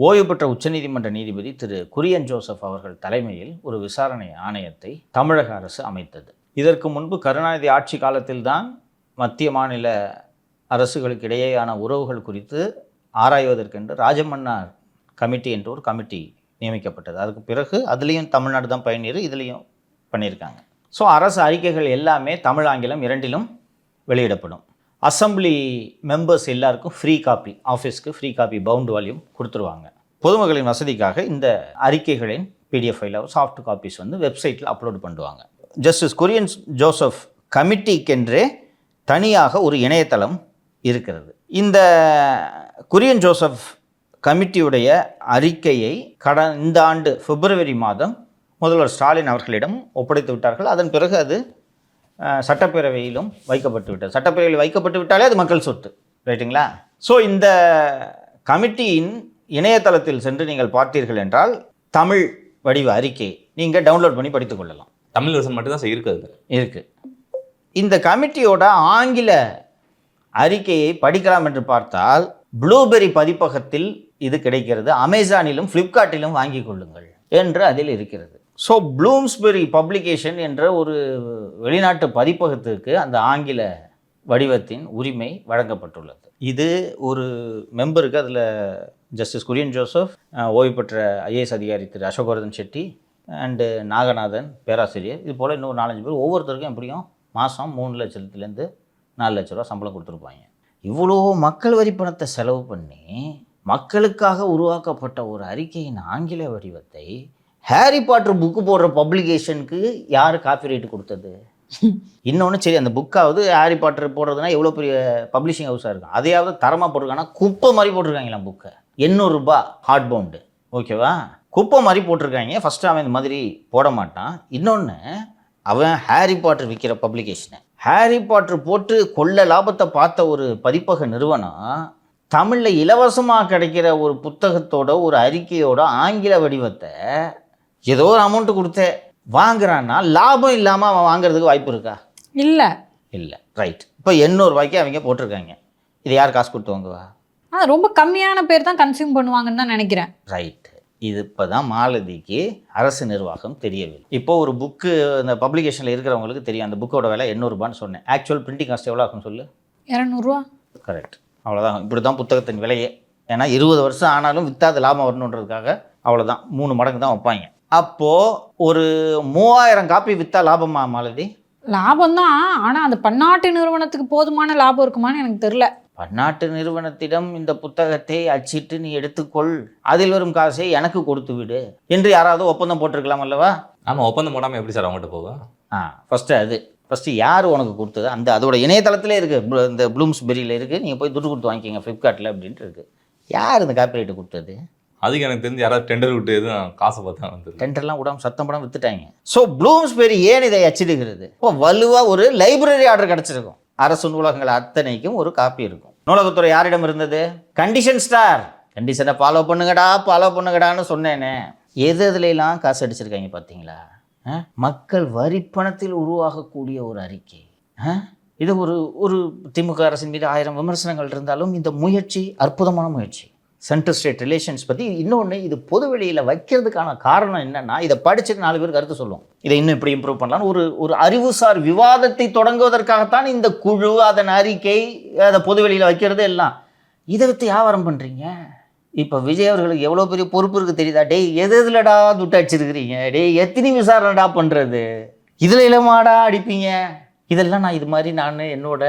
ஓய்வு பெற்ற உச்சநீதிமன்ற நீதிபதி திரு குரியன் ஜோசப் அவர்கள் தலைமையில் ஒரு விசாரணை ஆணையத்தை தமிழக அரசு அமைத்தது. இதற்கு முன்பு கருணாநிதி ஆட்சி காலத்தில்தான் மத்திய மாநில அரசுகளுக்கு இடையேயான உறவுகள் குறித்து ஆராய்வதற்கென்று ராஜமன்னார் கமிட்டி என்ற ஒரு கமிட்டி நியமிக்கப்பட்டது. அதுக்கு பிறகு அதுலேயும் தமிழ்நாடு தான் பயனீர், இதுலேயும் பண்ணியிருக்காங்க. ஸோ அரசு அறிக்கைகள் எல்லாமே தமிழ் ஆங்கிலம் இரண்டிலும் வெளியிடப்படும். அசம்பிளி மெம்பர்ஸ் எல்லாருக்கும் ஃப்ரீ காப்பி, ஆஃபீஸ்க்கு ஃப்ரீ காப்பி பவுண்ட் வால்யூம் கொடுத்துருவாங்க. பொதுமக்களின் வசதிக்காக இந்த அறிக்கைகளின் பிடிஎஃப் ஃபைல் சாஃப்ட் காப்பீஸ் வந்து வெப்சைட்டில் அப்லோட் பண்ணுவாங்க. ஜஸ்டிஸ் குரியன் ஜோசப் கமிட்டிக்கென்றே தனியாக ஒரு இணையதளம் இருக்கிறது. இந்த குரியன் ஜோசப் கமிட்டியுடைய அறிக்கையை இந்த ஆண்டு பிப்ரவரி மாதம் முதல்வர் ஸ்டாலின் அவர்களிடம் ஒப்படைத்து விட்டார்கள். அதன் பிறகு அது சட்டப்பேரவையிலும் வைக்கப்பட்டு விட்டது. சட்டப்பேரவையில் வைக்கப்பட்டு விட்டாலே அது மக்கள் சொத்து, ரைட்டுங்களா? ஸோ இந்த கமிட்டியின் இணையதளத்தில் சென்று நீங்கள் பார்த்தீர்கள் என்றால் தமிழ் வடிவ அறிக்கை நீங்கள் டவுன்லோட் பண்ணி படித்துக் கொள்ளலாம். தமிழ் வருஷன் மட்டும்தான் இருக்குது. இந்த கமிட்டியோட ஆங்கில அறிக்கையை படிக்கலாம் என்று பார்த்தால் ப்ளூபெரி பதிப்பகத்தில் இது கிடைக்கிறது. அமேசானிலும் ஃப்ளிப்கார்ட்டிலும் வாங்கி கொள்ளுங்கள் என்று அதில் இருக்கிறது. ஸோ ப்ளூம்ஸ்பெரி பப்ளிகேஷன் என்ற ஒரு வெளிநாட்டு பதிப்பகத்திற்கு அந்த ஆங்கில வடிவத்தின் உரிமை வழங்கப்பட்டுள்ளது. இது ஒரு மெம்பருக்கு, அதில் ஜஸ்டிஸ் குரியன் ஜோசப், ஓய்வு பெற்ற ஐஏஎஸ் அதிகாரி திரு அசோகவர்தன் செட்டி அண்டு நாகநாதன் பேராசிரியர், இது போல் இன்னும் 4-5 பேர், ஒவ்வொருத்தருக்கும் எப்படியும் மாதம் 3 லட்சத்துலேருந்து 4 லட்ச ரூபா சம்பளம் கொடுத்துருப்பாங்க. இவ்வளோ மக்கள் வரி பணத்தை செலவு பண்ணி மக்களுக்காக உருவாக்கப்பட்ட ஒரு அறிக்கையின் ஆங்கில வடிவத்தை ஹாரி பாட்டர் புக்கு போடுற பப்ளிகேஷனுக்கு யார் காப்பிரைட் கொடுத்தது? இன்னொன்று, சரி அந்த புக்காவது ஹாரி பாட்டர் போடுறதுனா எவ்வளோ பெரிய பப்ளிஷிங் ஹவுஸாக இருக்கும், அதையாவது தரமாக போட்டிருக்காங்கன்னா குப்பை மாதிரி போட்டிருக்காங்களாம் புக்கை. 800 ரூபாய் ஹார்ட் பவுண்டு, ஓகேவா? குப்பை மாதிரி போட்டிருக்காங்க. ஃபஸ்ட்டு அவன் இந்த மாதிரி போட மாட்டான். இன்னொன்று, அவன் ஹாரி பாட்டர் விற்கிற பப்ளிகேஷனை ஹாரி பாட்டர் போட்டு கொள்ள லாபத்தை பார்த்த ஒரு பதிப்பக நிறுவனம் தமிழில் இலவசமாக கிடைக்கிற ஒரு புத்தகத்தோட ஒரு அறிக்கையோட ஆங்கில வடிவத்தை ஏதோ ஒரு அமௌண்ட்டு கொடுத்து வாங்குறான்னா லாபம் இல்லாமல் அவன் வாங்குறதுக்கு வாய்ப்பு இருக்கா? இல்லை. ரைட். இப்போ 800 ரூபாய்க்கு அவங்க போட்டிருக்காங்க. இது யார் காசு கொடுத்து வாங்குவா? ரொம்ப கம்மியான பேர் தான் கன்சியூம் பண்ணுவாங்கன்னு தான் நினைக்கிறேன். ரைட். இது இப்போ தான் மாலதிக்கு அரசு நிர்வாகம் தெரியவில்லை. இப்போ ஒரு புக்கு இந்த பப்ளிகேஷனில் இருக்கிறவங்களுக்கு தெரியும். அந்த புக்கோட விலை 800 ரூபான்னு சொன்னேன். ஆக்சுவல் பிரிண்டிங் காஸ்ட் எவ்வளோ ஆகும் சொல்லு? 200 ரூபா. கரெக்ட். அவ்வளோதான். இப்படி தான் புத்தகத்தின் விலையே. ஏன்னா 20 வருஷம் ஆனாலும் விற்றாத லாபம் வரணுன்றதுக்காக அவ்வளோதான் 3 மடங்கு தான் வைப்பாங்க. அப்போது ஒரு 3000 காப்பி விற்றா லாபமா மாலதி? லாபம் தான். ஆனால் அந்த பன்னாட்டு நிறுவனத்துக்கு போதுமான லாபம் இருக்குமான்னு எனக்கு தெரியல. பன்னாட்டு நிறுவனத்திடம் இந்த புத்தகத்தை அச்சிட்டு நீ எடுத்துக்கொள், அதில் வரும் காசை எனக்கு கொடுத்து விடு என்று யாராவது ஒப்பந்தம் போட்டிருக்கலாம் அல்லவா? ஆமாம், ஒப்பந்தம் போடாமல் எப்படி சார் அவங்ககிட்ட போகும்? ஃபஸ்ட்டு யார் உனக்கு கொடுத்தது? அதோட இணையதளத்திலே இருக்குது, இந்த ப்ளூம்ஸ்பெரியில் இருக்குது. நீங்கள் போய் துட்டு கொடுத்து வாங்கிக்கிங்க ஃப்ளிப்கார்ட்டில் அப்படின்ட்டு இருக்குது. யார் இந்த காப்பிரைட்டு கொடுத்தது? அதுக்கு எனக்கு தெரிஞ்சு யாராவது டெண்டர் விட்டு எதுவும் காசை பார்த்தா வந்து டெண்டர்லாம் விடாமல் சத்தம் படம் விற்றுட்டாங்க. ஸோ ப்ளூம்ஸ்பெரி ஏன் இதை அச்சிடுகிறது? இப்போ வலுவாக ஒரு லைப்ரரி ஆர்டர் கிடச்சிருக்கும். அரசு நூலகங்கள் அத்தனைக்கும் ஒரு காப்பி இருக்கும். நூலகத்துறை யாரிடம் இருந்தது? Condition star. கண்டிஷனை ஃபாலோ பண்ணுங்கடான்னு சொன்னேனே. எதுலாம் காசு அடிச்சிருக்காங்க பார்த்தீங்களா? மக்கள் வரிப்பணத்தில் உருவாகக்கூடிய ஒரு அறிக்கை. இது ஒரு திமுக அரசின் மீது 1000 விமர்சனங்கள் இருந்தாலும் இந்த முயற்சி அற்புதமான முயற்சி. சென்டர் ஸ்டேட் ரிலேஷன்ஸ் பற்றி இன்னொன்று, இது பொது வெளியில் வைக்கிறதுக்கான காரணம் என்னென்னா, இதை படிச்சுட்டு 4 பேர் கருத்து சொல்லுவோம், இதை இன்னும் இப்படி இம்ப்ரூவ் பண்ணலான்னு ஒரு அறிவுசார் விவாதத்தை தொடங்குவதற்காகத்தான் இந்த குழு, அதன் அறிக்கை, அதை பொது வெளியில் வைக்கிறது எல்லாம். இதை விற்று வியாபாரம் பண்ணுறீங்க. இப்போ விஜய் அவர்களுக்கு எவ்வளோ பெரிய பொறுப்பு இருக்குது தெரியுதா? டேய், எதுலடா துட்டு அடிச்சிருக்கிறீங்க? டேய், எத்தனை விசாரணைடா பண்ணுறது? இதில் இளமாடா அடிப்பீங்க? இதெல்லாம் நான் என்னோட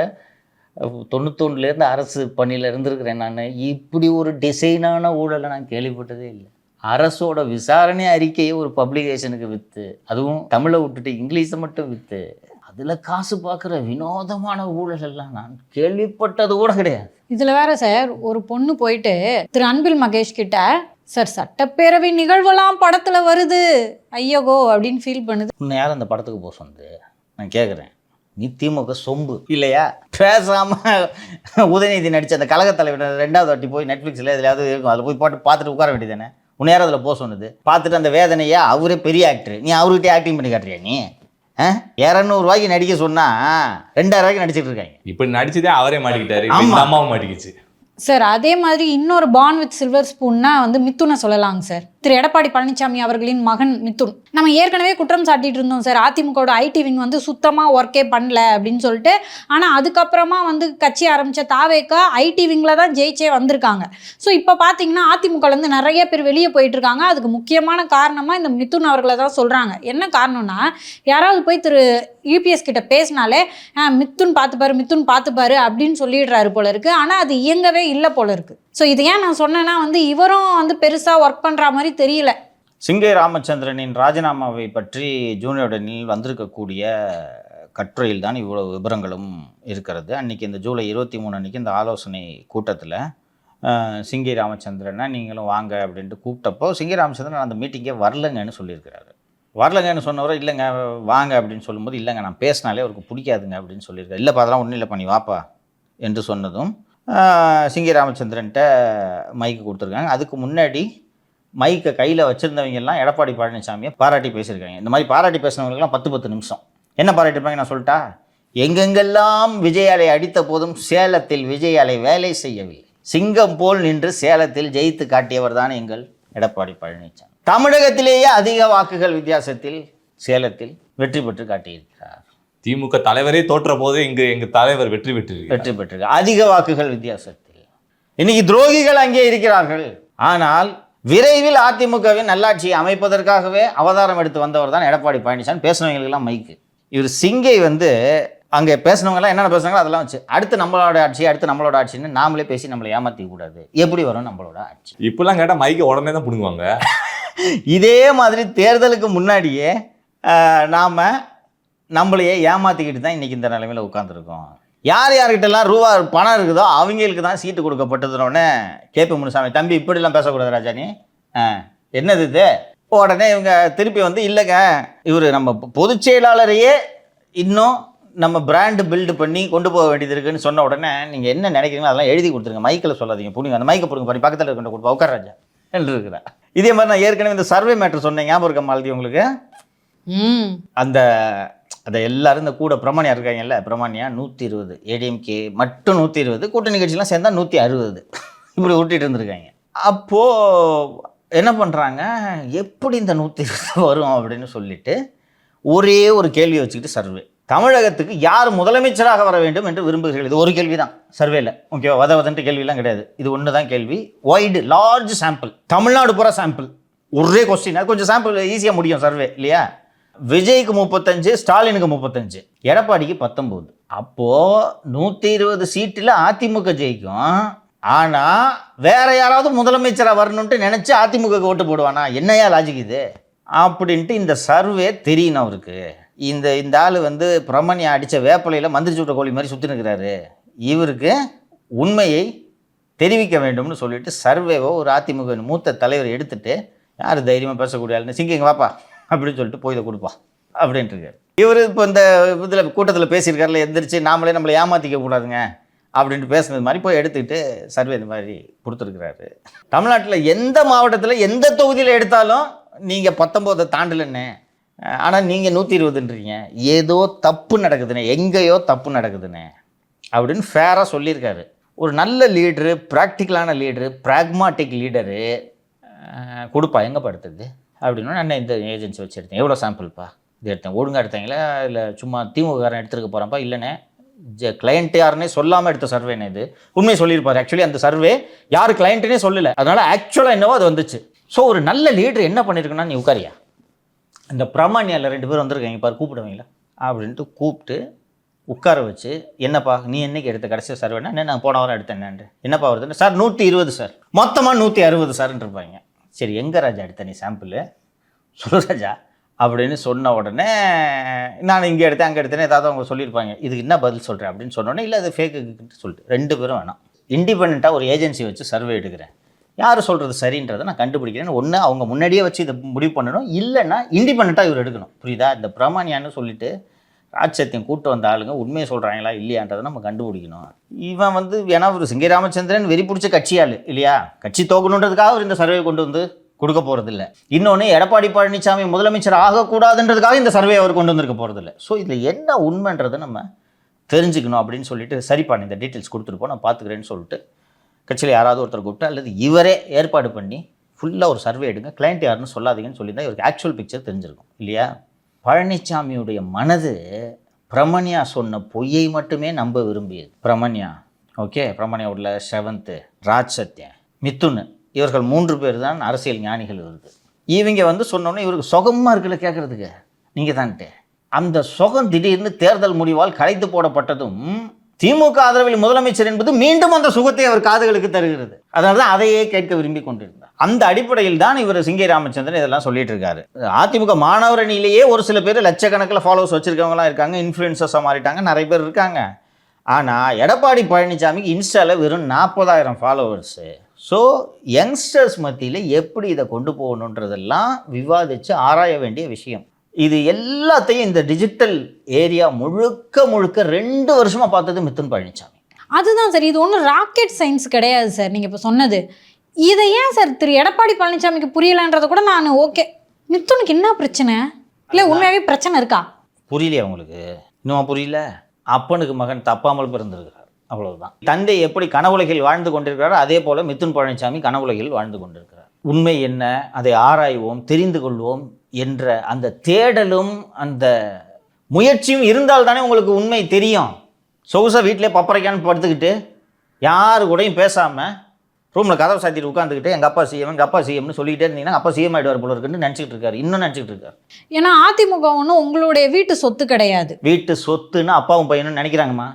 91லேருந்து அரசு பணியில் இருந்திருக்கிறேன். நான் இப்படி ஒரு டிசைனான ஊழலை நான் கேள்விப்பட்டதே இல்லை. அரசோட விசாரணை அறிக்கையை ஒரு பப்ளிகேஷனுக்கு விற்று, அதுவும் தமிழை விட்டுட்டு இங்கிலீஷை மட்டும் விற்று, அதில் காசு பார்க்குற வினோதமான ஊழல் எல்லாம் நான் கேள்விப்பட்டது கூட கிடையாது. இதில் வேற சார், ஒரு பொண்ணு போயிட்டு திரு அன்பில் மகேஷ் கிட்ட, சார் சட்டப்பேரவை நிகழ்வெல்லாம் படத்தில் வருது, ஐயோகோ அப்படின்னு ஃபீல் பண்ணுது. இன்னும் யாரும் அந்த படத்துக்கு போக சொன்னது? நான் கேட்குறேன். நீ திமுக சொம்பு இல்லையா? பேசாமல் உதயநிதி நடித்த அந்த கழகத் தலைவர் 2வது வாட்டி போய் நெட்ஃப்ளிக்ஸில் எதுலையாவது இருக்கும், அதில் போய் பார்த்துட்டு உட்கார வேண்டியதானே? உன்னை யாரும் அதில் போக சொன்னது? பார்த்துட்டு அந்த வேதனையை, அவரே பெரிய ஆக்டர், நீ அவர்கிட்டே ஆக்டிங் பண்ணி காட்டுறியா? நீ 200 ரூபாய்க்கு நடிக்க சொன்னா 2000 ரூபாய்க்கு நடிச்சிட்டு இருக்காங்க. இப்படி நடிச்சதே அவரே மாட்டிக்கிட்டாரு, அம்மாவும் மாட்டிக்கிச்சு. சார் அதே மாதிரி இன்னொரு பார்ன் வித் சில்வர் ஸ்பூன்னா வந்து மிதுனை சொல்லலாங்க சார். திரு எடப்பாடி பழனிசாமி அவர்களின் மகன் மிதுன். நம்ம ஏற்கனவே குற்றம் சாட்டிட்டு இருந்தோம் சார், அதிமுகவோட ஐடி விங் வந்து சுத்தமாக ஒர்க்கே பண்ணல அப்படின்னு சொல்லிட்டு. ஆனால் அதுக்கப்புறமா வந்து கட்சி ஆரம்பித்த தாவேக்கா ஐடி விங்கில் தான் ஜெயிச்சே வந்திருக்காங்க. ஸோ இப்போ பார்த்தீங்கன்னா அதிமுகலேருந்து நிறைய பேர் வெளியே போயிட்டு இருக்காங்க. அதுக்கு முக்கியமான காரணமாக இந்த மிதுன் அவர்களை தான் சொல்கிறாங்க. என்ன காரணம்னா, யாராவது போய் திரு யூபிஎஸ் கிட்ட பேசினாலே மிதுன் பார்த்துப்பாரு அப்படின்னு சொல்லிடுறாரு போல இருக்கு. ஆனால் அது இயங்கவே இல்லை போல இருக்கு. ஸோ இது ஏன் நான் சொன்னேன்னா வந்து இவரும் வந்து பெருசாக ஒர்க் பண்ணுற மாதிரி தெரியல. சிங்கை ராமச்சந்திரனின் ராஜினாமாவை பற்றி ஜூனியருடனில் வந்திருக்கக்கூடிய கட்டுரையில் தான் இவ்வளோ விவரங்களும் இருக்கிறது. அன்றைக்கி இந்த ஜூலை 23 அன்றைக்கி இந்த ஆலோசனை கூட்டத்தில் சிங்கை ராமச்சந்திரனை நீங்களும் வாங்க அப்படின்ட்டு கூப்பிட்டப்போ சிங்கை ராமச்சந்திரன் அந்த மீட்டிங்கே வரலங்கன்னு சொல்லியிருக்கிறாரு. வரலங்கன்னு சொன்னவரை இல்லைங்க வாங்க அப்படின்னு சொல்லும்போது இல்லைங்க நான் பேசினாலே அவருக்கு பிடிக்காதுங்க அப்படின்னு சொல்லியிருக்காரு. இல்லைப்பா அதெல்லாம் ஒன்றும் இல்லைப்பா நீ வாப்பா என்று சொன்னதும் சிங்கை ராமச்சந்திரன்ட்ட மைக்கு கொடுத்துருக்காங்க. அதுக்கு முன்னாடி மைக்கை கையில் வச்சுருந்தவங்கெல்லாம் எடப்பாடி பழனிசாமியை பாராட்டி பேசியிருக்காங்க. இந்த மாதிரி பாராட்டி பேசினவங்களுக்குலாம் 10 நிமிஷம் என்ன பாராட்டிருப்பாங்க நான் சொல்லிட்டா, எங்கெங்கெல்லாம் விஜய் அலை அடித்த போதும் சேலத்தில் விஜய் அலை வேலை செய்யவில்லை, சிங்கம் போல் நின்று சேலத்தில் ஜெயித்து காட்டியவர் தான் எங்கள் எடப்பாடி பழனிசாமி. தமிழகத்திலேயே அதிக வாக்குகள் வித்தியாசத்தில் சேலத்தில் வெற்றி பெற்று காட்டியிருக்கிறார். திமுக தலைவரே தோற்ற போது இங்கு எங்க தலைவர் வெற்றி பெற்றிருக்கார் அதிக வாக்குகள் வித்தியாசத்தில். இன்னைக்கு துரோகிகள் அங்கே இருக்கிறார்கள். ஆனால் விரைவில் அதிமுகவின் நல்லாட்சியை அமைப்பதற்காகவே அவதாரம் எடுத்து வந்தவர் தான் எடப்பாடி பழனிசாமி. பேசுனவங்களுக்கெல்லாம் மைக்கு. இவர் சிங்கை வந்து அங்கே பேசுனவங்கலாம் என்னென்ன பேசுனாங்களோ அதெல்லாம் வச்சு அடுத்து நம்மளோட ஆட்சின்னு நாமளே பேசி நம்மளை ஏமாற்றிக்க கூடாது. எப்படி வரும் நம்மளோட ஆட்சி? இப்பெல்லாம் கேட்டால் மைக்கை உடனே தான் பிடுங்குவாங்க. இதே மாதிரி தேர்தலுக்கு முன்னாடியே நாம் நம்மளையே ஏமாற்றிக்கிட்டு தான் இன்றைக்கி இந்த நிலைமையில் உட்காந்துருக்கோம். யார்கிட்டலாம் பணம் இருக்குதோ அவங்களுக்கு தான் சீட்டு கொடுக்கப்பட்டதுனோடனே கேபி முனுசாமி தம்பி இப்படிலாம் பேசக்கூடாது ராஜா நீ என்னது இது. உடனே இவங்க திருப்பி வந்து இல்லைங்க இவர் நம்ம பொதுச் செயலாளரையே இன்னும் நம்ம பிராண்டு பில்டு பண்ணி கொண்டு போக வேண்டியது இருக்குன்னு சொன்ன உடனே நீங்கள் என்ன நினைக்கிறீங்களோ அதெல்லாம் எழுதி கொடுத்துருங்க, மைக்கில் சொல்லாதீங்க, புரியுங்க அந்த மைக்கை போடுங்க பண்ணி பக்கத்தில் இருக்கின்ற கொடுப்பா உட்கார் ராஜா என்று இருக்கிறா. இதே மாதிரி நான் ஏற்கனவே இந்த சர்வே மேட்ரு சொன்னேன் ஞாபகம் இருக்க மாலதி உங்களுக்கு. அதை எல்லாரும் இந்த கூட பிரமாணியா இருக்காங்கல்ல, பிரமாணியா 120, ஏடிஎம்கே மட்டும் 120, கூட்டணி கட்சியெலாம் சேர்ந்தா 160 இப்படி விட்டுட்டு இருந்திருக்காங்க. அப்போது என்ன பண்ணுறாங்க, எப்படி இந்த 120 வரும் அப்படின்னு சொல்லிட்டு ஒரே ஒரு கேள்வியை வச்சுக்கிட்டு சர்வே, தமிழகத்துக்கு யார் முதலமைச்சராக வர வேண்டும் என்று விரும்புகிறீர்கள், இது ஒரு கேள்வி தான் சர்வேல. ஓகேவா, வதவதன்ட்டு கேள்விலாம் கிடையாது, இது ஒன்று தான் கேள்வி. வைடு லார்ஜ் சாம்பிள், தமிழ்நாடு பூரா சாம்பிள், ஒரே கொஸ்டின். அது கொஞ்சம் சாம்பிள் ஈஸியாக முடியும் சர்வே இல்லையா. விஜய்க்கு 35, ஸ்டாலினுக்கு 35, எடப்பாடிக்கு 19. அப்போது 120 சீட்டில் அதிமுக ஜெயிக்கும். ஆனால் வேற யாராவது முதலமைச்சராக வரணுன்ட்டு நினச்சி அதிமுக ஓட்டு போடுவானா? என்னையா லாஜிக் இது அப்படின்ட்டு இந்த சர்வே தெரியணும் அவருக்கு. இந்த ஆள் வந்து பிரமணியா அடித்த வேப்பலையில் மந்திரி சுட்ட கோழி மாதிரி சுற்றி நிற்கிறாரு, இவருக்கு உண்மையை தெரிவிக்க வேண்டும்னு சொல்லிட்டு சர்வேவோ ஒரு அதிமுக மூத்த தலைவர் எடுத்துட்டு யார் தைரியமாக பேசக்கூடிய ஆளுன்னு சிங்கிங்க வாப்பா அப்படின்னு சொல்லிட்டு போய் இதை கொடுப்பா அப்படின்ட்டு இருக்காரு. இவர் இப்போ இந்த இதில் கூட்டத்தில் பேசியிருக்காருல, எந்திரிச்சு நாமளே நம்மளை ஏமாற்றிக்க கூடாதுங்க அப்படின்ட்டு பேசுனது மாதிரி போய் எடுத்துக்கிட்டு சர்வே இந்த மாதிரி கொடுத்துருக்குறாரு. தமிழ்நாட்டில் எந்த மாவட்டத்தில் எந்த தொகுதியில் எடுத்தாலும் நீங்கள் 19 தாண்டலன்னு, ஆனால் நீங்கள் 120ன்றீங்க, ஏதோ தப்பு நடக்குதுண்ணே, எங்கேயோ தப்பு நடக்குதுண்ணே அப்படின்னு ஃபேராக சொல்லியிருக்காரு. ஒரு நல்ல லீடரு, ப்ராக்டிக்கலான லீடரு, ப்ராக்மாட்டிக் லீடரு கொடுப்பா எங்கே படுத்துது அப்படின்னா, நான் இந்த ஏஜென்சி வச்சு எடுத்தேன், எவ்வளோ சாம்பிள்ப்பா இது எடுத்தேன், ஒழுங்காக எடுத்தீங்களா இல்லை சும்மா திமுககாரன் எடுத்துருக்க போகிறப்பா, இல்லைண்ணே கிளையண்ட் யாருன்னே சொல்லாமல் எடுத்த சர்வேன்னு இது உண்மையை சொல்லியிருப்பார். ஆக்சுவலி அந்த சர்வே யார் கிளையண்ட்டுனே சொல்லலை, அதனால் ஆக்சுவலாக என்னவோ அது வந்துச்சு. ஸோ ஒரு நல்ல லீடர் என்ன பண்ணியிருக்குன்னா, நீ உட்காரியா இந்த பிரமாணியாவில் 2 பேர் வந்திருக்காங்க பாரு கூப்பிடுவீங்களா அப்படின்ட்டு கூப்பிட்டு உட்கார வச்சு, என்னப்பா நீ என்னைக்கு எடுத்த கடைசி சர்வேனா, என்ன நான் போன வாரம் எடுத்தேன்னு, என்னப்பா வருதுன்னு, சார் 120 சார், மொத்தமாக 160 சார்ன்னு இருப்பாங்க. சரி எங்கே ராஜா எடுத்த நீ சாம்பிள் சொல்லு ராஜா அப்படின்னு சொன்ன உடனே, நான் இங்கே எடுத்தேன் அங்கே எடுத்தேன்னு ஏதாவது அவங்க சொல்லியிருப்பாங்க, இதுக்கு என்ன பதில் சொல்கிறேன் அப்படின்னு சொன்னோடனே, இல்லை அது ஃபேக்குன்னு சொல்லிட்டு 2 பேரும் வேணாம், இண்டிபெண்ட்டாக ஒரு ஏஜென்சி வச்சு சர்வே எடுக்கிறேன், யார் சொல்கிறது சரின்றதை நான் கண்டுபிடிக்கிறேன்னு. ஒன்று அவங்க முன்னாடியே வச்சு இதை முடிவு பண்ணணும், இல்லைன்னா இண்டிபெண்ட்டாக இவர் எடுக்கணும். புரியுதா? இந்த பிரமாணியான்னு சொல்லிட்டு ராஜ்சத்தியம் கூட்டு வந்த ஆளுங்க உண்மையை சொல்கிறாங்களா இல்லையான்றதை நம்ம கண்டுபிடிக்கணும். இவன் வந்து ஏன்னா ஒரு சிங்கை ராமச்சந்திரன் வெறி பிடிச்ச கட்சியாள் இல்லையா, கட்சி தோக்கணுன்றதுக்காக அவர் இந்த சர்வே கொண்டு வந்து கொடுக்க போகிறதில்ல. இன்னொன்று எடப்பாடி பழனிசாமி முதலமைச்சர் ஆகக்கூடாதுன்றதுக்காக இந்த சர்வே அவர் கொண்டு வந்திருக்க போகிறதில்ல. ஸோ இதில் என்ன உண்மைன்றதை நம்ம தெரிஞ்சுக்கணும் அப்படின்னு சொல்லிட்டு, சரிப்பா இந்த டீட்டெயில்ஸ் கொடுத்துருப்போம் நான் பார்த்துக்கிறேன்னு சொல்லிட்டு கட்சியில் யாராவது ஒருத்தர் கூப்பிட்டு அல்லது இவரே ஏற்பாடு பண்ணி ஃபுல்லாக ஒரு சர்வே எடுங்க, கிளைண்ட் யாருன்னு சொல்லாதீங்கன்னு சொல்லியிருந்தா இவருக்கு ஆக்சுவல் பிக்சர் தெரிஞ்சிருக்கும் இல்லையா? பழனிசாமியுடைய மனது பிரமணியா சொன்ன பொய்யை மட்டுமே நம்ப விரும்பியது. பிரமணியா, ஓகே, பிரமணியா உள்ள ஸ்ரவந்த், ராஜ் சத்யன், மிதுன், இவர்கள் 3 பேர் தான் அரசியல் ஞானிகள் இருக்கு. இவங்க வந்து சொன்னோன்னே இவருக்கு சுகமாக இருக்குல்ல கேட்குறதுக்கு, நீங்கள் தான்ட்டு அந்த சுகம் திடீர்னு தேர்தல் முடிவால் கலைத்து போடப்பட்டதும் திமுக ஆதரவில் முதலமைச்சர் என்பது மீண்டும் அந்த சுகத்தை அவர் காதுகளுக்கு தருகிறது. அதனால தான் அதையே கேட்க விரும்பி கொண்டிருந்தார். அந்த அடிப்படையில் தான் இவர் சிங்கை ராமச்சந்திரன் இதெல்லாம் சொல்லிட்டு இருக்காரு. அதிமுக மாணவர் அணியிலேயே ஒரு சில பேர் லட்சக்கணக்கில் ஃபாலோவர்ஸ் வச்சிருக்கவங்களாம் இருக்காங்க, இன்ஃப்ளூயன்சர்ஸாக மாறிட்டாங்க, நிறைய பேர் இருக்காங்க. ஆனால் எடப்பாடி பழனிசாமிக்கு இன்ஸ்டாவில் வெறும் 40,000 ஃபாலோவர்ஸு. ஸோ யங்ஸ்டர்ஸ் மத்தியில் எப்படி இதை கொண்டு போகணுன்றதெல்லாம் விவாதித்து ஆராய வேண்டிய விஷயம். இது எல்லாத்தையும் இந்த டிஜிட்டல் ஏரியா முழுக்க 2 வருஷமாக பார்த்தது மிதுன் பழனிசாமி. அதுதான் சார், இது ஒன்றும் ராக்கெட் சயின்ஸ் கிடையாது சார். நீங்கள் இப்போ சொன்னது இதை ஏன் சார் திரு எடப்பாடி பழனிசாமிக்கு புரியலன்றதை கூட நான் ஓகே. மிதுனுக்கு என்ன பிரச்சனை? இல்லை உண்மையாகவே பிரச்சனை இருக்கா? புரியலையா உங்களுக்கு? இன்னும் புரியல? அப்பனுக்கு மகன் தப்பாமல் பிறந்திருக்கிறார், அவ்வளவுதான். தந்தை எப்படி கனவுலகில் வாழ்ந்து கொண்டிருக்கிறாரோ அதே போல மிதுன் பழனிசாமி கனவுலகில் வாழ்ந்து கொண்டிருக்கிறார். உண்மை என்ன, அதை ஆராய்வோம், தெரிந்து கொள்வோம் என்ற அந்த தேடலும் அந்த முயற்சியும் இருந்தால் தானே உங்களுக்கு உண்மை தெரியும். சொகுசாக வீட்டிலே பப்பரைக்கான்னு படுத்துக்கிட்டு யாரு கூடயும் பேசாமல் ரூமில் கதவை சாத்திட்டு உட்காந்துக்கிட்டு எங்கள் அப்பா சிஎம் எங்கள் அப்பா சிஎம்னு சொல்லிக்கிட்டே இருந்தீங்கன்னா அப்பா சிஎம் ஆகிடுவார் போல இருக்குன்னு நினச்சிக்கிட்டு இருக்காரு, இன்னும் நினச்சிக்கிட்டு இருக்காரு. ஏன்னா அதிமுக ஒன்றும் உங்களுடைய வீட்டு சொத்து கிடையாது. வீட்டு சொத்துன்னு அப்பாவும் பையனும் நினைக்கிறாங்கம்மா.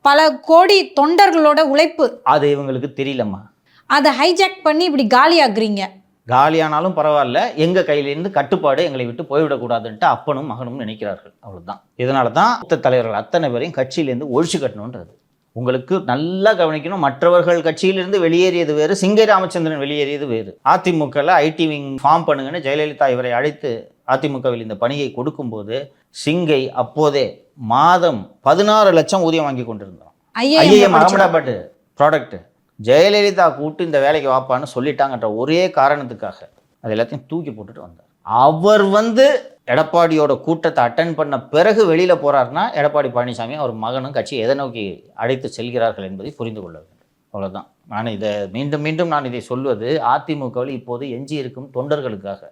பல கோடி தொண்டர்களோட உழைப்பு. அது இவங்களுக்கு தெரியலம்மா. அதை ஹைஜாக் பண்ணி இப்படி காலியாக்குறீங்க. காலியானாலும் பரவாயில்ல, எங்கள் கையிலேருந்து கட்டுப்பாடு எங்களை விட்டு போய்விடக்கூடாதுன்ட்டு அப்பனும் மகனும் நினைக்கிறார்கள், அவ்வளோதான். இதனால தான் மூத்த தலைவர்கள் அத்தனை பேரையும் கட்சியிலேருந்து ஒழிச்சு கட்டணுன்றது. உங்களுக்கு நல்லா கவனிக்கணும், மற்றவர்கள் கட்சியிலிருந்து வெளியேறியது வேறு, சிங்கை ராமச்சந்திரன் வெளியேறியது வேறு. அதிமுகவில் ஐடி விங் ஃபார்ம் பண்ணுங்கன்னு ஜெயலலிதா இவரை அழைத்து அதிமுகவில் இந்த பணியை கொடுக்கும்போது சிங்கை அப்போதே மாதம் 16 லட்சம் ஊதியம் வாங்கி கொண்டிருந்தோம். IIM Ahmedabad product. ஜெயலலிதா கூட்டு இந்த வேலைக்கு வாப்பான்னு சொல்லிட்டாங்கன்ற ஒரே காரணத்துக்காக அது எல்லாத்தையும் தூக்கி போட்டுட்டு வந்தார். அவர் வந்து எடப்பாடியோட கூட்டத்தை அட்டன் பண்ண பிறகு வெளியில் போகிறாருன்னா எடப்பாடி பழனிசாமி அவர் மகனும் கட்சி எதை நோக்கி அழைத்து செல்கிறார்கள் என்பதை புரிந்து கொள்ள வேண்டும், அவ்வளோதான். நான் இதை மீண்டும் நான் இதை சொல்வது அதிமுகவில் இப்போது எஞ்சி இருக்கும் தொண்டர்களுக்காக.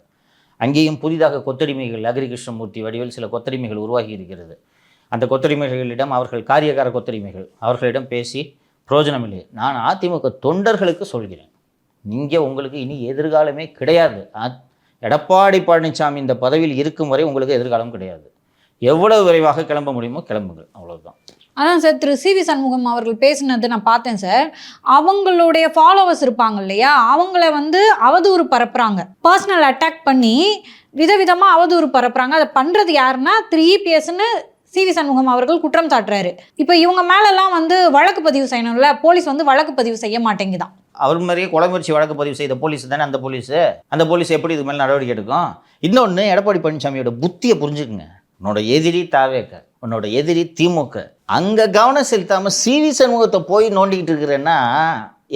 அங்கேயும் புதிதாக கொத்தடிமைகள் அக்ரி கிருஷ்ணமூர்த்தி வடிவில் சில கொத்தடிமைகள் உருவாகி இருக்கிறது. அந்த கொத்தடிமைகளிடம் அவர்கள் காரியக்கார கொத்தடிமைகள், அவர்களிடம் பேசி பிரயோஜனம் இல்லை. நான் அதிமுக தொண்டர்களுக்கு சொல்கிறேன், நீங்கள் உங்களுக்கு இனி எதிர்காலமே கிடையாது. எடப்பாடி பழனிசாமி இந்த பதவியில் இருக்கும் வரை உங்களுக்கு எதிர்காலம் கிடையாது. எவ்வளவு விரைவாக கிளம்ப முடியுமோ கிளம்புங்கள், அவ்வளோதான். அதான் சார், திரு சி.வி. சண்முகம் அவர்கள் பேசினது நான் பார்த்தேன் சார். அவங்களுடைய ஃபாலோவர்ஸ் இருப்பாங்க இல்லையா, அவங்கள வந்து அவதூறு பரப்புறாங்க, பர்சனல் அட்டாக் பண்ணி விதவிதமாக அவதூறு பரப்புறாங்க. அதை பண்ணுறது யாருன்னா திரு இபிஎஸ்ன்னு சி.வி. சண்முகம் அவர்கள் குற்றம் சாட்டுறாரு. இப்போ இவங்க மேலெல்லாம் வந்து வழக்கு பதிவு செய்யணும்ல, போலீஸ் வந்து வழக்கு பதிவு செய்ய மாட்டேங்குதான். அவர் மாதிரியே கொலை முயற்சி வழக்கு பதிவு செய்த போலீஸ் தானே அந்த போலீஸ் எப்படி இது மேலே நடவடிக்கை எடுக்கும்? இன்னொன்று, எடப்பாடி பழனிசாமியோட புத்தியை புரிஞ்சுக்குங்க. உன்னோட எதிரி தாவேக, உன்னோட எதிரி திமுக, அங்கே கவனம் செலுத்தாமல் சி.வி. சண்முகத்தை போய் நோண்டிக்கிட்டு இருக்கிறேன்னா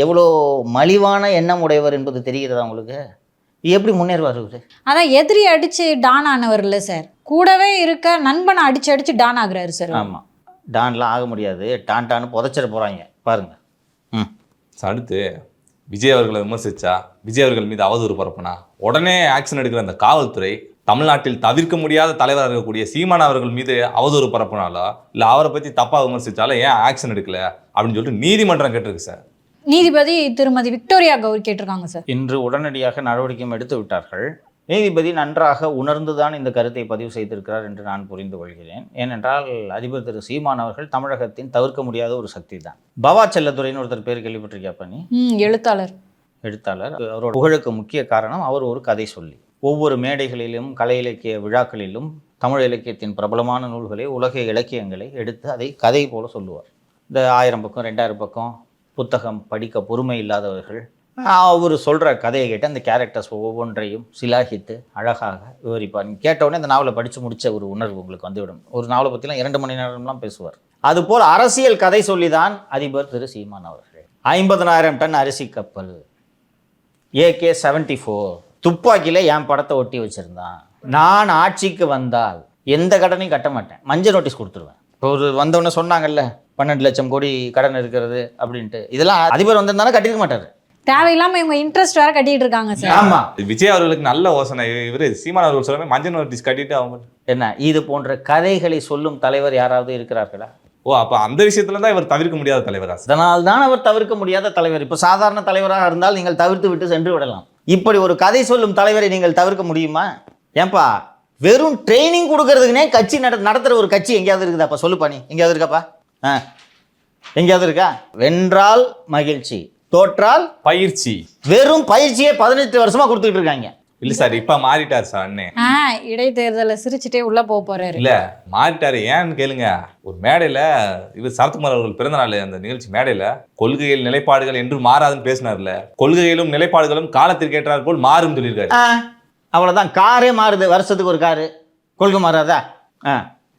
எவ்வளோ மலிவான எண்ணம் உடையவர் என்பது தெரிகிறதா உங்களுக்கு? எப்படி முன்னேறுவார் இவர்? அதான் எதிரி அடித்து டான் ஆனவர் இல்லை சார், கூடவே இருக்க நண்பனை அடித்து டான் ஆகுறாரு சார். ஆமாம், டான்லாம் ஆக முடியாது, டான்னு புதைச்சிட போகிறாங்க பாருங்கள். அடுத்து விஜய் அவர்களை விமர்சிச்சா, விஜய் அவர்கள் மீது அவதூறு பரப்புனா உடனே ஆக்ஷன் எடுக்கிற அந்த காவல்துறை, தமிழ்நாட்டில் தவிர்க்க முடியாத தலைவராக இருக்கக்கூடிய சீமான் அவர்கள் மீது அவதூறு பரப்புனாலோ இல்லை அவரை பற்றி தப்பாக விமர்சித்தாலும் ஏன் ஆக்ஷன் எடுக்கல அப்படின்னு சொல்லிட்டு நீதிமன்றம் கேட்டிருக்கு சார். நீதிபதி திருமதி விக்டோரியா கௌரி கேட்டிருக்காங்க சார். இன்று உடனடியாக நடவடிக்கையும் எடுத்து விட்டார்கள். நீதிபதி நன்றாக உணர்ந்துதான் இந்த கருத்தை பதிவு செய்திருக்கிறார் என்று நான் புரிந்து கொள்கிறேன். ஏனென்றால் அதிபர் திரு சீமான் அவர்கள் தமிழகத்தின் தவிர்க்க முடியாத ஒரு சக்தி தான். பவா செல்லதுரைன்னு ஒருத்தர் பேர் கேள்விப்பட்டிருக்கியா பண்ணி? எழுத்தாளர். அவரோட புகழுக்கு முக்கிய காரணம் அவர் ஒரு கதை சொல்லி ஒவ்வொரு மேடைகளிலும் கலை இலக்கிய விழாக்களிலும் தமிழ் இலக்கியத்தின் பிரபலமான நூல்களை, உலக இலக்கியங்களை எடுத்து அதை கதை போல சொல்லுவார். இந்த 1000 பக்கம் 2000 பக்கம் புத்தகம் படிக்க பொறுமை இல்லாதவர்கள் அவர் சொல்கிற கதையை கேட்டு அந்த கேரக்டர்ஸ் ஒவ்வொன்றையும் சிலாகித்து அழகாக விவரிப்பார். கேட்டவுடனே இந்த நாவலை படித்து முடித்த ஒரு உணர்வு உங்களுக்கு வந்துவிடும். ஒரு நாவலை பற்றிலாம் 2 மணி நேரம்லாம் பேசுவார். அதுபோல் அரசியல் கதை சொல்லிதான் அதிபர் திரு சீமான் அவர்கள் 50,000 டன் அரிசி கப்பல், AK-74 துப்பாக்கியில் என் படத்தை ஒட்டி வச்சுருந்தான், நான் ஆட்சிக்கு வந்தால் எந்த கடனையும் கட்ட மாட்டேன், மஞ்சள் நோட்டீஸ் கொடுத்துருவேன். ஒரு வந்தவொடனே சொன்னாங்கல்ல, 12 லட்சம் கோடி கடன் இருக்கிறது அப்படின்ட்டு. இதெல்லாம் அதிபர் வந்திருந்தாலும் கட்டிருக்க மாட்டாரு. தேவையில்லாம இவங்க இன்ட்ரெஸ்ட் வேற கட்டிட்டு இருக்காங்க சார். ஆமா, விஜய் அவர்களுக்கு நல்ல யோசனை. இவரு சீமான் அவர்கள் சொல்லுமே மஞ்சள் நோட்டீஸ் கட்டிட்டு அவங்க என்ன இது போன்ற கதைகளை சொல்லும் தலைவர் யாராவது இருக்கிறார்களா? ஓ, அப்ப அந்த விஷயத்துல தான் இவர் தவிர்க்க முடியாத தலைவரா? அதனால் தான் அவர் தவிர்க்க முடியாத தலைவர். இப்போ சாதாரண தலைவராக இருந்தால் நீங்கள் தவிர்த்து விட்டு சென்று விடலாம். இப்படி ஒரு கதை சொல்லும் தலைவரை நீங்கள் தவிர்க்க முடியுமா? ஏன்பா, வெறும் ட்ரைனிங் கொடுக்கறதுக்குனே கட்சி நடத்துகிற ஒரு கட்சி எங்கேயாவது இருக்குதாப்பா? சொல்லுப்பா, நீ எங்கேயாவது இருக்காப்பா? எங்கேயாவது இருக்கா? வென்றால் மகிழ்ச்சி, தோற்றால் பயிற்சி. வெறும் பயிற்சியே 18 வருஷமா கொடுத்துட்டு இருக்காங்க. இல்ல சார், இப்ப மாறிட்டார் சார் அண்ணே. இடைத்தேர்தல சிரிச்சுட்டே உள்ள போறாரு. இல்ல மாறிட்டாரு, ஏன்னு கேளுங்க. ஒரு மேடையில இவர் சரத்குமார் அவர்கள் பிறந்த நாள் அந்த நிகழ்ச்சி மேடையில கொள்கைகள் நிலைப்பாடுகள் என்று மாறாதுன்னு பேசினார்ல. கொள்கைகளும் நிலைப்பாடுகளும் காலத்திற்கு ஏற்றார் போல் மாறும் சொல்லியிருக்காரு. அவ்வளவுதான். காரே மாறுது, வருஷத்துக்கு ஒரு காரு. கொள்கை மாறாதா?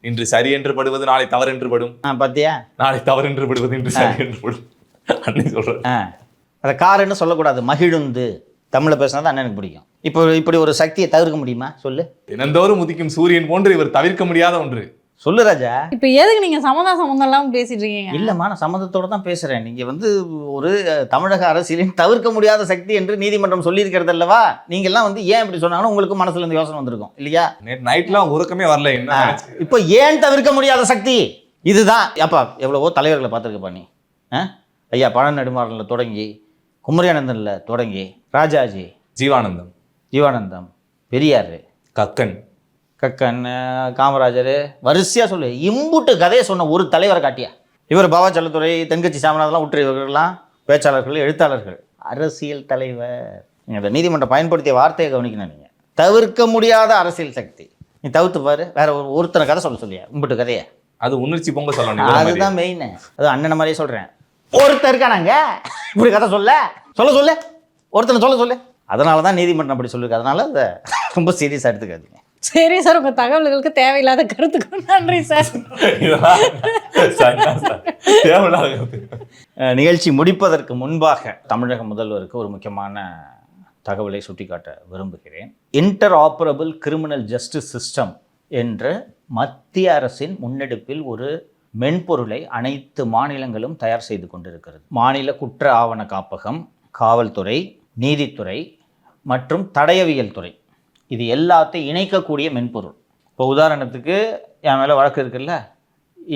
இன்று சரி என்று படுவது நாளை தவறு என்று படும். பாத்தியா? நாளை தவறு என்று படுவது இன்று சரி என்று படும். அண்ணன் சொல்றேன். அதை காருன்னு சொல்லக்கூடாது, மகிழுந்து. தமிழில் பேசினா தான் அண்ணனுக்கு பிடிக்கும். இப்போ இப்படி ஒரு சக்தியை தவிர்க்க முடியுமா? சொல்லு. தினந்தோறும் உதிக்கும் சூரியன் போன்று இவர் தவிர்க்க முடியாத ஒன்று. சொல்லு ராஜா. இப்போ எதுக்கு நீங்க சம்மந்தம் எல்லாம் பேசிட்டு இருக்கீங்க? இல்லம்மா, நான் சம்மந்தத்தோட தான் பேசுறேன். நீங்க ஒரு தமிழக அரசியலின் தவிர்க்க முடியாத சக்தி என்று நீதிமன்றம் சொல்லியிருக்கிறது அல்லவா? நீங்க எல்லாம் ஏன் இப்படி சொன்னாலும் உங்களுக்கு மனசுல இருந்து யோசனை வந்திருக்கும் இல்லையா? நேற்று நைட்லாம் உறக்கமே வரல. என்ன இப்போ ஏன் தவிர்க்க முடியாத சக்தி இதுதான். அப்பா, எவ்வளவோ தலைவர்களை பார்த்துருக்கப்பா நீ. ஐயா பழநெடுமாறனில் தொடங்கி, குமரியானந்தனில் தொடங்கி, ராஜாஜி, ஜீவானந்தம், பெரியார், கக்கன், காமராஜர், வரிசையா சொல்லு. இம்புட்டு கதையை சொன்ன ஒரு தலைவரை காட்டியா? இவர் பாபா செல்லத்துறை, தென்கட்சி சாமிநாதெல்லாம் விட்டு இவர்கள்லாம் பேச்சாளர்கள், எழுத்தாளர்கள், அரசியல் தலைவர். நீங்கள் நீதிமன்றம் பயன்படுத்திய வார்த்தையை கவனிக்கணும். நீங்கள் தவிர்க்க முடியாத அரசியல் சக்தி. நீ தவிர்த்து பாரு. வேற ஒருத்தனை கதை சொல்லியா? இம்புட்டு கதையை. அது உணர்ச்சி பொங்க சொல்லணும். அதுதான் மெயின். அது அண்ணனை மாதிரியே சொல்றேன். ஒருத்தர் இருக்கானாங்க இப்படி கதை சொல்ல ஒருத்தனை சொல்ல. அதனால தான் நீதிமன்றம் அப்படி சொல்லிருக்கு. அதனால அதை ரொம்ப சீரியஸாக எடுத்துக்காதீங்க. சரி சார், உங்க தகவல்களுக்கு தேவையில்லாத கருத்துக்கு நன்றி சார். நிகழ்ச்சி முடிப்பதற்கு முன்பாக தமிழக முதல்வருக்கு ஒரு முக்கியமான தகவலை சுட்டிக்காட்ட விரும்புகிறேன். இன்டர்ஆப்பரபிள் கிரிமினல் ஜஸ்டிஸ் சிஸ்டம் என்ற மத்திய அரசின் முன்னெடுப்பில் ஒரு மென்பொருளை அனைத்து மாநிலங்களும் தயார் செய்து கொண்டிருக்கிறது. மாநில குற்ற ஆவண காப்பகம், காவல்துறை, நீதித்துறை மற்றும் தடயவியல் துறை, இது எல்லாத்தையும் இணைக்கக்கூடிய மென்பொருள். இப்போ உதாரணத்துக்கு என் மேலே வழக்கு இருக்குல்ல,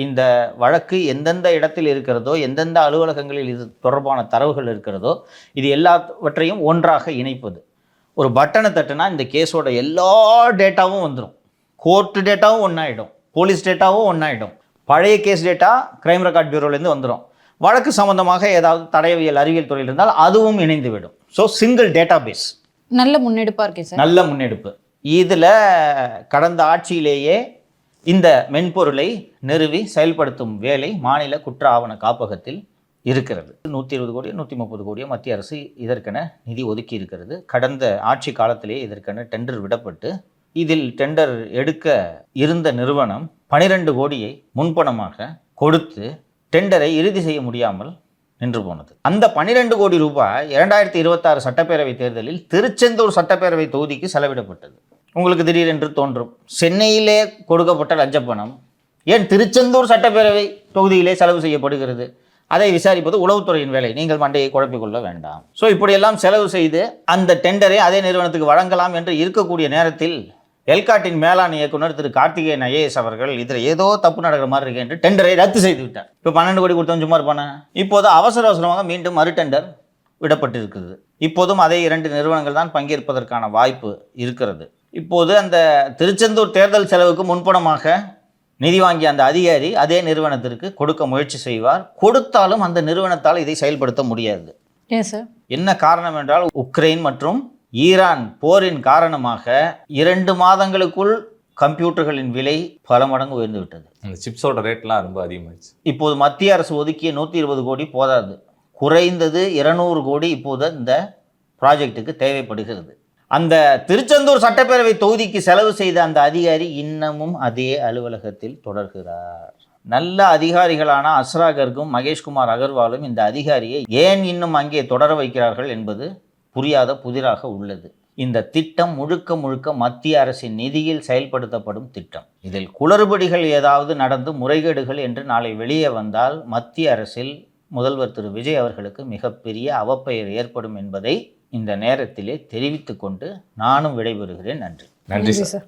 இந்த வழக்கு எந்தெந்த இடத்தில் இருக்கிறதோ, எந்தெந்த அலுவலகங்களில் இது தொடர்பான தரவுகள் இருக்கிறதோ, இது எல்லாவற்றையும் ஒன்றாக இணைப்பது. ஒரு பட்டனை தட்டுனா இந்த கேஸோட எல்லா டேட்டாவும் வந்துடும். கோர்ட்டு டேட்டாவும் ஒன்றாயிடும், போலீஸ் டேட்டாவும் ஒன்றாயிடும், பழைய கேஸ் டேட்டா கிரைம் ரெக்கார்ட் பியூரோலேருந்து வந்துடும். வழக்கு சம்பந்தமாக ஏதாவது தடயவியல் அறிவியல் துறையில் இருந்தால் அதுவும் இணைந்து விடும். So single database. நல்ல முன்னெடுப்பாக இருக்கு சார். நல்ல முன்னெடுப்பு. இதில் கடந்த ஆட்சியிலேயே இந்த மென்பொருளை நிறுவி செயல்படுத்தும் வேலை மாநில குற்ற ஆவண காப்பகத்தில் இருக்கிறது. 120 கோடி 130 கோடியோ மத்திய அரசு இதற்கென நிதி ஒதுக்கி இருக்கிறது. கடந்த ஆட்சி காலத்திலேயே இதற்கென டெண்டர் விடப்பட்டு, இதில் டெண்டர் எடுக்க இருந்த நிறுவனம் 12 கோடியை முன்பணமாக கொடுத்து டெண்டரை இறுதி செய்ய முடியாமல் நின்று போனது. அந்த 12 கோடி ரூபாய் 2026 சட்டப்பேரவை தேர்தலில் திருச்செந்தூர் சட்டப்பேரவை தொகுதிக்கு செலவிடப்பட்டது. உங்களுக்கு திடீரென்று தோன்றும், சென்னையிலே கொடுக்கப்பட்ட லஞ்ச பணம் ஏன் திருச்செந்தூர் சட்டப்பேரவை தொகுதியிலே செலவு செய்யப்படுகிறது? அதை விசாரிப்பது உளவுத்துறையின் வேலை. நீங்கள் மண்டையை குழப்பிக்கொள்ள வேண்டாம். ஸோ இப்படியெல்லாம் செலவு செய்து அந்த டெண்டரை அதே நிறுவனத்துக்கு வழங்கலாம் என்று இருக்கக்கூடிய நேரத்தில் எல்காட்டின் மேலாண் இயக்குனர் திரு கார்த்திகேயன் ஐஏஎஸ் அவர்கள் இதில் ஏதோ தப்பு நடக்கிற மாதிரி இருக்கு என்று டெண்டரை ரத்து செய்து விட்டார். இப்போ 12 கோடி கொடுத்தவன் சும்மா இருப்பானே? இப்போது அவசரமாக மீண்டும் மறு டெண்டர் விடப்பட்டிருக்கிறது. இப்போதும் அதே 2 நிறுவனங்கள் தான் பங்கேற்பதற்கான வாய்ப்பு இருக்கிறது. இப்போது அந்த திருச்செந்தூர் தேர்தல் செலவுக்கு முன்பணமாக நிதி வாங்கிய அந்த அதிகாரி அதே நிறுவனத்திற்கு கொடுக்க முயற்சி செய்வார். கொடுத்தாலும் அந்த நிறுவனத்தால் இதை செயல்படுத்த முடியாது. என்ன காரணம் என்றால், உக்ரைன் மற்றும் ஈரான் போரின் காரணமாக 2 மாதங்களுக்குள் கம்ப்யூட்டர்களின் விலை பல மடங்கு உயர்ந்து விட்டது. அந்த சிப்ஸோட ரேட்லாம் ரொம்ப அதிகமாகிடுச்சு. இப்போது மத்திய அரசு ஒதுக்கிய 120 கோடி போதாது. குறைந்தது 200 கோடி இப்போது இந்த ப்ராஜெக்டுக்கு தேவைப்படுகிறது. அந்த திருச்செந்தூர் சட்டப்பேரவை தொகுதிக்கு செலவு செய்த அந்த அதிகாரி இன்னமும் அதே அலுவலகத்தில் தொடர்கிறார். நல்ல அதிகாரிகளான அஸ்ரா கர்கும் மகேஷ்குமார் அகர்வாலும் இந்த அதிகாரியை ஏன் இன்னும் அங்கே தொடர வைக்கிறார்கள் என்பது புரியாத புதிராக உள்ளது. இந்த திட்டம் முழுக்க முழுக்க மத்திய அரசின் நிதியில் செயல்படுத்தப்படும் திட்டம். இதில் குளறுபடிகள் ஏதாவது நடந்து முறைகேடுகள் என்று நாளை வெளியே வந்தால் மத்திய அரசில் முதல்வர் திரு விஜய் அவர்களுக்கு மிகப்பெரிய அவப்பெயர் ஏற்படும் என்பதை இந்த நேரத்திலே தெரிவித்துக் கொண்டு நானும் விடைபெறுகிறேன். நன்றி. நன்றி சார். சார்.